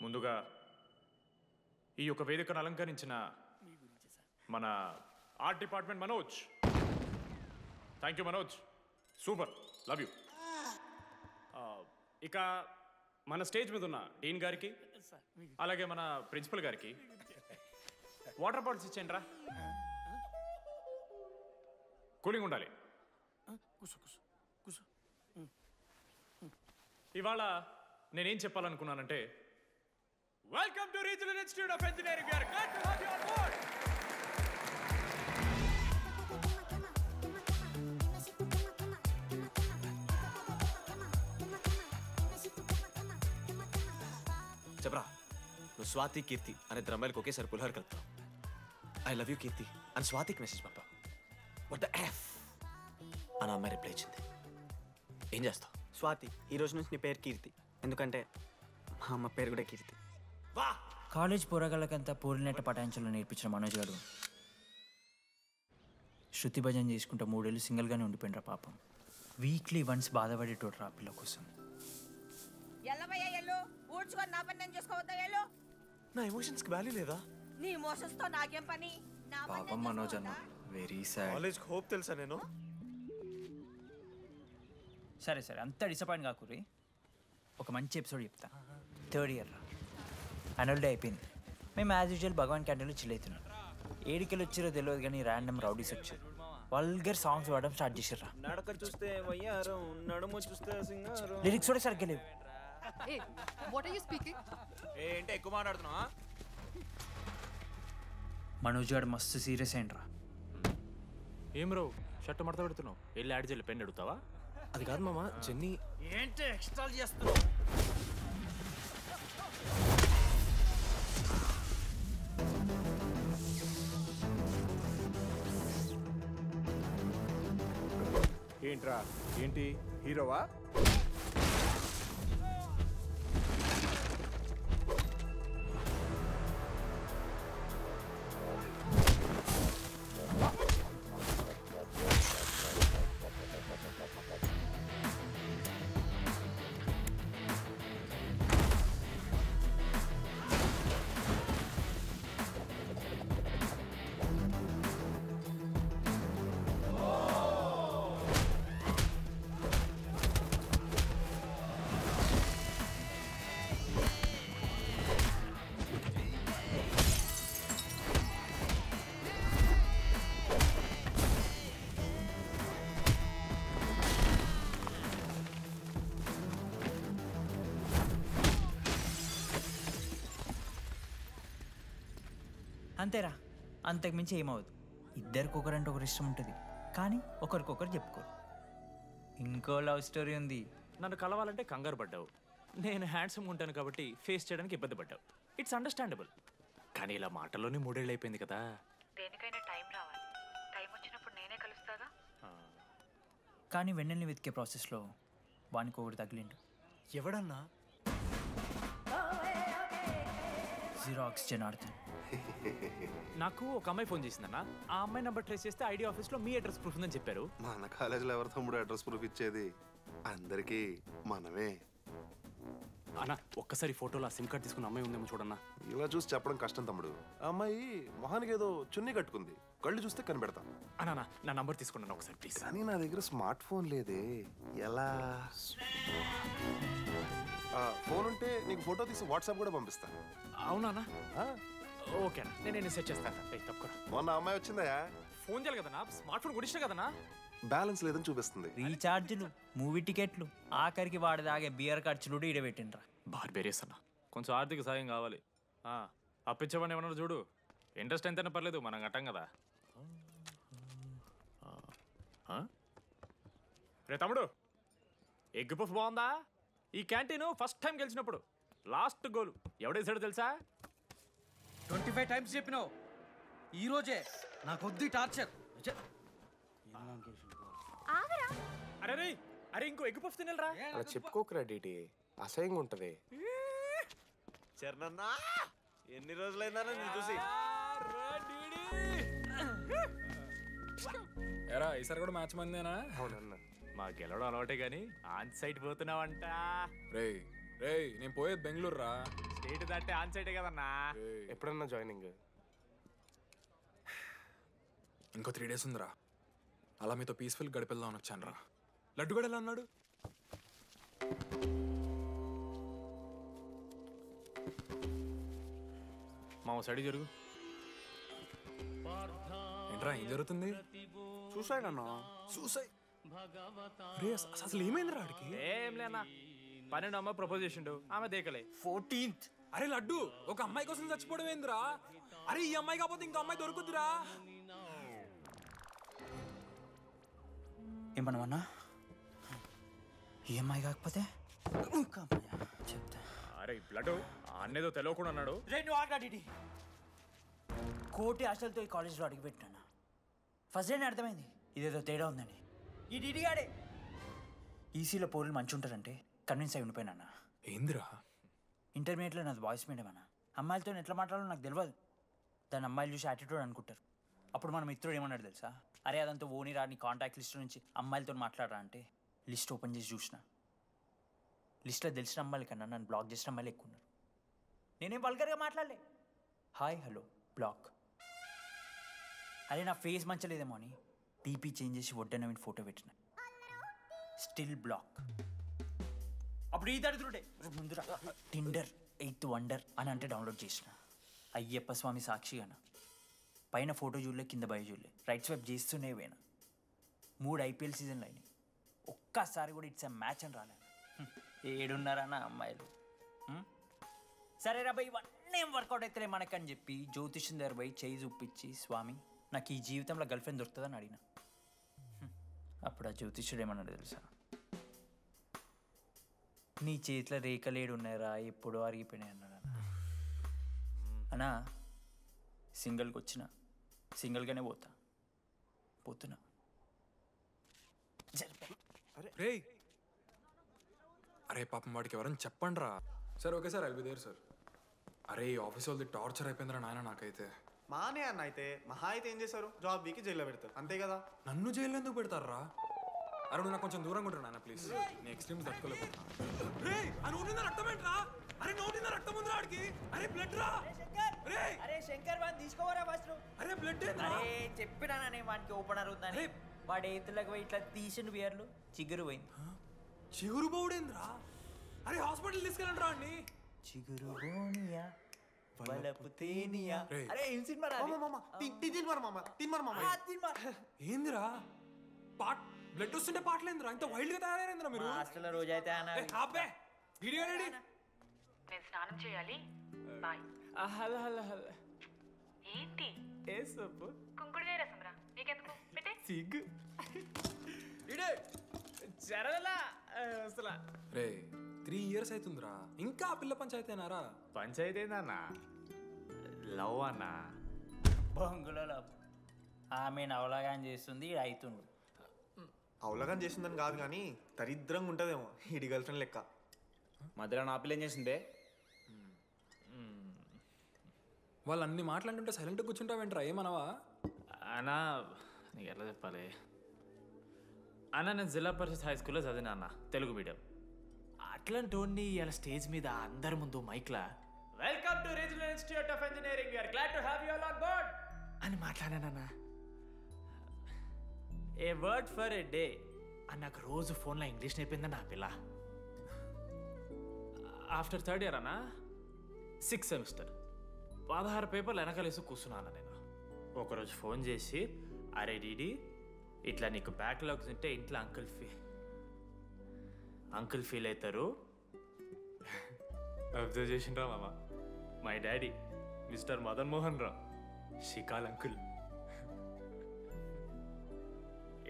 [SPEAKER 15] ముందుగా ఈ యొక్క వేదికను అలంకరించిన మన art department Manoj. Thank you Manoj, super, love you. ఇక మన స్టేజ్ మీద ఉన్న డీన్ గారికి, అలాగే మన ప్రిన్సిపల్ గారికి వాటర్ బాటిల్స్ ఇచ్చేయండి రా. కూలింగ్ ఉండాలి. ఇవాళ నేనేం చెప్పాలనుకున్నానంటే, welcome to regional institute of engineering. We are glad to have you on board.
[SPEAKER 14] చెప్పరా, నువ్వు స్వాతి కీర్తి అనే ద్రమ్మాయిలకు ఒకేసారి పులిహోర కలుపుతావు. ఐ లవ్ యూ కీర్తి అని స్వాతికి మెసేజ్ పంపావు. వాట్ ద ఎఫ్ అని అమ్మాయి రిప్లై ఇచ్చింది. ఏం చేస్తావు?
[SPEAKER 7] స్వాతి, ఈ రోజు నుంచి నీ పేరు కీర్తి, ఎందుకంటే మా అమ్మ పేరు కూడా కీర్తి.
[SPEAKER 4] కాలేజ్ పోరగాళ్ళకంతా పూరినట్ట పటాయించలో నేర్పించిన మనోజ్ గారు శృతి భజన చేసుకుంటా 3 ఏళ్ళు సింగిల్గానే ఉండిపోయినరా పాపం. వీక్లీ వన్స్ బాధపడేటోడు రా పిల్ల కోసం.
[SPEAKER 20] ఊడ్చుకొని నా పని నేను చేసుకోవద్దా? వెళ్ళు.
[SPEAKER 14] నా ఎమోషన్స్కి వాల్యూ లేదా?
[SPEAKER 20] నీ ఎమోషన్స్ తో నాకేం పని? నా పని
[SPEAKER 14] పాపం మనోజ్ అన్న, వెరీ సాడ్. కాలేజ్కి హోప్ తెలుసా నేను?
[SPEAKER 4] సరే సరే, అంత డిసప్పాయింట్ కాకూరి. ఒక మంచి ఎపిసోడ్ చెప్తా. 3rd year రా, యాన్యువల్ డే అయిపోయింది. మేము యాజ్ యూజువల్ భగవాన్ క్యాంటీన్లో చిల్ అవుతున్నాం. ఏడికెళ్ళి వచ్చారో తెలియదు కానీ ర్యాండమ్ రౌడీస్ వచ్చారు. వల్గర్ సాంగ్స్ పాడడం స్టార్ట్ చేసారు.
[SPEAKER 6] నడక చూస్తే వయ్యారం, నడుము చూస్తే సింగారం.
[SPEAKER 4] లిరిక్స్ కూడా సరిగ్గా లేవు.
[SPEAKER 16] Hey, what are you speaking?
[SPEAKER 15] ఏంటి ఎక్కువ మాట్లాడుతున్నావా?
[SPEAKER 4] మనోజ్ గారు మస్తు సీరియస్ అయ్యిండ్రా.
[SPEAKER 15] ఏం రో షర్ట్ మడత పెడుతున్నావు? వెళ్ళి యాడ్ చేయాలి, పెన్ అడుగుతావా?
[SPEAKER 14] అది కాదు మామ, జెన్నీ.
[SPEAKER 6] ఏంటి ఎక్స్ట్రాల్ చేస్తున్నావు?
[SPEAKER 21] ఏంట్రా, ఏంటి హీరోవా?
[SPEAKER 4] అంతేరా, అంతకుమించి ఏమవదు. ఇద్దరికి ఒకరంటే ఒకరు ఇష్టం ఉంటుంది, కానీ ఒకరికొకరు చెప్పుకోరు. ఇంకో లవ్ స్టోరీ ఉంది.
[SPEAKER 15] నన్ను కలవాలంటే కంగారు పడ్డావు. నేను హ్యాండ్సమ్ ఉంటాను కాబట్టి ఫేస్ చేయడానికి ఇబ్బంది పడ్డావు. It's understandable. కానీ ఇలా మాటల్లోనే 3 ఏళ్ళు అయిపోయింది కదా.
[SPEAKER 13] దేనికైనా టైం రావాలి. టైం వచ్చినప్పుడు నేనే కలుస్తాగా.
[SPEAKER 4] కానీ వెన్నెల్ని వెతికే ప్రాసెస్లో వానికి ఒకటి తగిలిండు.
[SPEAKER 2] ఎవడన్నా?
[SPEAKER 4] జిరాక్స్ జనార్దన్.
[SPEAKER 15] నాకు ఒక అమ్మాయి ఫోన్ చేసిందన్న. ఆ అమ్మాయి నెంబర్ ట్రేస్ చేస్తే ఐడి ఆఫీస్లో మీ అడ్రస్ ప్రూఫ్ ఉందని చెప్పారు.
[SPEAKER 8] మన కాలేజీలో ఎవరి తమ్ముడు అడ్రస్ ప్రూఫ్ ఇచ్చేది? అందరికీ మనమే.
[SPEAKER 15] అన్న ఒక్కసారి ఫోటోలో ఆ సిమ్ కార్డ్ తీసుకున్న అమ్మాయి ఉందేమో చూడన్నా.
[SPEAKER 8] ఇలా చూసి చెప్పడం కష్టం తమ్ముడు. ఆ అమ్మాయి మొహానికి ఏదో చున్నీ కట్టుకుంది, కళ్ళు చూస్తే కనిపెడతాం.
[SPEAKER 15] అన్నా నా నంబర్ తీసుకున్నాను ఒకసారి ప్లీజ్.
[SPEAKER 8] కానీ నా దగ్గర స్మార్ట్ ఫోన్ లేదే, ఎలా? ఫోన్ ఉంటే నీకు ఫోటో తీసి వాట్సాప్ కూడా పంపిస్తాను.
[SPEAKER 15] అవునా? ఓకే అన్న, నేను సెట్ చేస్తాను. తప్పకుండా.
[SPEAKER 8] మొన్న అమ్మాయి వచ్చిందా?
[SPEAKER 15] ఫోన్ చేయాలి కదన్నా, స్మార్ట్ ఫోన్ కొనిష్టం కదన్నా.
[SPEAKER 8] బ్యాలెన్స్ లేదని చూపిస్తుంది.
[SPEAKER 4] రీఛార్జ్లు, మూవీ టికెట్లు, ఆఖరికి వాడి దాగే బియర్ ఖర్చులు కూడా ఈడబెట్టిండ్రా.
[SPEAKER 15] బార్బేరియస్ అన్న, కొంచెం ఆర్థిక సాయం కావాలి. అప్పించమని ఏమన్నా చూడు. ఇంట్రెస్ట్ ఎంతైనా పర్లేదు, మనం కట్టం కదా. రే తమ్ముడు, ఎగ్ పఫ్ బాగుందా? ఈ క్యాంటీన్ ఫస్ట్ టైం గెలిచినప్పుడు లాస్ట్ గోల్ ఎవడేసాడో తెలుసా?
[SPEAKER 6] 25 టైమ్స్ చెప్పినావు. ఈ రోజే నాకు వద్దు టార్చర్.
[SPEAKER 15] అరే రే, అరే ఇంకో ఎగ్ పఫ్ తినరా?
[SPEAKER 19] అలా చెప్పుకోకరా డీటీ, అసహ్యంగా ఉంటది.
[SPEAKER 14] చరణన్నా, ఎన్ని రోజులైందా నేను చూసి?
[SPEAKER 22] ఎరా ఈసారి కూడా మ్యాచ్ మందేనా?
[SPEAKER 19] అవునన్నా.
[SPEAKER 15] మా గెలవడం అలవాటే కానీ ఆన్ సైట్ పోతున్నావంట.
[SPEAKER 22] రేయ్ రేయ్, నేను పోయేది బెంగళూరు రా.
[SPEAKER 15] స్టేట్ దాటే ఆన్ సైటే కదన్నా.
[SPEAKER 19] ఎప్పుడన్నా జాయినింగ్?
[SPEAKER 22] ఇంకో 3 days ఉందిరా. అలా మీతో పీస్ఫుల్ గడిపెళ్దామని వచ్చాను రా. లడ్డు కూడా ఎలా అన్నాడు?
[SPEAKER 15] మా సైడ్ జరుగు.
[SPEAKER 22] ఏంట్రా ఏం జరుగుతుంది?
[SPEAKER 7] సూసైడ్ అన్నా.
[SPEAKER 22] సూసైడ్? అసలు ఏమైందిరా ఆడికి?
[SPEAKER 15] ఏం లేనా, 12 అమ్మాయి ప్రపోజ్ చేసిండు, ఆమె దేకలే.
[SPEAKER 22] 14th. అరే లడ్డు, ఒక అమ్మాయి కోసం చచ్చిపోవడం ఏందిరా? అరే ఈ అమ్మాయి కాకపోతే ఇంకో అమ్మాయి దొరుకుతురా?
[SPEAKER 4] ఏమన్నా ఈ అమ్మాయి కాకపోతే చెప్తా.
[SPEAKER 15] అరే లడ్డు అన్నేదో తెలియకుండా అన్నాడు.
[SPEAKER 4] కోటి ఆశలతో ఈ కాలేజ్లో అడిగిపెట్టాను. ఫస్ట్ డే అర్థమైంది ఇదేదో తేడా ఉందని. ఈ డిడిగాడే ఈసీలో పోరులు మంచి ఉంటారంటే కన్విన్స్ అయి ఉండిపోయినా.
[SPEAKER 22] ఏందిరా?
[SPEAKER 4] ఇంటర్మీడియట్లో నాది బాయ్స్ మీడియం అన్న. అమ్మాయిలతో ఎట్లా మాట్లాడాలో నాకు తెలియదు. దాని అమ్మాయిలు చూసి యాటిట్యూడ్ అనుకుంటారు. అప్పుడు మన మిత్రుడు ఏమన్నాడు తెలుసా? అరే అదంతా ఓని రా, నీ కాంటాక్ట్ లిస్ట్ నుంచి అమ్మాయిలతో మాట్లాడరా అంటే లిస్ట్ ఓపెన్ చేసి చూసిన. లిస్ట్లో తెలిసిన అమ్మాయిల కన్నా నన్ను బ్లాక్ చేసిన అమ్మాయిలు ఎక్కువ ఉన్నారు. నేనేం వల్గర్గా మాట్లాడలే. Hi hello block. అరే నా ఫేస్ మంచలేదేమో అని డీపీ చేంజ్ చేసి వడ్డన ఫోటో పెట్టిన. Still block. అప్పుడు ఈ దరిద్రుడే ముందురా టిండర్ 8th వండర్ అని అంటే డౌన్లోడ్ చేసిన. అయ్యప్ప స్వామి సాక్షిగాన పైన ఫోటో చూడలే, కింద బయ చూడలే, రైట్ స్వైప్ చేస్తూనే పోయినా. 3 IPL సీజన్లు అయినాయి, ఒక్కసారి కూడా ఇట్స్ మ్యాచ్ అని రాలేదు. ఏడున్నారా నా అమ్మాయిలు? సరే రా భయ్, ఇవన్నీ ఏం వర్కౌట్ అవుతలే మనకని చెప్పి జ్యోతిష్యం దగ్గర పోయి చేయి చూపించి, స్వామి నాకు ఈ జీవితంలో గర్ల్ ఫ్రెండ్ దొరుకుతుందని అడిగిన. అప్పుడు ఆ జ్యోతిష్యుడు ఏమన్నాడు తెలుసా? నీ చేతిలో రేఖలేడు ఉన్నాయరా, ఎప్పుడో అరిగిపోయినాయి అన్నాడు. అన్నా సింగిల్కి వచ్చిన సింగిల్గానే పోతున్నా.
[SPEAKER 22] రేయ్ అరే పాపం వాడికి ఎవరైనా చెప్పండి రా. Sir okay sir, I'll be there sir. అరే ఈ ఆఫీస్ వాళ్ళది టార్చర్ అయిపోయిందిరా నాయన నాకైతే.
[SPEAKER 7] మానే అన్న అయితే మహా అయితే ఏం చేశారు? జాబ్ వీకి జైల్లో పెడతారు అంతే కదా.
[SPEAKER 22] నన్ను జైల్లో ఎందుకు పెడతారా? అరే నువ్వు నాకు కొంచెం దూరంగా ఉంటాను నాన్న ప్లీజ్. నేను ఎక్స్ట్రీమ్స్ తట్టుకోలేకపోతున్నా. అరే నోటిందా రక్తం ఉందిరా ఆడికి. అరే బ్లడ్ రా.
[SPEAKER 4] అరే శంకర్ వాడిని తీసుకోవరా ఫస్ట్.
[SPEAKER 22] అరే బ్లడ్.
[SPEAKER 4] అరే చెప్పినా నేను వాడికి ఓపెనర్ ఉందని. వాడు ఎత్తులకు పోయి ఇట్లా తీసిన బియర్లు చిగురు పోయింది.
[SPEAKER 22] చిగురు బోడేంద్రా? అరే హాస్పిటల్ తీసుకెళ్ళండి రా అండి.
[SPEAKER 4] చిగురు బోనియా వలపు తేనియా. అరే ఏం సినిమా రా?
[SPEAKER 22] ఏందిరా బ్లడ్ వస్తుంటే పాటలేంద్రా? ఇంత వైల్డ్ గా తయారైందిరా మీరు.
[SPEAKER 4] హాస్టల్ రోజు అయితే
[SPEAKER 22] అబ్బే వీడియో రెడీ.
[SPEAKER 13] నేను స్నానం చేయాలి, బాయ్.
[SPEAKER 15] Hello hello hello.
[SPEAKER 13] ఏంటి?
[SPEAKER 15] ఏ సోపు?
[SPEAKER 13] కుంకుడుకాయ రసం రా, నీకెందుకు? పెట్టే.
[SPEAKER 15] సిగ్గు జరగలా అసలు.
[SPEAKER 22] రే 3 years అవుతుందిరా, ఇంకా పిల్ల పంచాయతీనారా?
[SPEAKER 15] పంచాయతీ ఏందన్నా? లవ్ అన్నా.
[SPEAKER 4] బొంగులో లవ్. ఆమె అవలాగాని చేస్తుంది, అవుతుండు.
[SPEAKER 7] అవలగాని చేసిందని కాదు కానీ దరిద్రంగా ఉంటుందేమో ఇడి గర్ల్ ఫ్రెండ్ లెక్క.
[SPEAKER 6] మధ్యలో నా పిల్ల ఏం చేసిందే?
[SPEAKER 22] వాళ్ళు అన్ని మాట్లాడుతుంటే సైలెంట్గా కూర్చుంటావేంట్రా ఏమనవా?
[SPEAKER 15] అన్నా నీకు ఎట్లా చెప్పాలి అన్న, నేను జిల్లా పరిషత్ హై స్కూల్లో చదివినా అన్న, తెలుగు మీడియం. అట్లాంటి వాడిని ఇలా స్టేజ్ మీద అందరి ముందు మైక్లా welcome to regional institute of engineering, we are glad to have you all on board అని మాట్లాడానన్నా. A word for a day అని నాకు రోజు ఫోన్లో ఇంగ్లీష్ నేర్పిందన్న ఆ పిల్ల. ఆఫ్టర్ థర్డ్ ఇయర్ అన్న, 6th సెమిస్టర్ 16 పేపర్లు వెనకాలేసి కూర్చున్నాను నేను. ఒకరోజు ఫోన్ చేసి, అరే డీడీ ఇట్లా నీకు బ్యాక్లాగ్స్ ఉంటే ఇంట్లో అంకుల్ ఫీల్ అవుతారు. అబ్జర్వ్ చేసిండ్రా మామ, my daddy mister Madan Mohan Rao, షికాల్ అంకుల్.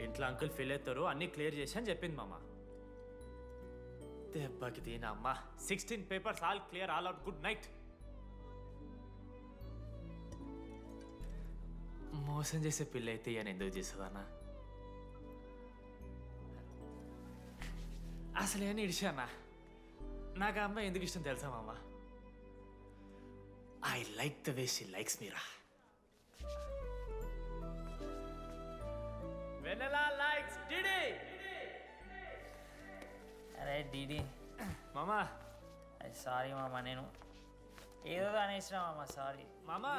[SPEAKER 15] ఇంట్లో అంకుల్ ఫీల్ అవుతారు, అన్నీ క్లియర్ చేసి అని చెప్పింది మామ. దెబ్బకి దీని అమ్మ 16 papers all clear, all out, good night. మోసం చేసే పిల్ల అయితే ఇవన్నీ ఎందుకు చేస్తుందన్నా? అసలు ఏమని ఇడిచానా? నాకు ఆ అమ్మాయి ఎందుకు ఇష్టం తెలుసా మామ? I like the way she likes Meera. Vennela likes DD.
[SPEAKER 4] అరే డీడీ
[SPEAKER 15] మామా,
[SPEAKER 4] సారీ మామ, నేను ఏదో అనేసిన మామ, సారీ
[SPEAKER 15] మామా.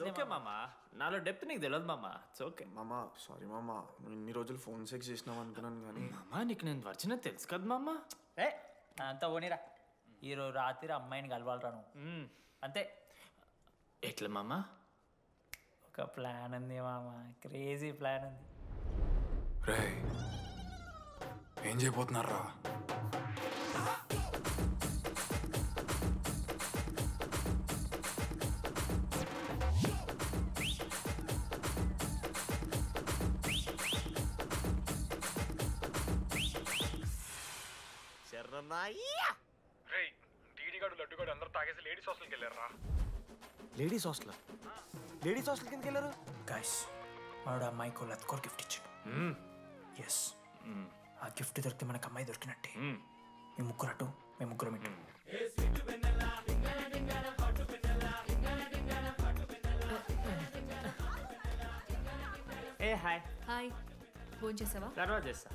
[SPEAKER 15] ఓకే మామా, నాలో డెప్త్ నీకు తెలియదు మామా. ఇట్స్ ఓకే
[SPEAKER 7] మామా. సారీ మామా, నువ్వు ఇన్ని రోజులు ఫోన్ సెక్స్ చేసినావు అనుకున్నాను కానీ.
[SPEAKER 15] మామా నీకు నేను వచ్చిన తెలుసు కదా మామా.
[SPEAKER 4] ఏ అంతా ఓనిరా, ఈరోజు రాత్రి అమ్మాయిని కలవాలరా నువ్వు, అంతే.
[SPEAKER 15] ఎట్లా మామా?
[SPEAKER 4] ఒక ప్లాన్ ఉంది మామ, క్రేజీ ప్లాన్ ఉంది.
[SPEAKER 22] రే ఏం చేయబోతున్నారా?
[SPEAKER 19] లడ్డుగాడు అందరూ తాగేసి లేడీస్ హాస్టల్కి వెళ్ళారా?
[SPEAKER 7] Ladies hostel? లేడీస్ హాస్టల్ కిందకి వెళ్ళారు?
[SPEAKER 4] గైస్ వాడు అమ్మాయికి లత్కోర్ గిఫ్ట్ ఇచ్చాడు. ఎస్, ఆ గిఫ్ట్ దొరికితే మనకు అమ్మాయి దొరికినట్టే. మీ ముగ్గురు అటు, మేము ముగ్గురం ఇటు.
[SPEAKER 15] ఏ హాయ్.
[SPEAKER 12] హాయ్, ఫోన్ చేసావా?
[SPEAKER 15] తర్వాత చేస్తా.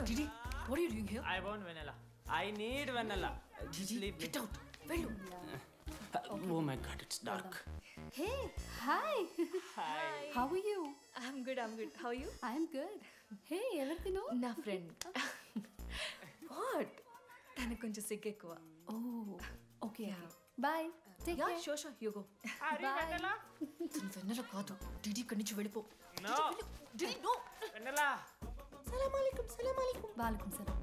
[SPEAKER 12] DD, what are you doing here?
[SPEAKER 15] I want vanilla. I need vanilla. Just leave me.
[SPEAKER 12] Get out. వెళ్ళు.
[SPEAKER 15] Oh my god, it's dark.
[SPEAKER 3] Hey, hi.
[SPEAKER 15] Hi.
[SPEAKER 3] How are you?
[SPEAKER 12] I'm good. How are you?
[SPEAKER 3] I'm good. Hey, ఎవరిదిను?
[SPEAKER 12] నా friend. What? తనకు కొంచెం సిగ్గు ఎక్కువ.
[SPEAKER 3] Oh, okay. Bye. Take care.
[SPEAKER 12] Sure, you go.
[SPEAKER 3] Bye.
[SPEAKER 12] తను వెన్నెల కాదు. DD ఇక్కడి నుంచి వెళ్ళిపో.
[SPEAKER 15] No.
[SPEAKER 12] DD, no.
[SPEAKER 15] Vanilla.
[SPEAKER 12] సలాం అలైకుం.
[SPEAKER 3] వాలేకుం సలాం.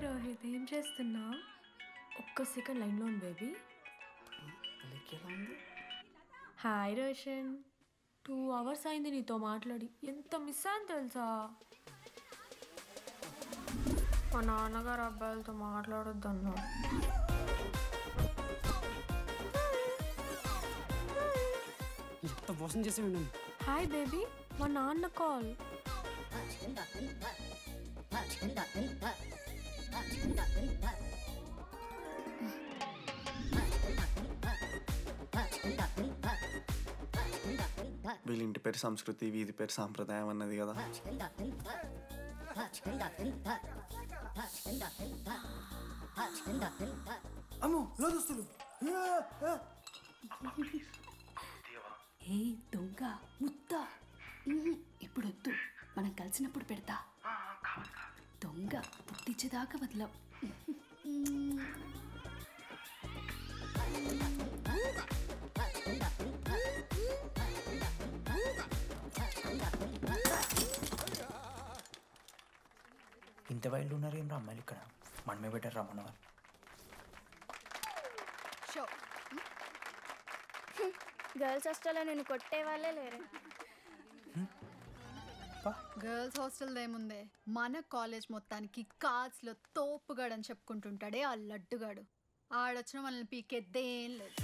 [SPEAKER 10] రోహిత్ ఏం చేస్తున్నా? ఒక్క సెకండ్ లైన్లో ఉంది బేబీ. హాయ్ రోషన్, 2 hours అయింది నీతో మాట్లాడి, ఎంత మిస్ అని తెలుసా? మా నాన్నగారు అబ్బాయిలతో మాట్లాడొద్దన్నా.
[SPEAKER 9] ఎంత మోసం చేసేవాడు.
[SPEAKER 10] హాయ్ బేబీ, మా నాన్న కాల్.
[SPEAKER 7] వీళ్ళ ఇంటి పేరు సంస్కృతి, వీధి పేరు సాంప్రదాయం అన్నది కదా.
[SPEAKER 2] అమ్మో లోదుస్తులు.
[SPEAKER 3] ఏ దొంగ ముత్త, ఇప్పుడు వద్దు, మనం కలిసినప్పుడు పెడతా. దొంగ పుట్టించేదాకా వదలవు.
[SPEAKER 4] ఇంత వైల్డ్ ఉన్నారు ఏం రా అమ్మాయిలు ఇక్కడ? మనమే బెటర్ రా మనవాళ్ళు.
[SPEAKER 17] గర్ల్స్ హాస్టల్లో నేను కొట్టే వాళ్ళే లేరు.
[SPEAKER 23] గర్ల్స్ హాస్టల్ ఏముందే, మన కాలేజ్ మొత్తానికి కార్డ్స్లో తోపుగాడని చెప్పుకుంటుంటాడే ఆ లడ్డుగాడు. ఆడొచ్చిన మనల్ని పీకెద్దేం లేదు.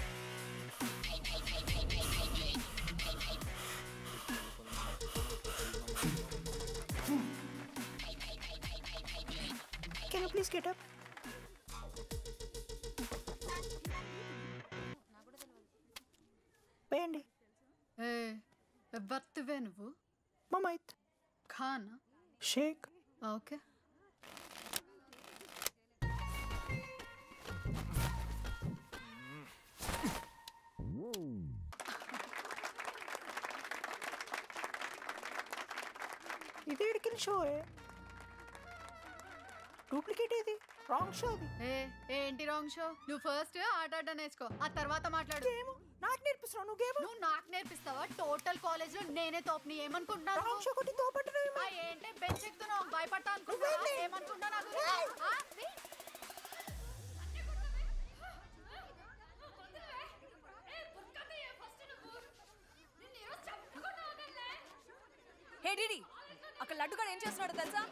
[SPEAKER 4] Please get up. వేయండి.
[SPEAKER 23] ఎవరివే నువ్వు?
[SPEAKER 4] మమైత్
[SPEAKER 23] ఖానా
[SPEAKER 4] షేక్.
[SPEAKER 23] ఓకే.
[SPEAKER 4] ఇది ఎడికిన షో డూప్లికేట్ ఇది రాంగ్ షో అది.
[SPEAKER 23] ఏంటి రాంగ్ షో? నువ్వు ఫస్ట్ ఆట ఆట నేర్చుకో, ఆ తర్వాత మాట్లాడు.
[SPEAKER 4] నాకు నేర్పిస్తున్నావు నువ్వు గేమ్?
[SPEAKER 23] నువ్వు నాకు నేర్పిస్తావా? టోటల్ కాలేజ్ లో నేనే తోపుని ఏమనుకుంటున్నాను?
[SPEAKER 4] రాంగ్ షో కొట్టి తోపంటున్నావు.
[SPEAKER 23] ఏంటి బెంచ్ ఎక్కుతున్నావు? భయపడతా అనుకుంటున్నావా? ఏమనుకుంటా నాకు?
[SPEAKER 16] హే డిడి, అక్కడ లడ్డుగాడు ఏం చేస్తున్నాడు తెలుసా?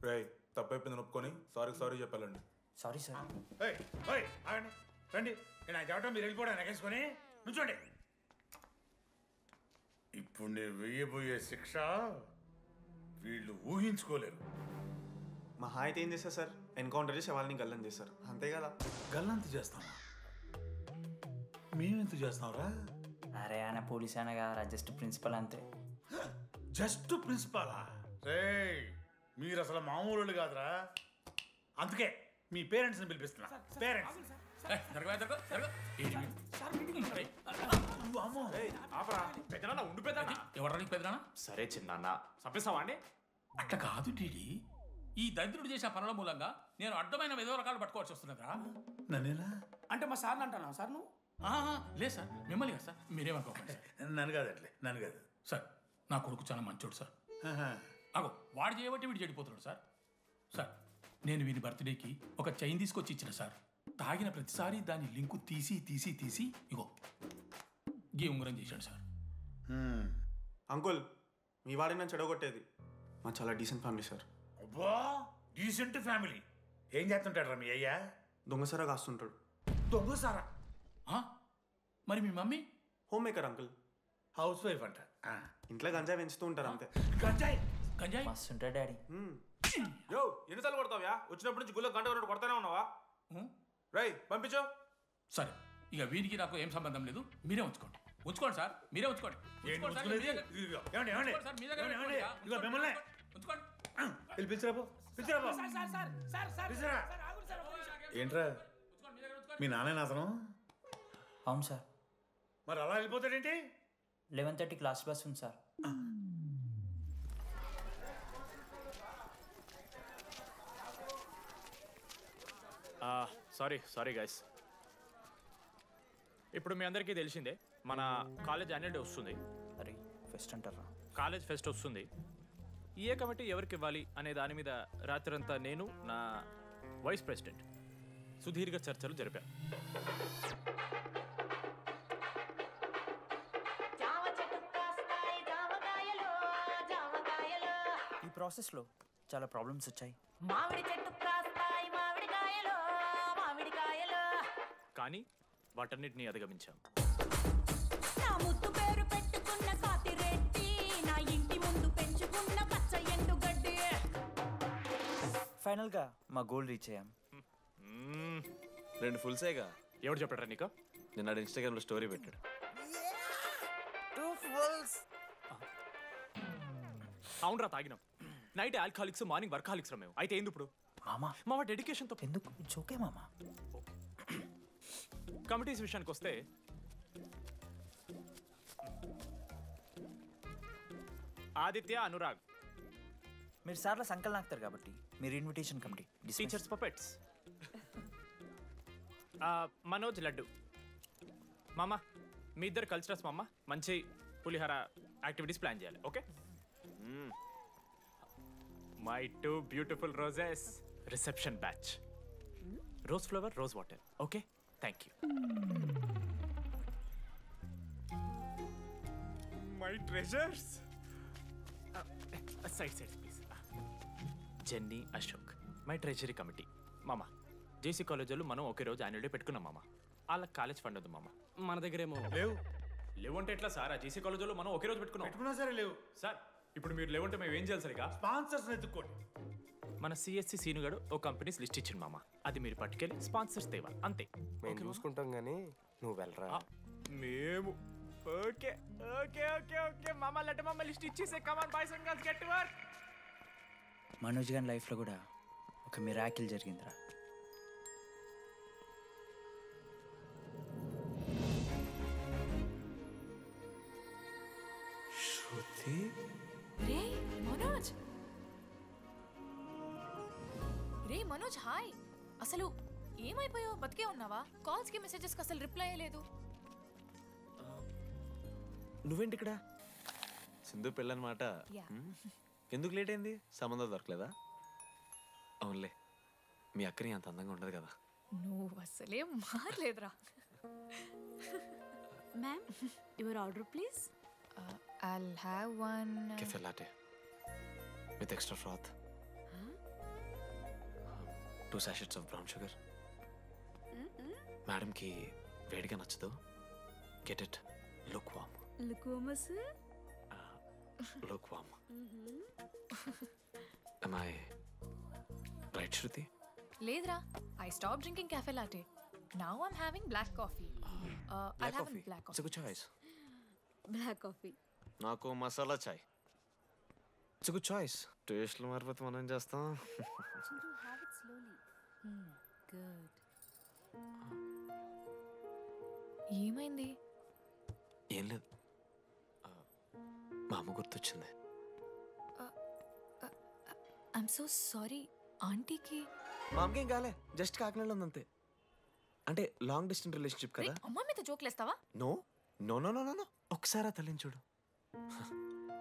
[SPEAKER 1] రై తప్పైపోయింది ఒప్పుకొని సారీ చెప్పాలండి.
[SPEAKER 4] Sorry sir.
[SPEAKER 11] రండి, నేను ఆయన చెప్పడం మీరు వెళ్ళిపోవడం ఎగేసుకొని నుంచోండి. ఇప్పుడు నేను వెయ్యబోయే శిక్ష వీళ్ళు ఊహించుకోలేరు.
[SPEAKER 7] మహా అయితే ఏం చేస్తారు సార్? ఎన్కౌంటర్ చేసి వాళ్ళని గల్లం చేస్తారు, అంతే కదా?
[SPEAKER 11] గల్లంత చేస్తామా? మేమెంత చేస్తాంరా?
[SPEAKER 4] అరే ఆయన పోలీస్ అయినా కదా, జస్ట్ ప్రిన్సిపల్ అంతే.
[SPEAKER 11] జస్ట్ ప్రిన్సిపాలా? రే మీరు అసలు మామూలు కాదురా. అందుకే మీ పేరెంట్స్ని పిలిపిస్తున్నా. పేరెంట్స్
[SPEAKER 15] సరే చిన్న చంపేస్తావా అండి?
[SPEAKER 11] అట్లా కాదు టీడీ,
[SPEAKER 18] ఈ దరిద్రుడు చేసిన పనుల మూలంగా నేను అడ్డమైన విధవ రకాలు పట్టుకోవాల్సి వస్తున్నదా?
[SPEAKER 11] నన్నేనా
[SPEAKER 18] అంటే మా సార్ని అంటానా సార్ నువ్వు? లేదు సార్, మిమ్మల్ని కాదు సార్, మీరేమనుకోకండి.
[SPEAKER 11] నన్ను కాదు, అట్లే నన్ను కాదు
[SPEAKER 18] సార్. నా కొడుకు చాలా మంచోడు సార్. అగో వాడు చేయబట్టి వీడు చెడిపోతున్నాడు సార్. సార్ నేను వీని బర్త్డేకి ఒక చైన్ తీసుకొచ్చి ఇచ్చిన సార్. తాగిన ప్రతిసారి దాని లింకు తీసి ఇగో గీ ఉంగరం చేశాడు సార్.
[SPEAKER 7] అంకుల్ మీ వాడిని నన్ను చెడగొట్టేది. మా చాలా డీసెంట్ ఫ్యామిలీ సార్.
[SPEAKER 11] అబ్బా డీసెంట్ ఫ్యామిలీ. ఏం చేస్తుంటాడు రా మీ అయ్యా?
[SPEAKER 7] దొంగసారా కాస్తుంటాడు.
[SPEAKER 11] దొంగసారా?
[SPEAKER 18] మరి మీ మమ్మీ?
[SPEAKER 7] Home maker uncle.
[SPEAKER 11] House wife అంట.
[SPEAKER 7] ఇంట్లో గంజాయి పెంచుతూ ఉంటారు అంతే.
[SPEAKER 11] గంజాయి
[SPEAKER 4] మస్తు ఉంటాడు డాడీ.
[SPEAKER 1] యో ఎన్నిసార్లు కొడతావ్యా? వచ్చినప్పటి నుంచి గుళ్ళో గంట కొట్టు కొడతానే ఉన్నావా? రై పంపించు.
[SPEAKER 18] సరే ఇక వీరికి నాకు ఏం సంబంధం లేదు, మీరే ఉంచుకోండి. ఉంచుకోండి సార్, మీరే ఉంచుకోండి.
[SPEAKER 11] ఏంట్రా మీ నాన్న అతను?
[SPEAKER 4] అవును సార్.
[SPEAKER 11] మరి అలా వెళ్ళిపోతాడేంటి?
[SPEAKER 4] 11:30 క్లాస్ బస్ ఉంది సార్.
[SPEAKER 15] Sorry guys. ఇప్పుడు మీ అందరికీ తెలిసిందే మన కాలేజ్ యాన్యువల్ డే వస్తుంది.
[SPEAKER 4] అరే ఫెస్ట్ అంటారా?
[SPEAKER 15] కాలేజ్ ఫెస్ట్ వస్తుంది. ఏ కమిటీ ఎవరికి ఇవ్వాలి అనే దాని మీద రాత్రంతా నేను నా వైస్ ప్రెసిడెంట్ సుదీర్ఘ చర్చలు జరిపాను.
[SPEAKER 4] ఈ ప్రాసెస్లో చాలా ప్రాబ్లమ్స్ వచ్చాయి.
[SPEAKER 20] మామిడి చెట్టు కాస్తాయి మామిడికాయలు మామిడికాయలు.
[SPEAKER 15] కానీ వాటన్నిటిని అధిగమించాం.
[SPEAKER 20] నా ముద్దు పేరు పెట్టుకున్న కాతిరెట్టి, నా ఇంటి ముందు పెంచుకున్న పచ్చ ఎండుగడ్డి.
[SPEAKER 4] ఫైనల్గా మా గోల్ రీచ్ అయ్యాం.
[SPEAKER 14] 2 ఫుల్సేగా.
[SPEAKER 15] ఎవరు చెప్పారా నీకు?
[SPEAKER 14] నిన్న ఇన్స్టాగ్రామ్లో స్టోరీ పెట్టాడు.
[SPEAKER 7] 2 ఫుల్స్.
[SPEAKER 15] అవునరా తాగినాం. నైట్ ఆల్కహాలిక్స్, మార్నింగ్ వర్కాలిక్స్ రా మేము. అయితే ఏంది ఇప్పుడు? మా డెడికేషన్తో
[SPEAKER 4] ఎందుకు జోకే మామా.
[SPEAKER 15] కమిటీస్ విషయానికి వస్తే ఆదిత్య, అనురాగ్
[SPEAKER 4] మీరు సార్ల సంకలనం ఆగుతారు కాబట్టి మీరు invitation committee.
[SPEAKER 15] Teachers puppets. Manoj, laddu. మామ మీ ఇద్దరు కల్చరల్స్ మామ. మంచి పులిహార యాక్టివిటీస్ ప్లాన్ చేయాలి. Okay? My 2 beautiful roses reception batch. Rose flower, rose water. Okay, thank you. My treasures. Side please. Jenny, Ashok, my treasury committee. మామ, జేసీ కాలేజ్ వాళ్ళు మనం ఒకే రోజు యాన్యువల్ డే పెట్టుకున్నాం మామ. వాళ్ళకి కాలేజ్ ఫండ్ ఉంది మామ.
[SPEAKER 11] మన దగ్గర ఏమో
[SPEAKER 15] లేవంటే ఎట్లా సార్? ఆ జేసీ కాలేజ్ వాళ్ళు మనం ఒకే రోజు పెట్టుకున్నా
[SPEAKER 11] సరే లేవు
[SPEAKER 15] సార్. ఇప్పుడు మీరు లేవంటే మేము ఏం చేయాలి సరిగా?
[SPEAKER 11] స్పాన్సర్స్ ఎత్తుక్కోండి.
[SPEAKER 15] మన సిఎస్సి సీనుగాడు ఓ కంపెనీస్ లిస్ట్ ఇచ్చింది మామ. అది మీరు పట్టుకెళ్ళి స్పాన్సర్స్ తేవాలి అంతే.
[SPEAKER 19] మేము చూసుకుంటాం కానీ నువ్వు వెళ్ళరా.
[SPEAKER 15] మేము ఓకే ఓకే ఓకే ఓకే మామ. లెట్ మామ లిస్ట్ ఇచ్చేసే. Come on boys and girls, get to work.
[SPEAKER 4] Manoj గారి లైఫ్లో కూడా ఒక మిరాకిల్ జరిగిందిరా.
[SPEAKER 14] శృతి.
[SPEAKER 12] రే మనోజ్, రే మనోజ్, హాయ్. అసలు ఏమైపోయావు? బతికే ఉన్నావా? కాల్స్కి మెసేజెస్కి అసలు రిప్లై అయ్యలేదు.
[SPEAKER 14] నువ్వేంటి ఇక్కడ? సింధు పెళ్ళనమాట.
[SPEAKER 12] Yeah.
[SPEAKER 14] ఎందుకు లేట్ అయింది? సంబంధం దొరకలేదా? అవునులే, మీ అక్కని అంత అందంగా ఉండదు కదా.
[SPEAKER 12] నువ్వు అసలే మారలేదురా.
[SPEAKER 10] Ma'am, your order please.
[SPEAKER 12] I'll have one.
[SPEAKER 14] Cafe latte with extra froth. 2 sachets of brown sugar. Madam కి వేడిగా నచ్చదు. Get it lukewarm.
[SPEAKER 10] లుకోమస్.
[SPEAKER 14] Lukewarm. Am I right, Shruti?
[SPEAKER 12] లేదురా, I stopped drinking cafe latte. Now I'm having black coffee. I'll
[SPEAKER 14] Black
[SPEAKER 12] have
[SPEAKER 14] coffee.
[SPEAKER 12] a black
[SPEAKER 14] It's a
[SPEAKER 12] coffee.
[SPEAKER 14] good choice.
[SPEAKER 10] Black coffee.
[SPEAKER 14] నాకు మసాలా చాయ్. It's a good choice. టేస్ట్లు మారిపోతే మనం ఏం చేస్తాం?
[SPEAKER 10] Chintu, have it slowly. Good.
[SPEAKER 12] ఏమైంది?
[SPEAKER 14] ఏం లేదు, మా అమ్మ గుర్తొచ్చింది.
[SPEAKER 12] I'm so sorry. ఆంటీకి
[SPEAKER 14] మా అమ్మకి ఏం కాలే, జస్ట్ కాకినాడలో ఉంది అంతే. అంటే లాంగ్ డిస్టెన్స్ రిలేషన్షిప్ కదా.
[SPEAKER 12] అమ్మ మీద జోక్లేస్తావా?
[SPEAKER 14] No no no no no no. ఒకసారి ఆ తల్లిని చూడు.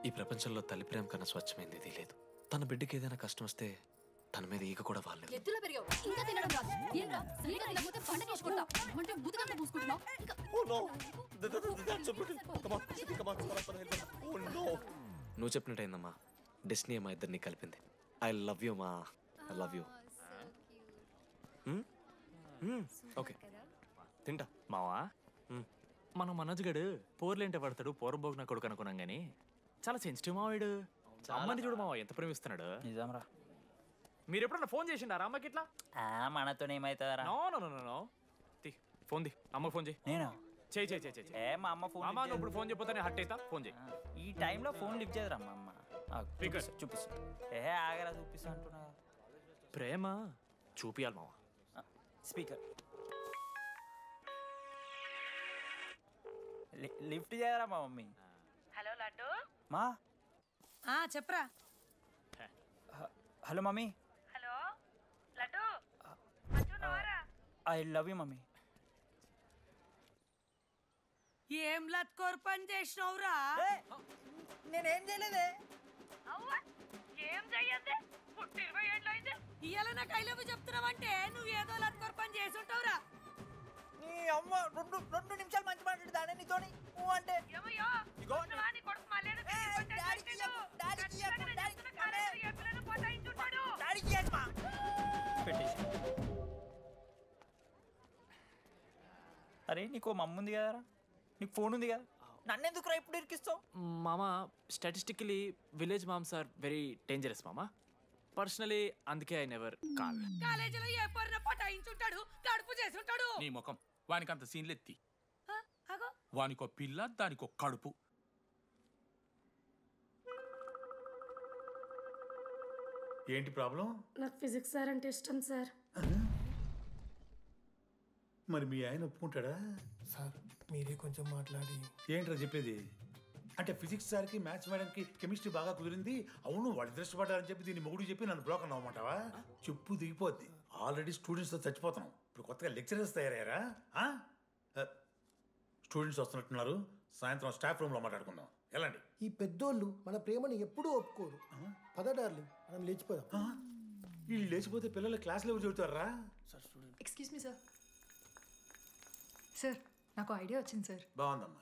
[SPEAKER 14] ఈ ప్రపంచంలో తల్లి ప్రేమ కన్నా స్వచ్ఛమైంది ఇది లేదు. తన బిడ్డకి ఏదైనా కష్టం వస్తే తన మీద ఈగ కూడా వాళ్ళలేదు.
[SPEAKER 10] ఎత్తులో పెరిగావు, ఇంకా తినడం రాదు. ఏంట్రా, సరిగా తినకపోతే పంట చేసుకుంటా. అంటే బుద్ధకంటే పూసుకుంటున్నావు.
[SPEAKER 14] నువ్వు చెప్పినట్టయిందమ్మా, డెస్టినీ మా ఇద్దరిని కలిపింది. ఐ లవ్ యూ మా, ఐ లవ్ యూ. ఓకే, తింటా.
[SPEAKER 15] మావా, మనం మనోజ్ గడు పోర్లేంటే పడతాడు, పోరంబోగు నా కొడుకు అనుకున్నాం కానీ చాలా సెన్సిటివ్ మావాడు. అమ్మని చూడు మావా ఎంత ప్రేమిస్తున్నాడు.
[SPEAKER 4] నిజంరా.
[SPEAKER 15] మీరు ఎప్పుడన్నా ఫోన్ చేసిండారా అమ్మకి ఇట్లా?
[SPEAKER 4] మనతో ఏమవుతుందరా?
[SPEAKER 15] No no no no no. Phone ది, అమ్మకి ఫోన్ చేయి.
[SPEAKER 4] నేనా?
[SPEAKER 15] చేయి చేయి చేయి చేయి.
[SPEAKER 4] ఏ మా అమ్మ ఫోన్.
[SPEAKER 15] అమ్మ నువ్వు ఇప్పుడు ఫోన్ చెప్పితే హట్ అవుతా. ఫోన్ చేయి.
[SPEAKER 4] ఈ టైంలో ఫోన్ లిఫ్ట్ చేయదురా మా అమ్మ.
[SPEAKER 15] స్పీకర్
[SPEAKER 4] చూపిస్తా. ఆగరా చూపిస్తా అంటున్నా.
[SPEAKER 15] ప్రేమ చూపియాలి మావా.
[SPEAKER 4] స్పీకర్ లిఫ్ట్ చేయరా మా మమ్మీ.
[SPEAKER 13] హలో లడ్డు.
[SPEAKER 4] మా
[SPEAKER 13] చెప్పరా.
[SPEAKER 4] Hello mummy.
[SPEAKER 13] Hello laddu.
[SPEAKER 4] I love you mummy.
[SPEAKER 13] ఏం లత్కోర్ పని చేసినవురా?
[SPEAKER 4] నేనేం చేయలేదే.
[SPEAKER 13] ఏం చెయ్యద్దే, పుట్టి 20 ఏళ్ళు అయితే ఇవాళ నాకు ఐ లవ్ యూ చెప్తున్నావంటే నువ్వు ఏదో లత్కోర్ పని చేసి ఉంటావురా.
[SPEAKER 4] నీ అమ్మ రెండు నిమిషాలు మంచి మాట్లాడుతానే నీతోని. నువ్వు అంటే
[SPEAKER 13] ఏమయ్యో, నీ కొడుకు మళ్ళీ
[SPEAKER 4] అరే నీకు మమ్మ ఉంది కదరా, నీకు ఫోన్ ఉంది కదా, నన్నెందుకు రా ఇప్పుడు ఇరికిస్తావు?
[SPEAKER 15] మామా, statistically village moms are very dangerous మామా. పర్సనలీ అందుకే ఐ నెవర్ కాల్.
[SPEAKER 13] కాలేజీలో ఏ పొరిన పటాయించుంటాడు, కడుపు చేసి ఉంటాడు.
[SPEAKER 18] నీ ముఖం వానికి అంత సీన్లు ఎత్తి. వానికో పిల్ల, దానికో కడుపు.
[SPEAKER 11] ఏంటి ప్రాబ్లం?
[SPEAKER 13] నాకు ఫిజిక్స్ సార్ అంటే ఇష్టం సార్.
[SPEAKER 11] మరి మీ ఆయన ఒప్పుకుంటాడా?
[SPEAKER 2] సార్ మీరే కొంచెం మాట్లాడి.
[SPEAKER 11] ఏంట్రా చెప్పేది? అంటే ఫిజిక్స్ సార్కి మ్యాథ్స్ మేడంకి కెమిస్ట్రీ బాగా కుదిరింది, అవును వాళ్ళు ఇష్టపడ్డారని చెప్పి దీన్ని మొగుడు చెప్పి నన్ను బ్లాక్ అన్నమాటవా? చెప్పు దిగిపోద్ది. ఆల్రెడీ స్టూడెంట్స్తో చచ్చిపోతున్నాం, ఇప్పుడు కొత్తగా లెక్చరర్స్ తయారయ్యారా? స్టూడెంట్స్ వస్తున్నట్టున్నారు, సాయంత్రం స్టాఫ్ రూమ్లో మాట్లాడుకుందాం. వెళ్ళండి.
[SPEAKER 2] ఈ పెద్దోళ్ళు మన ప్రేమని ఎప్పుడూ ఒప్పుకోరు. పద డార్లింగ్, మనం లేచిపోదాం.
[SPEAKER 11] వీళ్ళు లేచిపోతే పిల్లలు క్లాస్లో ఎవరు చెబుతారా?
[SPEAKER 16] Excuse me sir. సార్ నాకు ఐడియా వచ్చింది సార్.
[SPEAKER 11] బాగుందమ్మా.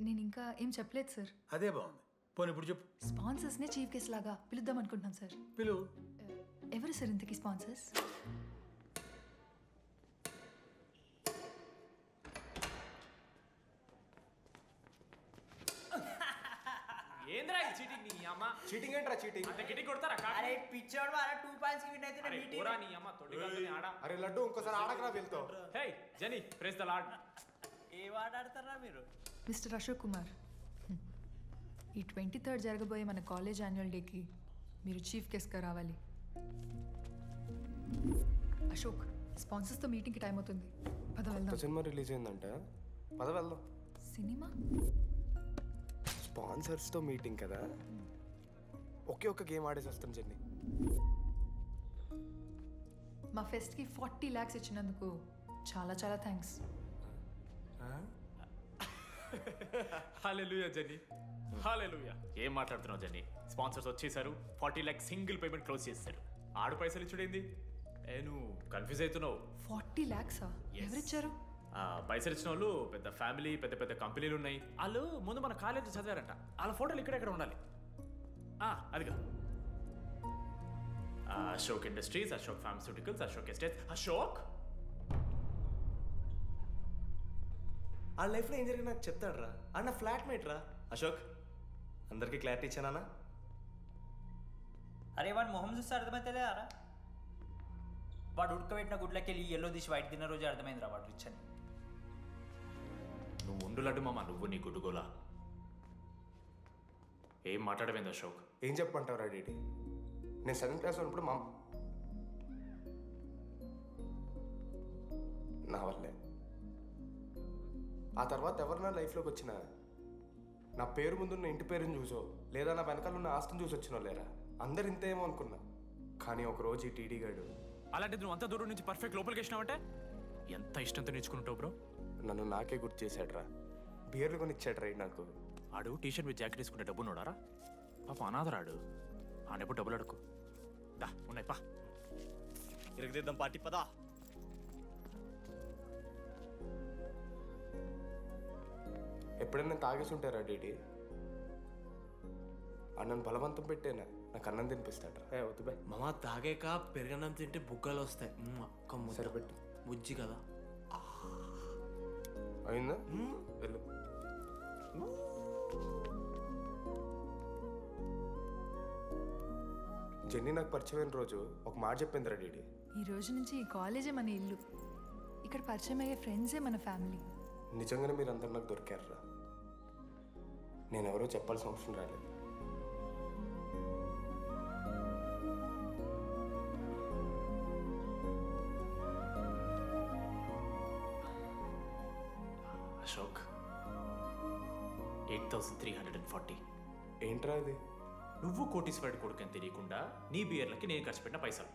[SPEAKER 16] నేను ఇంకా ఏం చెప్పలేదు సార్.
[SPEAKER 11] అదే బాగుంది. పోనీ ఇప్పుడు చెప్పు.
[SPEAKER 16] స్పాన్సర్స్నే చీఫ్ గెస్ట్ లాగా పిలుద్దాం అనుకుంటున్నాం సార్.
[SPEAKER 11] పిలువు.
[SPEAKER 16] ఎవరు సార్ ఇంతకీ స్పాన్సర్స్?
[SPEAKER 15] ఏంద్రా ఈ చీటింగ్ నీ అమ్మ?
[SPEAKER 19] చీటింగ్ ఏంట్రా చీటింగ్?
[SPEAKER 15] అంత గిటి కొడతారా?
[SPEAKER 4] అరే పిచ్చోడు వారా 2 పాయింట్స్ కి విన్ అయితే
[SPEAKER 15] అరే
[SPEAKER 4] మీటింగ్.
[SPEAKER 15] పోరా నీ అమ్మ తొడిగల్ని ఆడ.
[SPEAKER 19] అరే లడ్డు ఇంకోసారి ఆడకరా వెళ్తో.
[SPEAKER 15] హే జెనీ ప్రెస్ ద లార్డ్.
[SPEAKER 4] ఏ వాడ ఆడతారా మీరు?
[SPEAKER 16] మిస్టర్ అశోక్ కుమార్, ఈ 23rd జరగబోయే మన కాలేజ్ యాన్యువల్ డేకి మీరు చీఫ్ గెస్ట్గా రావాలి. అశోక్, స్పాన్సర్స్తో మీటింగ్కి టైం అవుతుంది. పద వెళ్దాం.
[SPEAKER 19] సినిమా రిలీజ్ అయిందంట. పద వెళ్దాం.
[SPEAKER 16] సినిమా?
[SPEAKER 19] స్పాన్సర్స్తో మీటింగ్ కదా, ఒకే ఒక్క గేమ్ ఆడేసి వస్తాం జెన్నీ.
[SPEAKER 16] మా ఫెస్ట్కి 40 lakhs ఇచ్చినందుకు చాలా చాలా థ్యాంక్స్.
[SPEAKER 15] హల్లెలూయా జెన్నీ, హల్లెలూయా. ఏం మాట్లాడుతున్నావు జెన్నీ? స్పాన్సర్స్ వచ్చేసారు, 40 lakhs సింగిల్ పేమెంట్ క్లోజ్ చేస్తారు. ఆడు పైసలు ఇచ్చుడేంది? నువ్వు కన్ఫ్యూజ్ అవుతున్నావు.
[SPEAKER 16] 40 lakhs ఎవరిచ్చారు?
[SPEAKER 15] పైసలు ఇచ్చిన వాళ్ళు పెద్ద ఫ్యామిలీ, పెద్ద పెద్ద కంపెనీలు ఉన్నాయి. వాళ్ళు ముందు మన కాలేజ్ చదివారంట. వాళ్ళ ఫోటోలు ఇక్కడెక్కడ ఉండాలి. అదిగా Ashok industries, Ashok pharmaceuticals, Ashok estates. Ashok
[SPEAKER 14] ఆ లైఫ్లో ఏం జరిగింది నాకు చెప్తాడు రా. అన్న ఫ్లాట్ మేట్ రా అశోక్. అందరికీ క్లారిటీ ఇచ్చానా?
[SPEAKER 4] అరే వాడు మొహం చూస్తే అర్థమైతే అరా. వాడు ఉడకబెట్టిన గుడ్లకి వెళ్ళి ఎల్లో తీసి వైట్ తిన్న రోజు అర్థమైందిరా వాడు రిచ్ అని.
[SPEAKER 15] నువ్వు ఉండులడ్డు మామ, నువ్వు నీ గుడ్డుగోలా. ఏం మాట్లాడమైంది అశోక్?
[SPEAKER 19] ఏం చెప్పమంటావురా డీడీ? నేను 7th క్లాస్ ఉన్నప్పుడు నా వల్లే. ఆ తర్వాత ఎవరు నా లైఫ్లోకి వచ్చినా నా పేరు ముందున్న ఇంటి పేరుని చూసో లేదా నా వెనకాల ఉన్న ఆస్తిని చూసి వచ్చినో లేరా, అందరు ఇంతేమో అనుకున్నా. కానీ ఒకరోజు ఈ టీడీ గాడు
[SPEAKER 15] అలాంటిది నువ్వు అంత దూరం నుంచి పర్ఫెక్ట్ లోపలికి వేసినావంటే ఎంత ఇష్టంతో నేర్చుకుంటావు బ్రో.
[SPEAKER 19] నన్ను నాకే గుర్తు చేశాడు రా. బియర్లు కొని ఇచ్చాడు రా నాకు.
[SPEAKER 15] ఆడు టీషర్ట్ మీద జాకెట్ వేసుకుంటే డబ్బు నోడారా? పాప అనాథరాడు. ఆనెప్పుడు డబ్బులు అడుకు. దా ఉన్నాయి పా.
[SPEAKER 14] ఇరగదిద్దాం పార్టీ పదా.
[SPEAKER 19] ఎప్పుడైనా తాగేసి ఉంటారా డీడీ? అన్నను బలవంతం పెట్టేనా నాకు అన్నం తినిపిస్తాడు. వద్దు బాయ్
[SPEAKER 14] మామ, తాగాక పెరగన్నం తింటే బుగ్గలు వస్తాయి.
[SPEAKER 19] సరిపెట్టు.
[SPEAKER 14] బుజ్జి కదా.
[SPEAKER 19] అయిందా? వెళ్ళు. జెన్నీ నాకు పరిచయమైన రోజు ఒక మాట చెప్పిందిరా డీడీ.
[SPEAKER 16] ఈ రోజు నుంచి ఈ కాలేజే మన ఇల్లు. ఇక్కడ పరిచయం అయ్యే ఫ్రెండ్సే మన ఫ్యామిలీ.
[SPEAKER 19] నిజంగానే మీరందరూ నాకు దొరికారురా. నేను ఎవరో చెప్పాల్సిన అవసరం రాలేదు.
[SPEAKER 15] అశోక్ 8,340.
[SPEAKER 19] ఏంట్రా ఇది?
[SPEAKER 15] నువ్వు కోటీశ్వరుడి కొడుకు అని తెలియకుండా నీ బియర్లకి నేను ఖర్చు పెట్టిన పైసలు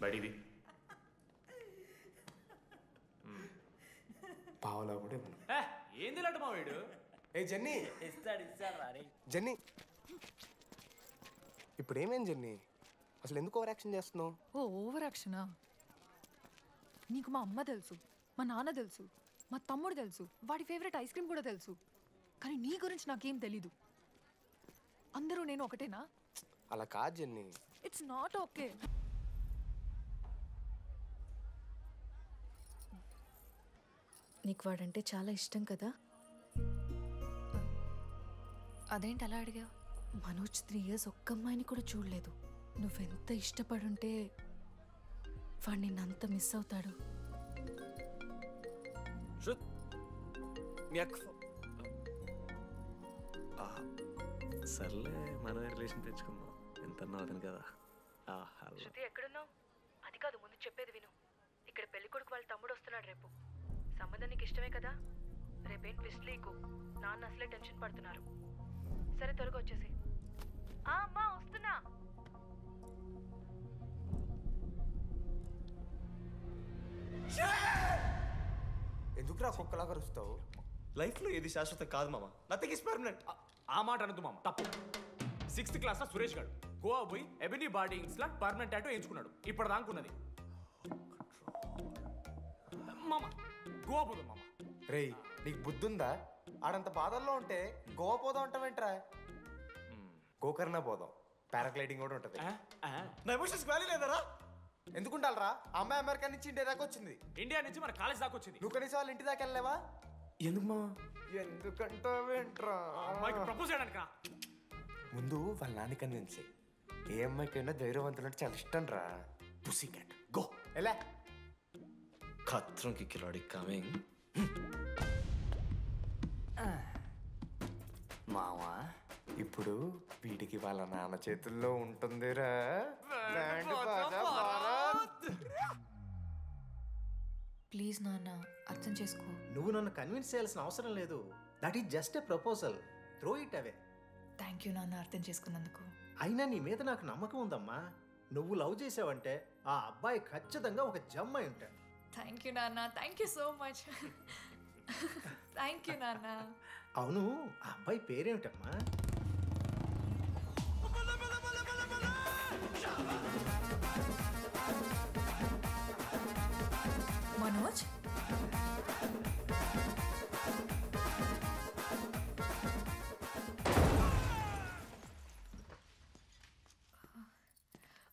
[SPEAKER 15] బడివి.
[SPEAKER 19] పావలా కూడా ఇవ్వను.
[SPEAKER 15] ఏంది లాంటి మా వీడు?
[SPEAKER 19] ఏ జెన్నీ,
[SPEAKER 4] ఇస్తాడు రా.
[SPEAKER 19] జెన్నీ ఇప్పుడు ఏమేం జెన్నీ? అసలు ఎందుకు ఓవర్ యాక్షన్ చేస్తున్నావు?
[SPEAKER 16] ఓవర్ యాక్షనా? నీకు మా అమ్మ తెలుసు, మా నాన్న తెలుసు, మా తమ్ముడు తెలుసు, వాడి ఫేవరెట్ ఐస్ క్రీమ్ కూడా తెలుసు. కానీ నీ గురించి నాకేం తెలీదు. అందరూ నేను ఒకటేనా?
[SPEAKER 19] అలా కాదు జెన్నీ.
[SPEAKER 16] It's not okay.
[SPEAKER 3] నీకు వాడంటే చాలా ఇష్టం కదా?
[SPEAKER 16] అదేంటి అలా అడిగావు?
[SPEAKER 3] మనోజ్ 3 years ఒక్క అమ్మాయిని కూడా చూడలేదు. నువ్వెంత ఇష్టపడుంటే వాడు నిన్నంత మిస్ అవుతాడు.
[SPEAKER 14] సర్లే, మన రిలేషన్ తెచ్చుకుందాం. ఎంత అతను కదా.
[SPEAKER 13] శృతి ఎక్కడున్నావు? అది కాదు, ముందు చెప్పేది విను. ఇక్కడ పెళ్లి కొడుకు వాళ్ళ తమ్ముడు వస్తున్నాడు రేపు. సంబంధం నీకు ఇష్టమే కదా? రేపేం ట్విస్ట్ లీకు. నాన్న అసలే టెన్షన్ పడుతున్నారు. సరే త్వరగా వచ్చేసి. అమ్మా వస్తున్నా.
[SPEAKER 19] ఎందుకురా కుక్కలాగా అరుస్తావు?
[SPEAKER 14] లైఫ్లో ఏది శాశ్వతం కాదు మామ. Nothing is permanent.
[SPEAKER 15] ఆ మాట అనద్దు మామ, తప్పు. 6th క్లాస్లో సురేష్ గారు గోవా పోయి ఎబినీ బార్డింగ్స్ లా పర్మనెంట్ టాటూ ఎంచుకున్నాడు. ఇప్పుడు దానుకున్నది మామ. గోవా పోదాం మామ.
[SPEAKER 19] రేయ్ నీకు బుద్ధుందా? ఆడంత బాధల్లో ఉంటే గోవా పోదాం అంటావేంట్రా? గోకర్ణ పోదాం, పారాగ్లైడింగ్ కూడా ఉంటుంది.
[SPEAKER 14] నా ఎమోషన్స్ వాల్యూ లేదరా?
[SPEAKER 19] ఎందుకుంటారా? అమ్మాయి అమెరికా నుంచి ఇండియా దాకా వచ్చింది.
[SPEAKER 15] ఇండియా నుంచి మన కాలేజ్ దాకా వచ్చింది.
[SPEAKER 19] నువ్వు కనీసం వాళ్ళ ఇంటి దాకా వెళ్ళలేవా?
[SPEAKER 14] ఎందుకు మామ?
[SPEAKER 19] ఎందుకంటావేంట్రా?
[SPEAKER 15] అమ్మాయికి ప్రపోజ్ చేయడానికి రా.
[SPEAKER 19] ముందు వాళ్ళ నాన్న కన్విన్స్ చేయి. ఏ అమ్మాయికైనా ధైర్యవంతులు అంటే చాలా ఇష్టం రా.
[SPEAKER 14] పుసి క్యాట్ గో.
[SPEAKER 19] ఎలా?
[SPEAKER 14] ఖత్రం కి కిలాడి కమింగ్.
[SPEAKER 19] మావా ఇప్పుడు వీడికి వాళ్ళ నాన్న చేతుల్లో ఉంటుందిరా.
[SPEAKER 12] ప్లీజ్ నాన్న అర్థం చేసుకో.
[SPEAKER 6] నువ్వు నన్ను కన్విన్స్ చేయాల్సిన అవసరం లేదు. That is just a proposal. Throw it away.
[SPEAKER 12] Thank you నాన్న అర్థం చేసుకున్నందుకు.
[SPEAKER 6] అయినా నీ మీద నాకు నమ్మకం ఉందమ్మా. నువ్వు లవ్ చేసావంటే ఆ అబ్బాయి ఖచ్చితంగా ఒక జమ్మాయి ఉంటాడు.
[SPEAKER 12] థ్యాంక్ యూ నాన్న, thank you so much. Thank you నాన్న.
[SPEAKER 6] అవును, ఆ అబ్బాయి పేరేమిటమ్మా?
[SPEAKER 12] మనోజ్.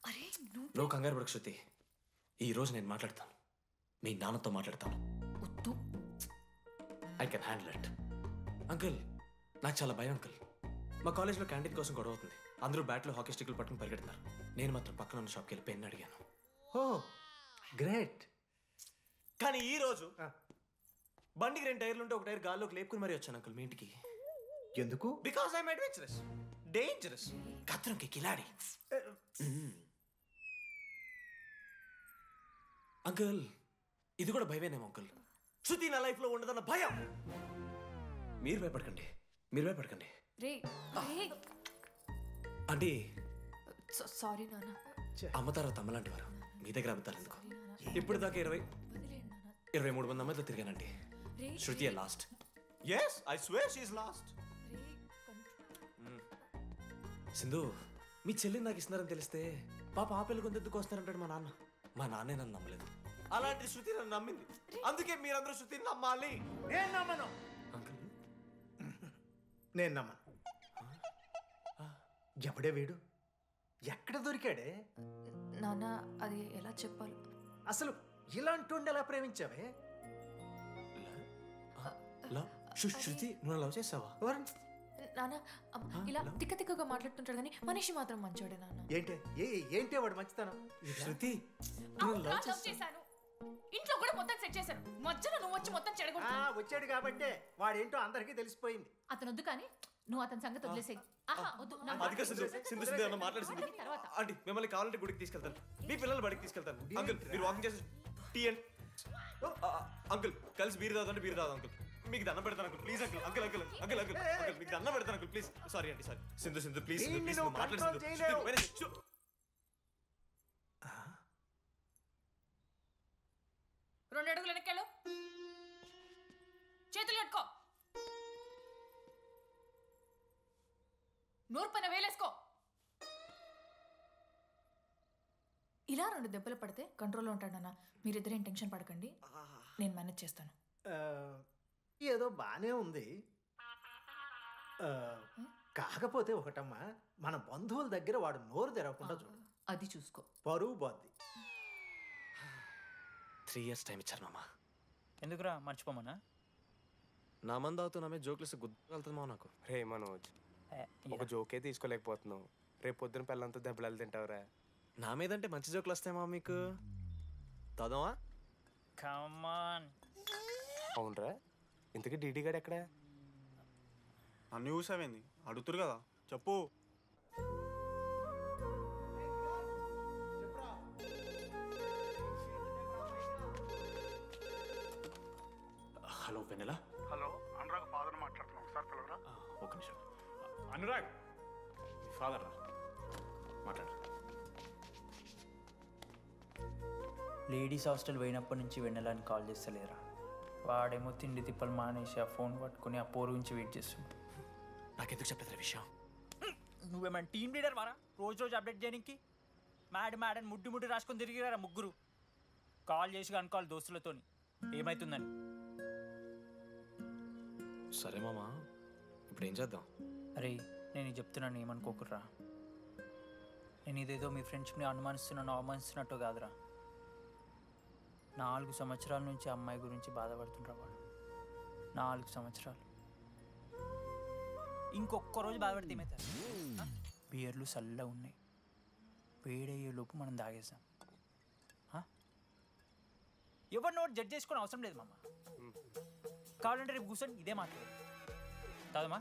[SPEAKER 12] అరే
[SPEAKER 14] నువ్వు కంగారు పడకు శృతి. ఈ రోజు నేను మాట్లాడతాను, మీ నాన్నతో మాట్లాడతాను. I can handle it. Uncle నాకు చాలా భయం అంకుల్. మా కాలేజ్లో క్యాంటీన్ కోసం గొడవ అవుతుంది. అందరూ బ్యాట్లో హాకీ స్టిక్లు పట్టుకుని పరిగెడుతున్నారు. నేను మాత్రం పక్కన ఉన్న షాప్కి వెళ్ళి పెన్ అడిగాను.
[SPEAKER 6] ఓ గ్రేట్.
[SPEAKER 14] కానీ ఈ రోజు బండికి 2 టైర్లు ఉంటే ఒక టైర్ గాల్లోకి లేపుకుని మరీ వచ్చాను అంకుల్ మీ ఇంటికి.
[SPEAKER 6] ఎందుకు?
[SPEAKER 14] బికాస్ ఐఎమ్ అడ్వెంచరస్, డేంజరస్, కత్రంకి కిలాడి. అంకుల్ ఇది కూడా భయమేనేమో అంకుల్. శృతి నా లైఫ్లో ఉండదన్న భయం. మీరు భయపడకండి, మీరు భయపడకండి.
[SPEAKER 12] రే
[SPEAKER 14] అంటే
[SPEAKER 12] సారీ నాన్న.
[SPEAKER 14] అమ్మతారా తమ్మలాంటి వారు మీ దగ్గర అబద్ధాలు ఎందుకు? ఇప్పుడు దాకా 23 మంది అమ్మాయితో తిరిగానండి. Shruti last. Yes I swear she is last. Sindhu మీ చెల్లిని నాకు ఇస్తున్నారని తెలిస్తే పాప ఆ పెళ్లి కొంతెత్తుకు వస్తారంటాడు మా నాన్న. మా నాన్నే నన్ను నమ్మలేదు. అలాంటి శృతి నన్ను నమ్మింది. అందుకే మీరందరూ శృతిని నమ్మాలి.
[SPEAKER 6] నేను నమ్మను. నేను నమ్మను. ఎవడే వీడు? ఎక్కడ దొరికాడే?
[SPEAKER 12] నాన్న అది ఎలా చెప్పాలి?
[SPEAKER 6] అసలు ఇలాంటి ఎలా ప్రేమించావే?
[SPEAKER 14] శృతి నువ్వు లవ్ చేసావా?
[SPEAKER 12] నాన్న ఇలా తిక్క తిక్కగా మాట్లాడుతుంటాడు కానీ మనిషి మాత్రం మంచోడే నాన్న.
[SPEAKER 6] ఏంటి వాడు మంచితనం?
[SPEAKER 14] శృతి
[SPEAKER 12] లవ్ చేశాను. ఇంట్లో కూడా మొత్తం సెట్ చేశాను. మధ్యలో నువ్వు వచ్చి మొత్తం చెడగొట్టావు.
[SPEAKER 6] వచ్చాడు కాబట్టి వాడేంటో అందరికీ తెలిసిపోయింది.
[SPEAKER 12] అతను వద్దు కానీ నువ్వు అతని సంగతి వదిలేసేయి.
[SPEAKER 14] ఆంటీ మిమ్మల్ని కావాలంటే గుడికి తీసుకెళ్తాను, మీ పిల్లలు బడికి తీసుకెళ్తాను. అంకుల్ మీరు వాకింగ్ చేసి టీ అండ్ అంకుల్ కలిసి బీర్ తాగుతుంటే బీర్ తాగు అంకుల్. మీకు దండం పెడతాను uncle please uncle. Uncle uncle uncle uncle uncle మీకు దండం పెడతాను అంకుల్ ప్లీజ్. సారీ అండి సారీ. సింధు ప్లీజ్ ప్లీజ్ మాట్లాడు.
[SPEAKER 12] 2 అడుగులు వెనక్కెళ్ళు. చేతులు కట్టుకో. నోరు పైన వేలేసుకో. ఇలా 2 దెబ్బలు పడితే కంట్రోల్లో ఉంటాడన్నా. మీరిద్దరేం టెన్షన్ పడకండి, నేను మేనేజ్ చేస్తాను.
[SPEAKER 6] ఏదో బానే ఉంది. కాకపోతే ఒకటమ్మా, మన బంధువుల దగ్గర వాడు నోరు తెరవకుండా చూడు.
[SPEAKER 12] అది చూసుకో.
[SPEAKER 6] పరువు బాద్ది.
[SPEAKER 14] 3 years టైం ఇచ్చారు మామ.
[SPEAKER 4] ఎందుకురా మర్చిపోమన్నా?
[SPEAKER 14] నా మంది అవుతూ నామే జోక్లు గుర్తుకెళ్తుంది మామ నాకు.
[SPEAKER 19] రే మనోజ్, ఒక జోకే తీసుకోలేకపోతున్నావు. రేపు పొద్దున పిల్లలతో దెబ్బలు తింటావురా.
[SPEAKER 14] నా మీదంటే మంచి జోకులు వస్తాయి మామ మీకు. తోదమా?
[SPEAKER 4] కమాన్.
[SPEAKER 19] అవునరా, ఇంతకీ డీడీ గారు ఎక్కడా?
[SPEAKER 7] అన్ని చూసావేంది? అడుగుతురు కదా చెప్పు.
[SPEAKER 15] హలో వెన్నెల.
[SPEAKER 11] హలో అనురాగ్ ఫాదర్ మాట్లాడుతున్నాం, ఒకసారి పిలవరా?
[SPEAKER 15] ఒక నిమిషం. అనురాగ్ మీ ఫాదర్ రా, మాట్లాడు.
[SPEAKER 4] లేడీస్ హాస్టల్ పోయినప్పటి నుంచి వెన్నెలని కాల్ చేస్తలేరా? వాడేమో తిండి తిప్పలు మానేసి ఆ ఫోన్ పట్టుకుని ఆ పోరు గురించి వెయిట్ చేస్తుండు.
[SPEAKER 14] నాకెందుకు చెప్పలేదు విషయం?
[SPEAKER 4] నువ్వేమైనా టీం లీడర్ వారా రోజు రోజు అప్డేట్ చేయడానికి? మ్యాడ్ ముడ్డి రాసుకొని తిరిగిరారా ముగ్గురు. కాల్ చేసి అనుకోవాలి దోస్తులతోని ఏమవుతుందని.
[SPEAKER 14] సరే మామా, ఇప్పుడు ఏం చేద్దాం?
[SPEAKER 4] అరే నేను ఇది చెప్తున్నాను ఏమనుకోకుర్రా. నేను ఇదేదో మీ ఫ్రెండ్షిప్ని అవమానిస్తున్నట్టు కాదురా. 4 సంవత్సరాల నుంచి అమ్మాయి గురించి బాధపడుతుండ్రా వాడు. 4 సంవత్సరాలు. ఇంకొక్క రోజు బాధపడితే ఏమవుతారు? బియర్లు చల్లగా ఉన్నాయి, వేడయ్యే లోపు మనం తాగేసాం. ఎవరు నోట్ జడ్జ్ చేసుకుని అవసరం లేదు మామ. కావాలంటే రేపు కూర్చొని ఇదే మాట్లాడు కాదమ్మా.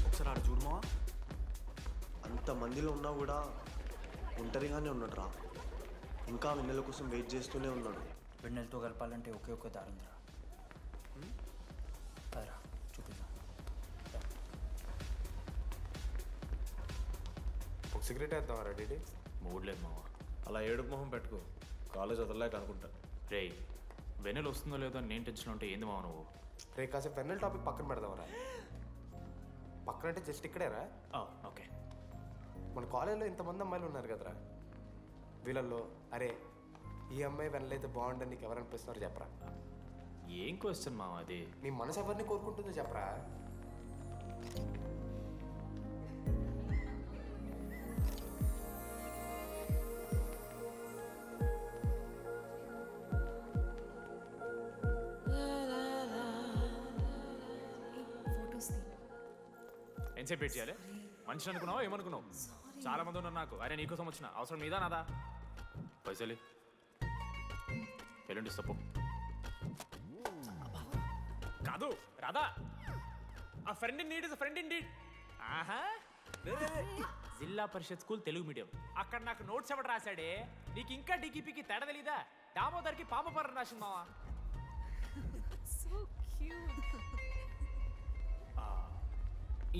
[SPEAKER 7] ఒకసారి ఆడ చూడమా, అంతమందిలో ఉన్నా కూడా ఒంటరిగానే ఉన్నాడు రా. ఇంకా వెన్నెల కోసం వెయిట్ చేస్తూనే ఉన్నాడు.
[SPEAKER 4] వెన్నెలతో కలపాలంటే ఒకే ఒక దారుందిరా. అదరా చూపిద్దాం.
[SPEAKER 19] ఒక సిగరెట్ వేద్దాం రెడీ?
[SPEAKER 15] మూడ్ లేదు మావా.
[SPEAKER 14] అలా ఏడుపు మొహం పెట్టుకో, కాలేజ్ వదలలేక అనుకుంటా.
[SPEAKER 15] రే వెన్నెల వస్తుందో లేదో అని నేను టెన్షన్ ఉంటే ఏంది మావ నువ్వు?
[SPEAKER 19] రే కాసేపు వెన్నెల టాపిక్ పక్కన పెడదామరా. పక్కన అంటే జస్ట్ ఇక్కడేరా.
[SPEAKER 15] ఓకే.
[SPEAKER 19] మన కాలేజ్లో ఇంతమంది అమ్మాయిలు ఉన్నారు కదరా, వీళ్ళల్లో అరే ఈ అమ్మాయి వెనలైతే బాగుండని నీకు ఎవరు అనిపిస్తున్నారు చెప్పరా?
[SPEAKER 15] ఏం క్వశ్చన్ మావా అది?
[SPEAKER 19] నీ మనసు ఎవరిని కోరుకుంటుందో చెప్పరా?
[SPEAKER 15] ఎంతసేపు వెయిట్ చేయాలి? మనిషి అనుకున్నావా ఏమనుకున్నావు? చాలా మంది ఉన్నారు నాకు. అరే నీకోసం వచ్చిన అవసరం మీదా నాదా? పైసలి ఎల్లుండి తప్పు కాదు రాదా. ఆ friend in need is friend in need. ఆహా, జిల్లా పరిషత్ స్కూల్ తెలుగు మీడియం. అక్కడ నాకు నోట్స్ ఎవడు రాశాడే? నీకు ఇంకా డీకీపీకి తేడా తెలీదా? దామోదర్కి పామపరం రాసింది మావా.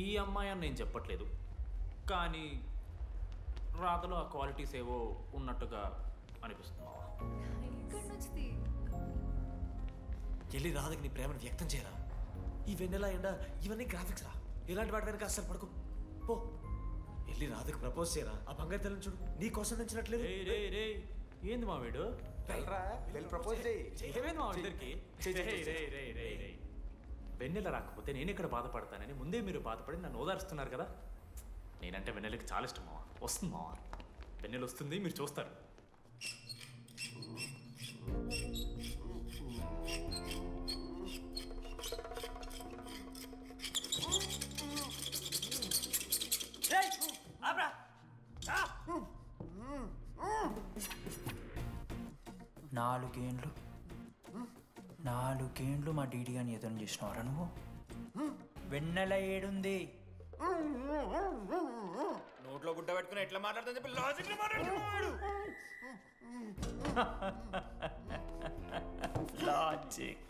[SPEAKER 15] ఈ అమ్మాయి అని నేను చెప్పట్లేదు, కానీ రాతలో ఆ క్వాలిటీస్ ఏవో ఉన్నట్టుగా అనిపిస్తుంది.
[SPEAKER 14] వెళ్ళి రాధకి నీ ప్రేమను వ్యక్తం చేయరా. ఈ వెన్నెల ఎండ ఇవన్నీ గ్రాఫిక్స్ రా. ఇలాంటి వాటి వెనక అస్సలు పడుకో. పో వెళ్ళి రాధకి ప్రపోజ్ చేయరా. ఆ బంగారు తెల్లని చూడు నీ కోసం నచ్చినట్లేదు.
[SPEAKER 15] ఏంది మా వీడు?
[SPEAKER 19] ప్రపోజ్
[SPEAKER 15] మా ఇద్దరికి వెన్నెల రాకపోతే నేను ఇక్కడ బాధపడతానని ముందే మీరు బాధపడి నన్ను ఓదారుస్తున్నారు కదా. నేనంటే వెన్నెలకి చాలా ఇష్టం మావా. వస్తుంది మావా, వెన్నెల వస్తుంది, మీరు చూస్తారు.
[SPEAKER 4] నాలుగేండ్లు మా డీడీ అని ఎదురు చేసినవారా నువ్వు? వెన్నెల ఏడుంది?
[SPEAKER 1] నోట్లో గుడ్డ పెట్టుకుని ఎట్లా మాట్లాడుతుంది చెప్పి లాజిక్ మాట్లాడుతున్నాడు.
[SPEAKER 4] లాజిక్.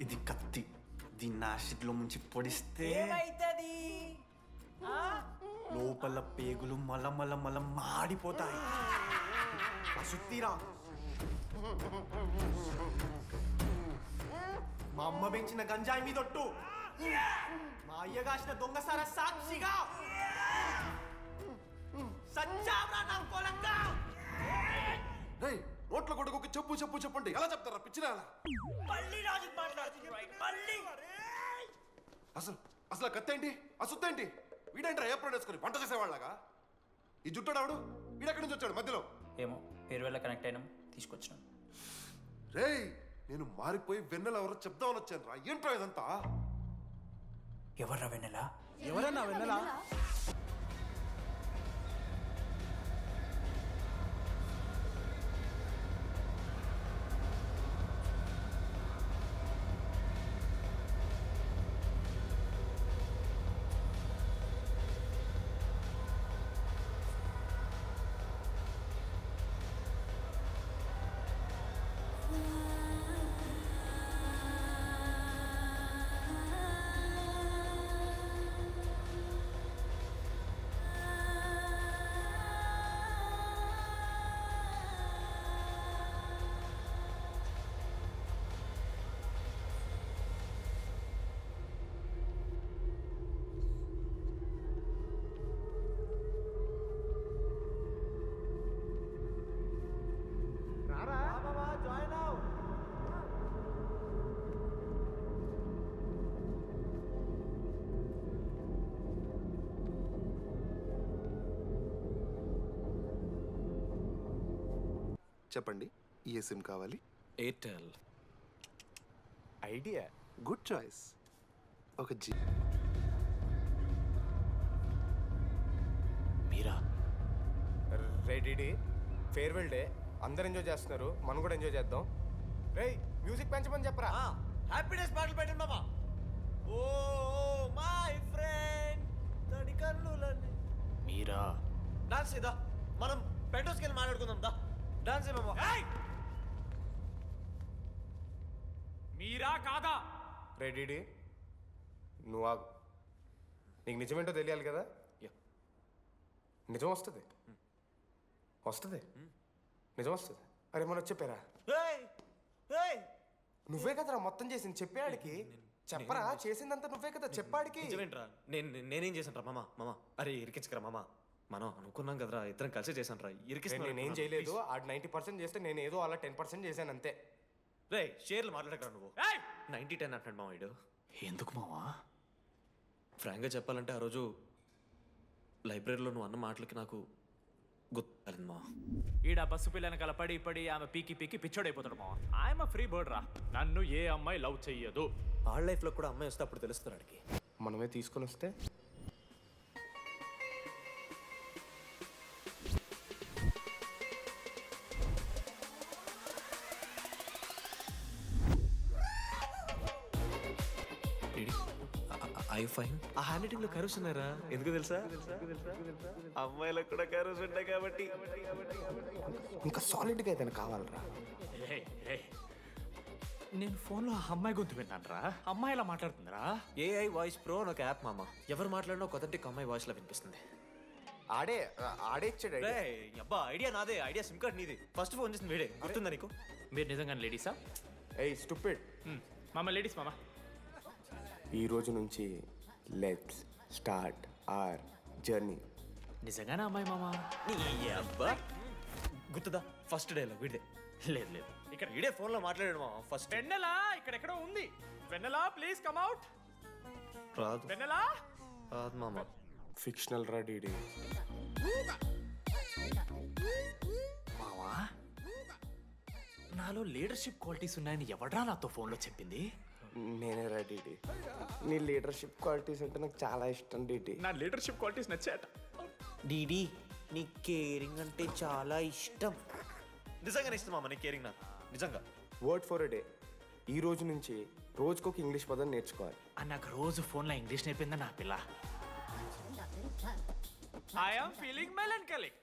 [SPEAKER 7] ఇది కత్తి, దీన్ని యాసిడ్లో ముంచి పొడిస్తే లోపల పేగులు మల మాడిపోతాయి. సుత్తిరా, మా అమ్మ పెంచిన గంజాయి మీదొట్టు, మా అయ్య కాసిన దొంగసార సాక్షిగా సచ్చావ్రా నా కొలంగా.
[SPEAKER 5] నోట్ల కొడుకు చెప్పు చెప్పు చెప్పండి ఎలా చెప్తారా పిచ్చినా? అసలు కత్తేంటి ఆ సుత్తేంటి? వీడేంట్రా ఏప్రిల్ వేసుకొని వంట చేసేవాళ్ళగా? ఈ జుట్టాడు వీడెక్కడి నుంచి వచ్చాడు మధ్యలో?
[SPEAKER 4] ఏమో పేరు వల్ల కనెక్ట్ అయినాం, తీసుకొచ్చినాం.
[SPEAKER 5] రేయ్ నేను మారిపోయి వెన్నెల ఎవరో చెప్దామని వచ్చాను రా. ఏంట్రా ఇదంతా?
[SPEAKER 4] ఎవర్రా వెన్నెల?
[SPEAKER 6] ఎవరన్నా వెన్నెలా?
[SPEAKER 5] చెప్పండి, ఏ సిమ్ కావాలి?
[SPEAKER 14] ఎయిర్టెల్.
[SPEAKER 5] Idea, good choice. ఒక జీ.
[SPEAKER 14] మీరా?
[SPEAKER 19] డే ఫేర్వెల్ డే, అందరు ఎంజాయ్ చేస్తున్నారు, మనం కూడా ఎంజాయ్ చేద్దాం. రేయ్ మ్యూజిక్ పెంచమని చెప్పరా.
[SPEAKER 14] హ్యాపీనెస్ పాటలు పెట్టండి మామా. ఓ మై ఫ్రెండ్ తడి కన్నులన్నీ. మీరా? డాన్స్ చేద్దా, మనం పెంటోస్కి వెళ్ళి మాట్లాడుకుందాం. దా డాన్స్ మామా.
[SPEAKER 15] మీరా కాదా?
[SPEAKER 19] రెడీ నువ్వు ఆగు. నీకు నిజమేంటో తెలియాలి కదా. నిజం వస్తుంది, వస్తుంది, నిజం వస్తుంది. అరే మనం చెప్పారా? నువ్వే కదరా మొత్తం చేసింది, చెప్పాడికి చెప్పరా. చేసిందంతా నువ్వే కదా, చెప్పాడికి.
[SPEAKER 14] నిజమేంట్రా? నేనేం చేశాను రా మామా? మామా అరే ఇరికించకరా మామా. మనం అనుకున్నాం కదరా, ఇద్దరం కలిసి చేశాను రా.
[SPEAKER 19] నేనేం చేయలేదు. ఆడు 90% చేస్తే నేను ఏదో అలా 10% చేశాను అంతే.
[SPEAKER 14] రే షేర్లు మాట్లాడకరా నువ్వు. 90-10 అంటాడు మామ వీడు. ఎందుకు మావా? ఫ్రాంక్గా చెప్పాలంటే ఆ రోజు లైబ్రరీలో నువ్వు అన్న మాటలకి నాకు గుర్తు మా.
[SPEAKER 15] ఈడ బస్సు పిల్లని కలపడి పడి ఆమె పీకి పీకి పిచ్చోడైపోతాడు మా. ఐఎమ్ ఫ్రీ బర్డ్ రా. నన్ను ఏ అమ్మాయి లవ్ చెయ్యదు.
[SPEAKER 14] ఆడ లైఫ్లో కూడా అమ్మాయి వస్తే అప్పుడు తెలుస్తుంది ఆడికి.
[SPEAKER 19] మనమే తీసుకొని వస్తే
[SPEAKER 14] ఐ ఫైన్. ఆ హ్యాండ్ రైటింగ్ లో కర్వ్స్ ఉన్నారా? ఎందుకు తెలుసా? అమ్మాయిలకు కూడా కర్వ్స్ ఉంటాయి కాబట్టి.
[SPEAKER 19] ఇంకా సాలిడ్ గా అయితే కావాలరా.
[SPEAKER 15] నేను ఫోన్లో అమ్మాయి గొంతు విన్నాను రా. అమ్మాయి ఎలా మాట్లాడుతుందిరా?
[SPEAKER 14] ఏఐ వాయిస్ ప్రో అని ఒక యాప్ మామ. ఎవరు మాట్లాడినా ఒక అథెంటిక్ అమ్మాయి వాయిస్ లా వినిపిస్తుంది.
[SPEAKER 19] ఆడే ఇచ్చాడు.
[SPEAKER 14] అబ్బా ఐడియా నాదే. ఐడియా సిమ్ కార్డ్ నీది. ఫస్ట్ ఫోన్ చేసింది వీడే. గుర్తుందా నీకు?
[SPEAKER 15] మీరు నిజంగానే లేడీసా?
[SPEAKER 19] ఏయ్ స్టూపిడ్.
[SPEAKER 15] మామ లేడీస్ మామ.
[SPEAKER 19] ఈ రోజు నుంచి లెట్స్ స్టార్ట్ అవర్ జర్నీ.
[SPEAKER 15] నిజంగానే అమ్మాయి మామ?
[SPEAKER 14] అబ్బా గుర్తుదా ఫస్ట్ డేలో వీడే.
[SPEAKER 15] లేదు లేదు,
[SPEAKER 14] ఇక్కడ వీడే ఫోన్ లో మాట్లాడాడు మామ. ఫస్ట్
[SPEAKER 15] వెన్నెలా ఇక్కడెక్కడో ఉంది. వెన్నెలా ప్లీజ్ కమ్ అవుట్.
[SPEAKER 14] రాదు.
[SPEAKER 15] వెన్నెలా
[SPEAKER 14] రాదు మామ.
[SPEAKER 19] ఫిక్షనల్ రా డీడీ.
[SPEAKER 15] మావా నాలో లీడర్షిప్ క్వాలిటీస్ ఉన్నాయని ఎవడ్రా నాతో ఫోన్లో చెప్పింది?
[SPEAKER 19] నేనే రా డీడీ. నీ లీడర్షిప్ క్వాలిటీస్ అంటే నాకు చాలా ఇష్టం డీడీ.
[SPEAKER 15] నా లీడర్షిప్ క్వాలిటీస్ నచ్చాట.
[SPEAKER 14] డీడీ నీ కేరింగ్ అంటే చాలా ఇష్టం. నిజంగానే ఇష్టం మామ నీ కేరింగ్ నాకు. నిజంగా.
[SPEAKER 19] Word for a day. ఈ రోజు నుంచి రోజుకొక ఇంగ్లీష్ పదం నేర్చుకోవాలి.
[SPEAKER 15] నాకు రోజు ఫోన్లో ఇంగ్లీష్ నేర్పిందా నా పిల్ల. I am feeling melancholic.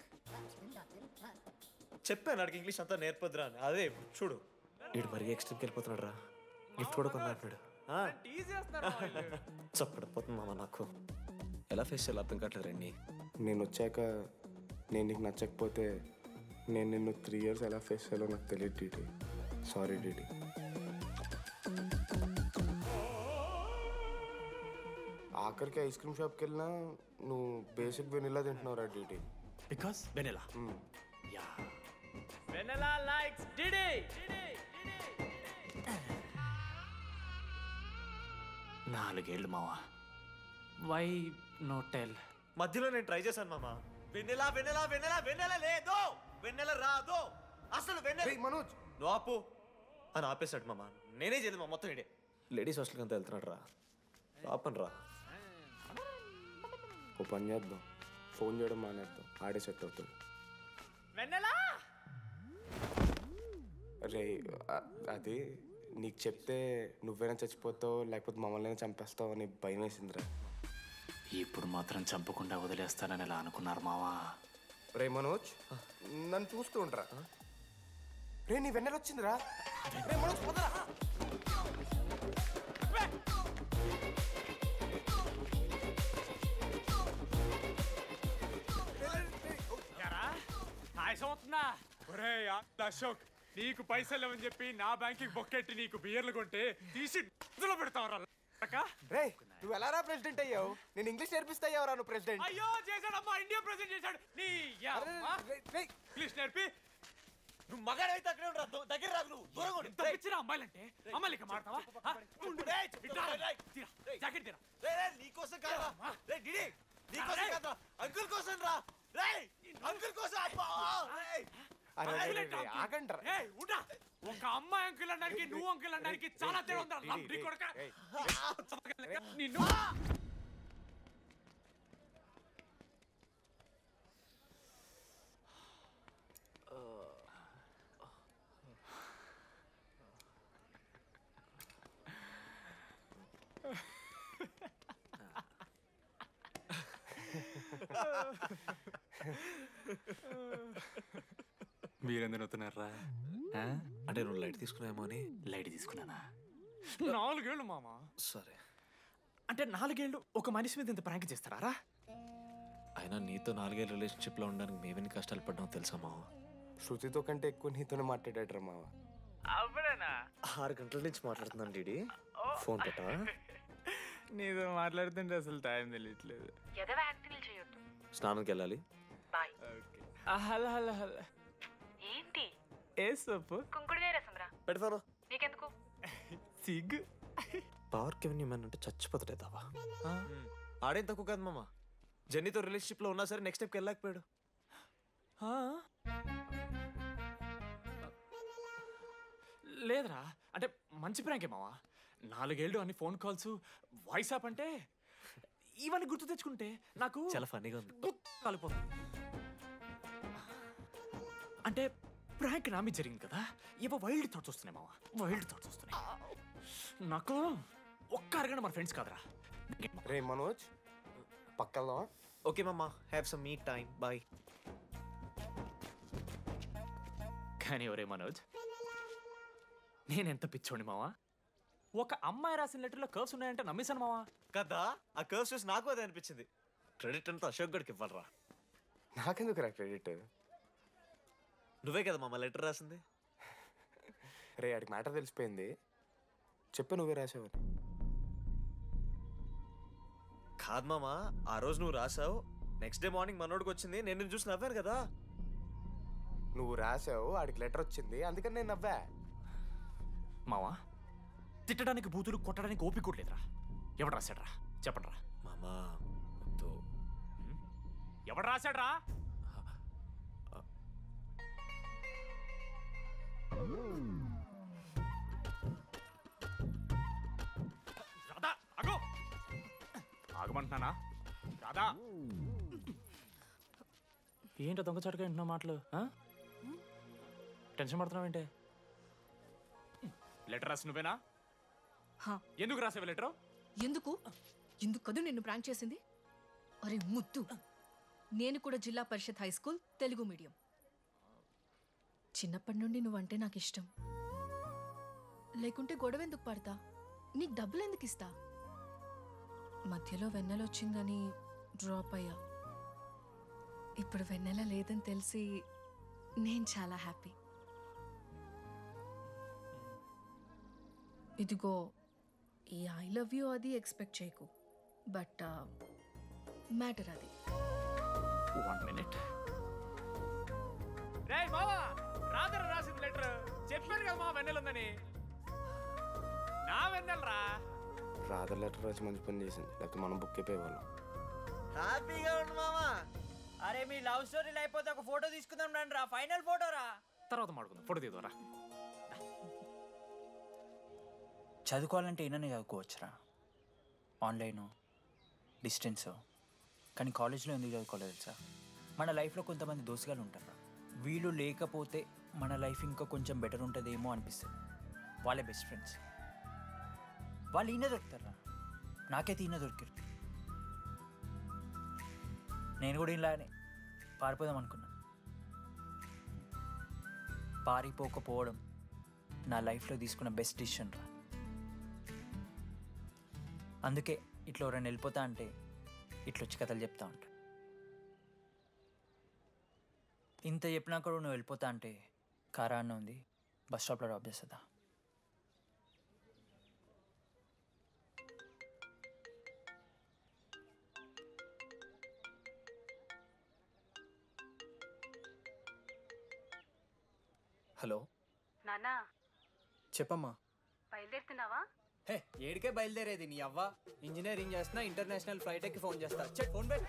[SPEAKER 14] చెప్పాను నాకు ఇంగ్లీష్ అంతా నేర్పొద్దురా అని. అదే చూడు వీడు మరీ ఎక్స్ట్రీమ్కి వెళ్ళిపోతున్నాడు రా. గిఫ్ట్ కూడా కొన్నాడు. చప్పడిపోతుంది మామ నాకు. ఎలా ఫేస్ చేయాలి అర్థం కావట్లేదు రండి.
[SPEAKER 19] నేను వచ్చాక నేను నీకు నచ్చకపోతే నేను నిన్ను 3 years ఎలా ఫేస్ చేయాలో నాకు తెలియదు డీడీ. Sorry DD. ఆఖరికి ఐస్ క్రీమ్ షాప్కి వెళ్ళినా నువ్వు బేసిక్ వెనిలా తింటున్నావు రా DD.
[SPEAKER 15] Because vanilla. Yeah vanilla likes DD. 4 ఏళ్ళు మావా. Why no tell?
[SPEAKER 14] మధ్యలో నేను ట్రై చేశాను మామ. వెన్నెలా వెన్నెలా వెన్నెలా వెన్నెల లేదు, వెన్నెల రాదు అసలు. వెన్నెల
[SPEAKER 19] మనోజ్
[SPEAKER 14] నువ్వు ఆపు అని ఆపేశాడు మామ. నేనే చేయలేదు మా మొత్తం ఇడే. లేడీస్ హాస్టల్కి అంతా వెళ్తున్నాడు రా. ఆపను రా.
[SPEAKER 19] ఓ పని చేద్దాం, ఫోన్ చేయడం మానేద్దాం, ఆడే సెట్ అవుతాడు. రే అది నీకు చెప్తే నువ్వైనా చచ్చిపోతావు లేకపోతే మమ్మల్ని చంపేస్తావు అని భయం వేసిందిరా.
[SPEAKER 15] ఇప్పుడు మాత్రం చంపకుండా వదిలేస్తానని ఎలా అనుకున్నారు మావా?
[SPEAKER 19] రే మనోజ్, నన్ను చూస్తూ ఉంటారా? రే నీ వెన్నెల వచ్చిందిరా. రే మనోజ్ పోదరా.
[SPEAKER 15] అశోక్, నీకు పైసలు లేవని చెప్పి నా బ్యాంకింగ్ బొక్కెట్టి నీకు బియర్లు కొంటే తీసి ఇందులో పెడతావరా?
[SPEAKER 19] రే నువ్వు ఎలా రా ప్రెసిడెంట్ అయ్యావు? నేను ఇంగ్లీష్ నేర్పిస్తా అయ్యావరా నువ్వు ప్రెసిడెంట్?
[SPEAKER 15] అయ్యో చేశాడమ్మా, ఇండియా ప్రెసిడెంట్ చేశాడు. నీ ఇంగ్లీష్ నేర్పి
[SPEAKER 6] నువ్వు మగాడైతే అక్కడే ఉండరా, దగ్గర రాదు. నువ్వు దూరంగా ఉండు.
[SPEAKER 15] ఎంత పిచ్చిరా అమ్మాయిలంటే? అమ్మాయిలు ఇక మాడతావా? జాకెట్ తీరా.
[SPEAKER 6] నీకోసం కాదా? రే డిడి, నీకోసం కాదా? అంకుల్ కోసం రా. రే అంకుల్ కోసం.
[SPEAKER 15] ఒక అమ్మాయి అంకుల్ అనడానికి నువ్వు అంకుల్ అనడానికి చాలా తేడా ఉందా? నిన్ను మీరెందుకు నవ్వుతున్నారా?
[SPEAKER 14] అంటే నువ్వు లైట్ తీసుకున్నామో అని.
[SPEAKER 15] లైట్ తీసుకున్నానా? 4 ఏళ్ళు మామ.
[SPEAKER 14] సరే,
[SPEAKER 15] అంటే 4 ఏళ్ళు ఒక మనిషి మీద ఇంత ప్రాంక్ చేస్తారా?
[SPEAKER 14] అయినా నీతో 4 ఏళ్ళ రిలేషన్షిప్లో ఉండడానికి మేమెన్ని కష్టాలు పడ్డామో తెలుసా మావ?
[SPEAKER 19] శృతితో కంటే ఎక్కువ నీతోనే మాట్లాడాడు మావ.
[SPEAKER 14] 6 గంటల నుంచి మాట్లాడుతున్నాను డీడీ. ఫోన్ పెట్టా?
[SPEAKER 15] నీతో మాట్లాడుతుంటే అసలు టైం తెలియట్లేదు.
[SPEAKER 14] స్నానంకి వెళ్ళాలి.
[SPEAKER 15] Hello hello hello.
[SPEAKER 13] ఏంటి?
[SPEAKER 15] ఏ సొప్పు?
[SPEAKER 13] కుంకుడుగాయ రసం రా.
[SPEAKER 14] పెడతాను.
[SPEAKER 13] నీకెందుకు?
[SPEAKER 15] సిగ్గు.
[SPEAKER 14] పవర్ కెవెన్ అంటే చచ్చిపోతాడేదావా? ఆడేం తక్కువ కాదు మామ. జెన్నీతో రిలేషన్షిప్లో ఉన్నా సరే నెక్స్ట్ స్టెప్కి వెళ్ళలేకపోయాడు.
[SPEAKER 15] లేదురా, అంటే మంచి ప్రాంకే మావా. 4 ఏళ్ళు అన్ని ఫోన్ కాల్స్, వాయిస్ యాప్ అంటే ఇవన్నీ గుర్తు తెచ్చుకుంటే నాకు
[SPEAKER 14] చాలా ఫన్నీగా ఉంది.
[SPEAKER 15] కాలిపోతుంది. అంటే ప్రాంక్ నా మీద జరిగింది కదా, ఏవో వైల్డ్ థాట్స్ వస్తున్నాయి మావా, వైల్డ్ థాట్స్ వస్తున్నాయి నాకు. ఒక్క అరగంట మన ఫ్రెండ్స్ కాదురా.
[SPEAKER 19] రే మనోజ్, పక్కన.
[SPEAKER 14] ఓకే మామ, have some me time, bye.
[SPEAKER 15] కానీ ఒరే మనోజ్, నేనెంత పిచ్చోండి మావా. ఒక అమ్మాయి రాసిన లెటర్లో కర్వ్స్ ఉన్నాయంటే నమ్మేశాను మావా.
[SPEAKER 14] కదా, ఆ కర్వ్స్ చూసి నాకు అదే అనిపించింది. క్రెడిట్ అంతా అశోక్ గడికి ఇవ్వాలరా.
[SPEAKER 19] నాకెందుకు రా క్రెడిట్?
[SPEAKER 14] నువ్వే కదా మామ లెటర్ రాసింది.
[SPEAKER 19] రే ఆడికి మ్యాటర్ తెలిసిపోయింది, చెప్పు నువ్వే రాసావని.
[SPEAKER 14] కాదు మామ, ఆ రోజు నువ్వు రాసావు, నెక్స్ట్ డే మార్నింగ్ మనోడికి వచ్చింది, నేను నిన్ను చూసి నవ్వాను కదా.
[SPEAKER 19] నువ్వు రాసావు, ఆడికి లెటర్ వచ్చింది, అందుకని నేను నవ్వా.
[SPEAKER 15] మావా, తిట్టడానికి బూతులు కొట్టడానికి ఓపిక కూడా లేదురా. ఎవడు రాశాడ్రా చెప్పండి రా.
[SPEAKER 14] మామా
[SPEAKER 15] ఎవడు రాశాడ్రా? రాధా ఆగు, ఆగమంటున్నానా? రాధా ఏంటో దొంగచాటుగా వింటున్నావు మాటలు? టెన్షన్ పడుతున్నావు ఏంటే? లెటర్ రాసి నువ్వేనా? ఎందుకు రాసావు లెటర్?
[SPEAKER 3] ఎందుకు కదూ నిన్ను ప్రాంక్ చేసింది? అరే ముద్దు, నేను కూడా జిల్లా Parishad high school Telugu medium. చిన్నప్పటి నుండి నువ్వంటే నాకు ఇష్టం. లేకుంటే గొడవ ఎందుకు పడతా? నీకు డబ్బులు ఎందుకు ఇస్తా? మధ్యలో వెన్నెల వచ్చిందని డ్రాప్ అయ్యా. ఇప్పుడు వెన్నెల లేదని తెలిసి నేను చాలా హ్యాపీ. ఇదిగో ఈ ఐ లవ్ యూ అది ఎక్స్పెక్ట్ చేయకు, బట్ మ్యాటర్ అది.
[SPEAKER 15] 1 minute. రేయ్ మావా, రాధర రాసిన లెటర్ చెప్పాను కదా మా వెన్నెల ఉందని. నా వెన్నెలరా.
[SPEAKER 19] రాధర్ లెటర్ రాసి మంచి పని చేసింది, లేకపోతే మనం బుక్ అయిపోయేవాళ్ళం.
[SPEAKER 6] హ్యాపీగా ఉండు మామా. అరే మీ లవ్ స్టోరీలు అయిపోతే ఒక ఫోటో తీసుకుందాం రండి రా, ఫైనల్ ఫోటో రా.
[SPEAKER 15] తర్వాత మాడుకుందాం, ఫోటో తీద్దాం రా.
[SPEAKER 4] చదువుకోవాలంటే ఏమైనా చదువుకోవచ్చురా. ఆన్లైను, డిస్టెన్సు, కానీ కాలేజ్లో ఎందుకు చదువుకోలేదు తెలుసా? మన లైఫ్లో కొంతమంది దోస్తుగాలు ఉంటారు. వీళ్ళు లేకపోతే మన లైఫ్ ఇంకా కొంచెం బెటర్ ఉంటుందేమో అనిపిస్తుంది. వాళ్ళే బెస్ట్ ఫ్రెండ్స్. వాళ్ళు ఈయన దొరుకుతారా? నాకైతే ఈయన దొరికారు. నేను కూడా ఇలానే పారిపోదాం అనుకున్నా. పారిపోకపోవడం నా లైఫ్లో తీసుకున్న బెస్ట్ డిసిషన్ రా. అందుకే ఇట్లా ఎవరైనా వెళ్ళిపోతా అంటే ఇట్లొచ్చి కథలు చెప్తా ఉంటా. ఇంత చెప్పినా కూడా నువ్వు వెళ్ళిపోతా అంటే కారా అన్న ఉంది, బస్ స్టాప్లో డ్రాప్ చేస్తుందా?
[SPEAKER 6] హలో
[SPEAKER 13] నానా
[SPEAKER 6] చెప్పమ్మా.
[SPEAKER 13] బయలుదేరుతున్నావా?
[SPEAKER 6] హే ఏడికే బయలుదేరేది నీ అవ్వ. ఇంజనీరింగ్ చేస్తున్నా, ఇంటర్నేషనల్ ఫ్లైట్ ఎక్కి ఫోన్ చేస్తా. చెక్ ఫోన్ పెట్.